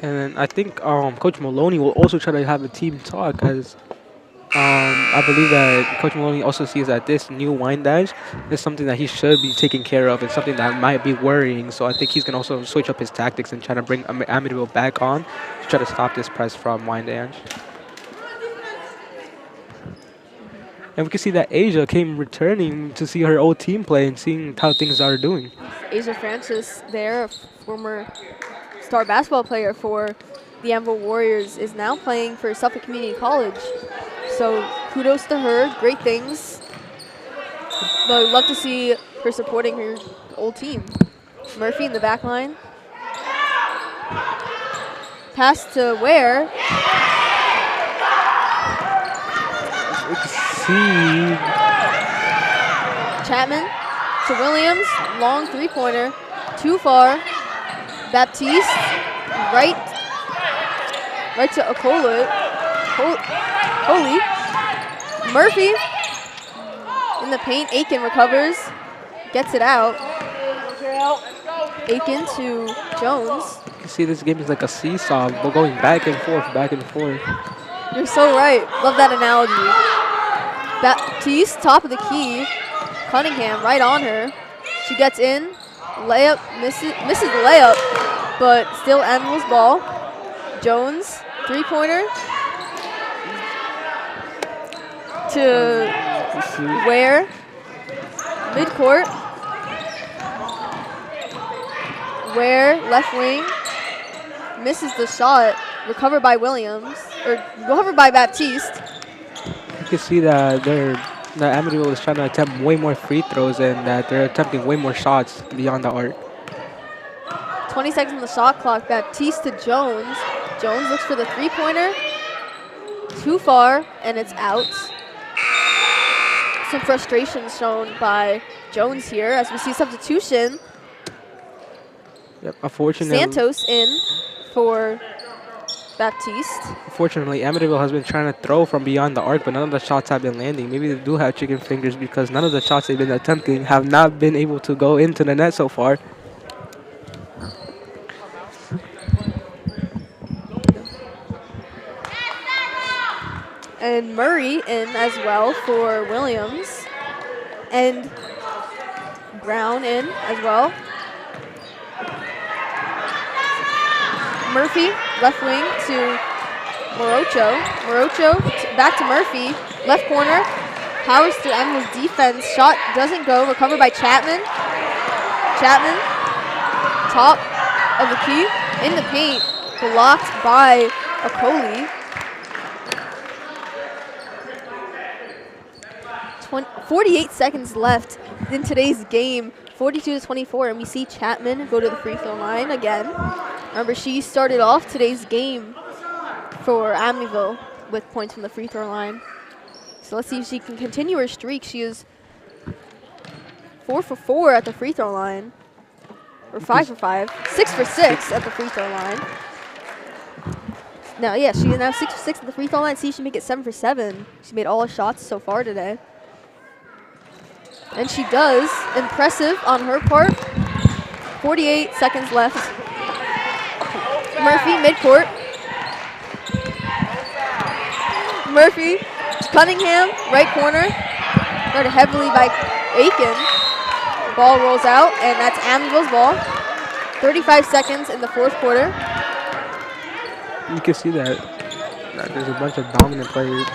And I think Coach Maloney will also try to have a team talk, as I believe that Coach Maloney also sees that this new Wyandanch is something that he should be taking care of, and something that might be worrying. So I think he's going to also switch up his tactics and try to bring Amityville back on to try to stop this press from Wyandanch. And we can see that Asia came returning to see her old team play and seeing how things are doing. Asia Francis there, a former star basketball player for the Amityville Warriors, is now playing for Suffolk Community College. So kudos to her, great things. But I'd love to see her supporting her old team. Murphy in the back line. Pass to Ware. We can see Chapman to Williams. Long three-pointer. Too far. Baptiste. Right to Okoli. Murphy in the paint. Aiken recovers. Gets it out. Aiken to Jones. You can see this game is like a seesaw. We're going back and forth, back and forth. You're so right. Love that analogy. Baptiste, top of the key. Cunningham right on her. She gets in. Layup, misses the layup, but still Amityville's ball. Jones, three-pointer. To Ware. Midcourt. Ware, left wing. Misses the shot. Recovered by Williams. Or recovered by Baptiste. You can see that Amityville is trying to attempt way more free throws and that they're attempting way more shots beyond the arc. 20 seconds on the shot clock. Baptiste to Jones. Jones looks for the three-pointer. Too far, and it's out. Some frustration shown by Jones here as we see substitution. Yep, unfortunately. Santos in for Baptiste. Unfortunately, Amityville has been trying to throw from beyond the arc, but none of the shots have been landing. Maybe they do have chicken fingers because none of the shots they've been attempting have not been able to go into the net so far. And Murray in as well for Williams. And Brown in as well. Murphy, left wing to Morocho. Morocho back to Murphy. Left corner. Powers through Amityville's defense. Shot doesn't go. Recovered by Chapman. Chapman, top of the key. In the paint. Blocked by Okoli. 48 seconds left in today's game, 42-24, and we see Chapman go to the free throw line again. Remember, she started off today's game for Amityville with points from the free throw line. So let's see if she can continue her streak. She is 4 for 4 at the free throw line, or 5 for 5, 6 for 6 at the free throw line. Now, yeah, she is now 6 for 6 at the free throw line. See if she can make it 7 for 7. She made all her shots so far today. And she does. Impressive on her part. 48 seconds left. Murphy, midcourt. Murphy, Cunningham, right corner. Guarded heavily by Aiken. Ball rolls out, and that's Amityville's ball. 35 seconds in the fourth quarter. You can see that there's a bunch of dominant players.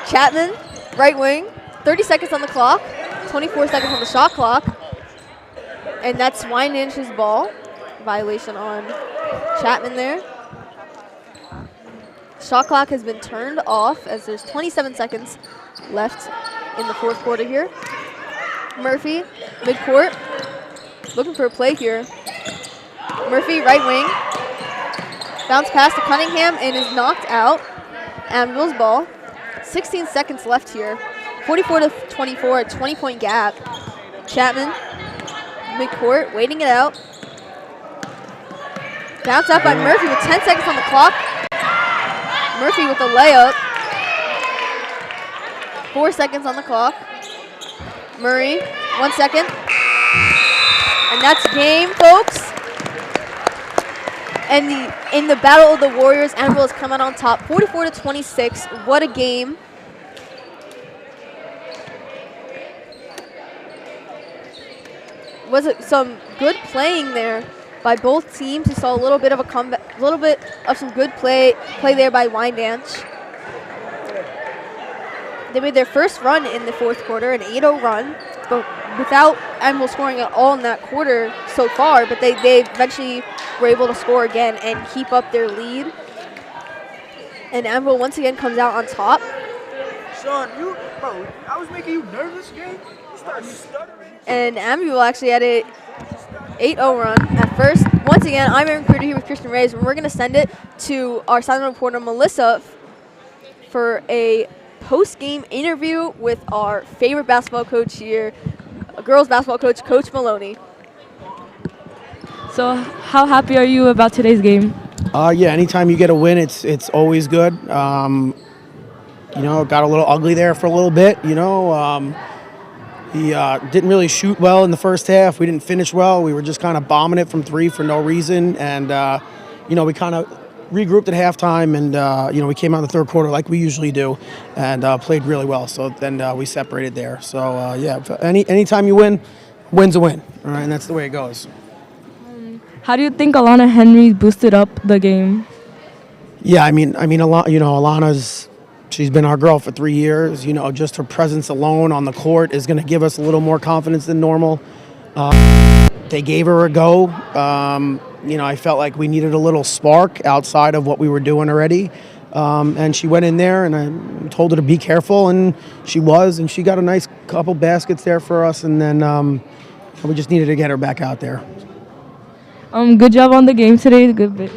Chapman, right wing. 30 seconds on the clock, 24 seconds on the shot clock, and that's Wyandanch's ball. Violation on Chapman there. Shot clock has been turned off as there's 27 seconds left in the fourth quarter here. Murphy, midcourt, looking for a play here. Murphy, right wing. Bounce pass to Cunningham and is knocked out. Amityville's ball. 16 seconds left here. 44-24, a 20-point gap. Chapman, midcourt, waiting it out. Bounce out by Murphy with 10 seconds on the clock. Murphy with the layup. 4 seconds on the clock. Murray, 1 second. And that's game, folks. And in the Battle of the Warriors, Amityville has come out on top, 44-26. What a game. Was it some good playing there by both teams? We saw a little bit of a comeback, a little bit of some good play there by Wyandanch. They made their first run in the fourth quarter, an 8-0 run, but without Amityville scoring at all in that quarter so far. But they eventually were able to score again and keep up their lead. And Amityville once again comes out on top. Sean, bro, I was making you nervous, gang. You started stuttering. And Amityville actually had a 8-0 run at first. Once again, I'm Aaron Kruder here with Christian Reyes, and we're going to send it to our sideline reporter, Melissa, for a post-game interview with our favorite basketball coach here, girls basketball coach, Coach Maloney. So, how happy are you about today's game? Yeah, anytime you get a win, it's always good. It got a little ugly there for a little bit. He didn't really shoot well in the first half. We didn't finish well. We were just kind of bombing it from three for no reason. And, we kind of regrouped at halftime and, we came out in the third quarter like we usually do and played really well. So then we separated there. So, anytime you win, win's a win. All right, and that's the way it goes. How do you think Alana Henry boosted up the game? Yeah, Alana's, she's been our girl for 3 years. Just her presence alone on the court is going to give us a little more confidence than normal. They gave her a go. I felt like we needed a little spark outside of what we were doing already. And she went in there, and I told her to be careful, and she was, and she got a nice couple baskets there for us, and then we just needed to get her back out there. Good job on the game today. Good bit.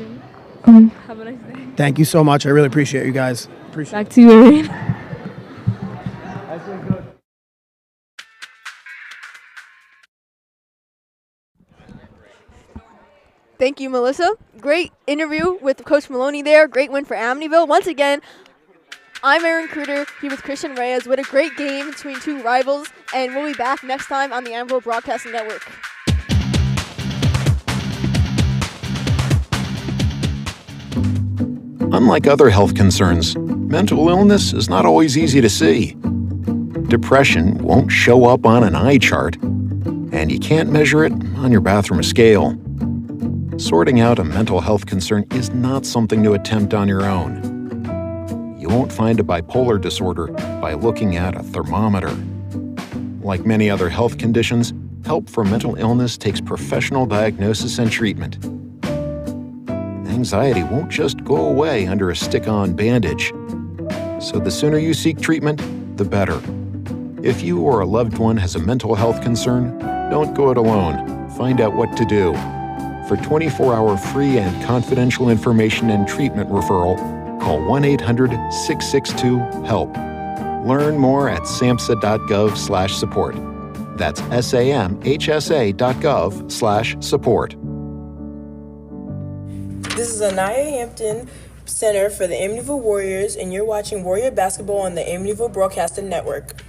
Have a nice day. Thank you so much. I really appreciate you guys. Back to you, Irene. Thank you, Melissa. Great interview with Coach Maloney there. Great win for Amityville. Once again, I'm Aaron Kruder here with Christian Reyes. What a great game between two rivals, and we'll be back next time on the Amityville Broadcasting Network. Unlike other health concerns, mental illness is not always easy to see. Depression won't show up on an eye chart, and you can't measure it on your bathroom scale. Sorting out a mental health concern is not something to attempt on your own. You won't find a bipolar disorder by looking at a thermometer. Like many other health conditions, help for mental illness takes professional diagnosis and treatment. Anxiety won't just go away under a stick-on bandage. So the sooner you seek treatment, the better. If you or a loved one has a mental health concern, don't go it alone. Find out what to do. For 24-hour free and confidential information and treatment referral, call 1-800-662-HELP. Learn more at samhsa.gov/support. That's samhsa.gov/support. This is Anaya Hampton, center for the Amityville Warriors, and you're watching Warrior Basketball on the Amityville Broadcasting Network.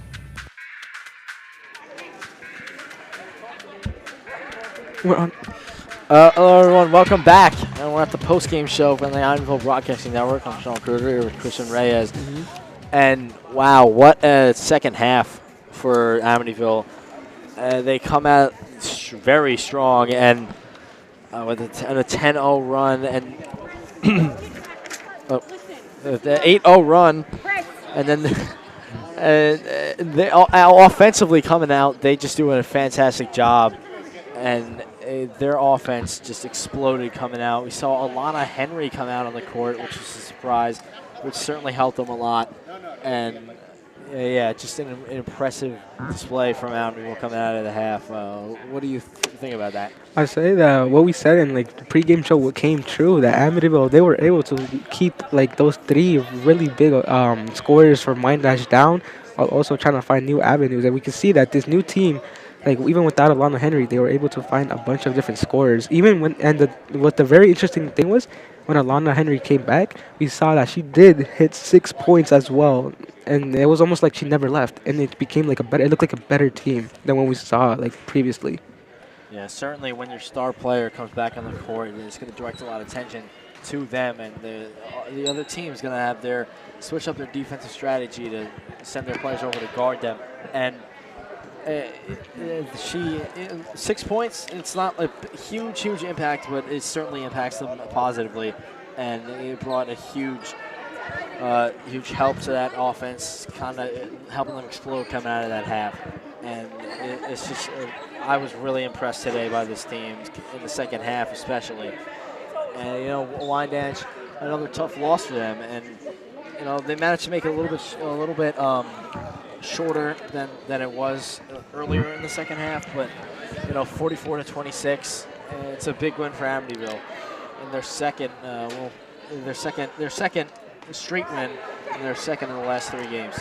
We're on. Hello, everyone. Welcome back. And we're at the Postgame show from the Amityville Broadcasting Network. I'm Sean Kruder here with Christian Reyes. And, wow, what a second half for Amityville. They come out very strong and with a 10-0 run and the 8-0 run. And then they offensively coming out, they just doing a fantastic job. And their offense just exploded coming out. We saw Alana Henry come out on the court, which was a surprise, which certainly helped them a lot. And, just an impressive display from Amityville coming out of the half. What do you think about that? I say that what we said in the pregame show what came true, that Amityville, they were able to keep those three really big scorers from Wyandanch down, while also trying to find new avenues. And we can see that this new team, even without Alana Henry, they were able to find a bunch of different scorers. Even what the very interesting thing was, when Alana Henry came back, we saw that she did hit 6 points as well, and it was almost like she never left. And it became it looked like a better team than what we saw previously. Yeah, certainly when your star player comes back on the court, it's going to direct a lot of attention to them, and the other team is going to have switch up their defensive strategy to send their players over to guard them. And 6 points, it's not a huge impact, but it certainly impacts them positively, and it brought a huge help to that offense, kind of helping them explode coming out of that half. And it's just, I was really impressed today by this team in the second half, especially. And Wyandanch, another tough loss for them, and they managed to make it a little bit shorter than it was earlier in the second half, but 44-26, it's a big win for Amityville, and their second straight win, and their second in the last 3 games.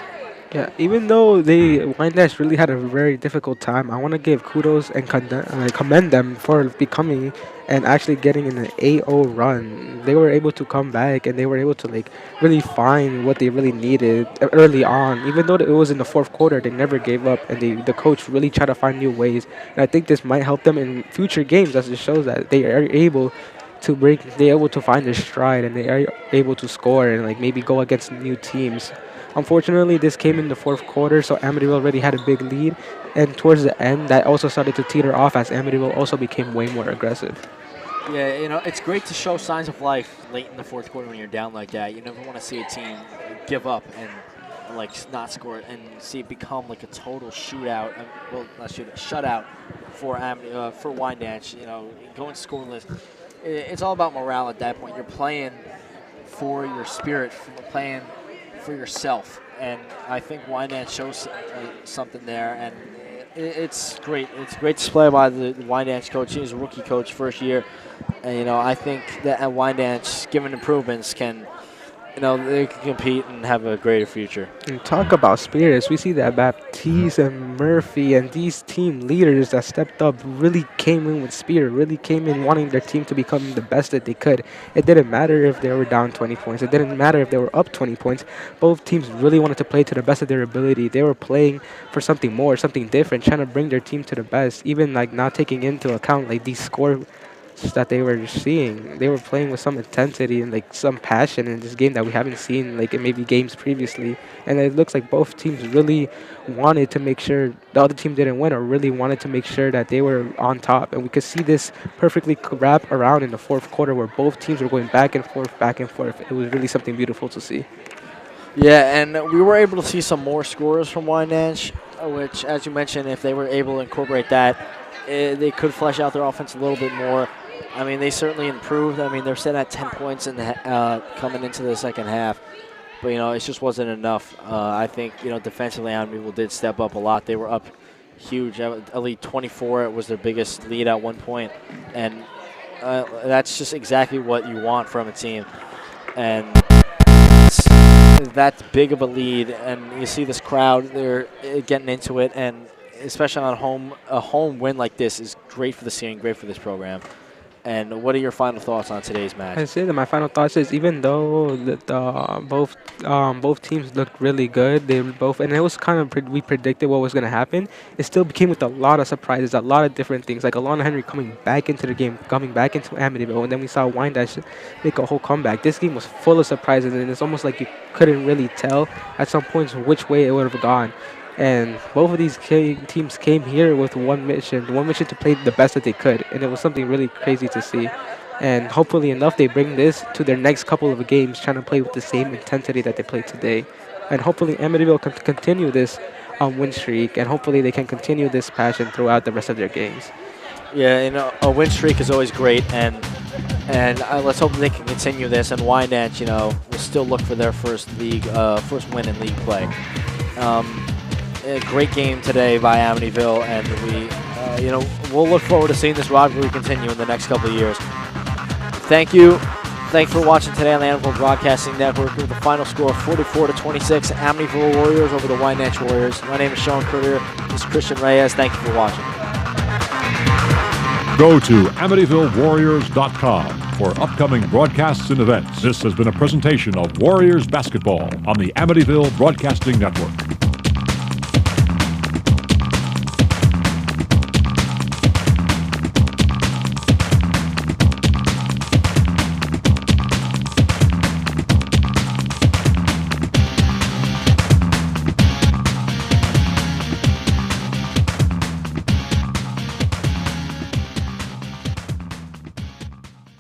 Yeah, even though Wyandanch really had a very difficult time, I want to give kudos and commend them for becoming and actually getting an 8-0 run. They were able to come back and they were able to really find what they really needed early on. Even though it was in the fourth quarter, they never gave up and the coach really tried to find new ways. And I think this might help them in future games, as it shows that they are able to find their stride and they are able to score and maybe go against new teams. Unfortunately, this came in the fourth quarter, so Amityville already had a big lead. And towards the end, that also started to teeter off as Amityville also became way more aggressive. Yeah, it's great to show signs of life late in the fourth quarter when you're down like that. You never want to see a team give up and not score and see it become a total shootout. Well, not shootout, shutout for Wyandanch. Going scoreless. It's all about morale at that point. You're playing for your spirit, playing for yourself, and I think Wyandanch shows something there, and it's great. It's a great display by the Wyandanch coach. He's a rookie coach, first year, and I think that at Wyandanch, given improvements, they can compete and have a greater future. And talk about spirits. We see that Baptiste and Murphy and these team leaders that stepped up really came in with spirit, really came in wanting their team to become the best that they could. It didn't matter if they were down 20 points. It didn't matter if they were up 20 points. Both teams really wanted to play to the best of their ability. They were playing for something more, something different, trying to bring their team to the best, even not taking into account these score that they were seeing. They were playing with some intensity and some passion in this game that we haven't seen in maybe games previously. And it looks like both teams really wanted to make sure the other team didn't win, or really wanted to make sure that they were on top. And we could see this perfectly wrap around in the fourth quarter where both teams were going back and forth, back and forth. It was really something beautiful to see. Yeah, and we were able to see some more scores from Wyandanch, which, as you mentioned, if they were able to incorporate that, they could flesh out their offense a little bit more. I mean, they certainly improved. I mean, they're set at 10 points coming into the second half. But, it just wasn't enough. I think, defensively, Amityville did step up a lot. They were up huge. A lead 24. It was their biggest lead at one point. And that's just exactly what you want from a team. And that's big of a lead. And you see this crowd, they're getting into it. And especially on a home win like this is great for the scene, great for this program. And what are your final thoughts on today's match? I say that my final thoughts is, even though both teams looked really good, and it was kind of we predicted what was going to happen. It still came with a lot of surprises, a lot of different things, like Alana Henry coming back into the game, coming back into Amityville, and then we saw Wyandanch make a whole comeback. This game was full of surprises, and it's almost like you couldn't really tell at some points which way it would have gone. And both of these teams came here with one mission to play the best that they could. And it was something really crazy to see. And hopefully enough, they bring this to their next couple of games, trying to play with the same intensity that they played today. And hopefully Amityville can continue this win streak, and hopefully they can continue this passion throughout the rest of their games. Yeah, a win streak is always great, and let's hope they can continue this. And Wyandanch, will still look for their first win in league play. A great game today by Amityville, and we'll look forward to seeing this rivalry continue in the next couple of years. Thanks for watching today on the Amityville Broadcasting Network with the final score of 44-26, Amityville Warriors over the Wyandanch Warriors. My name is Sean Kruger. This is Christian Reyes. Thank you for watching. Go to AmityvilleWarriors.com for upcoming broadcasts and events. This has been a presentation of Warriors Basketball on the Amityville Broadcasting Network.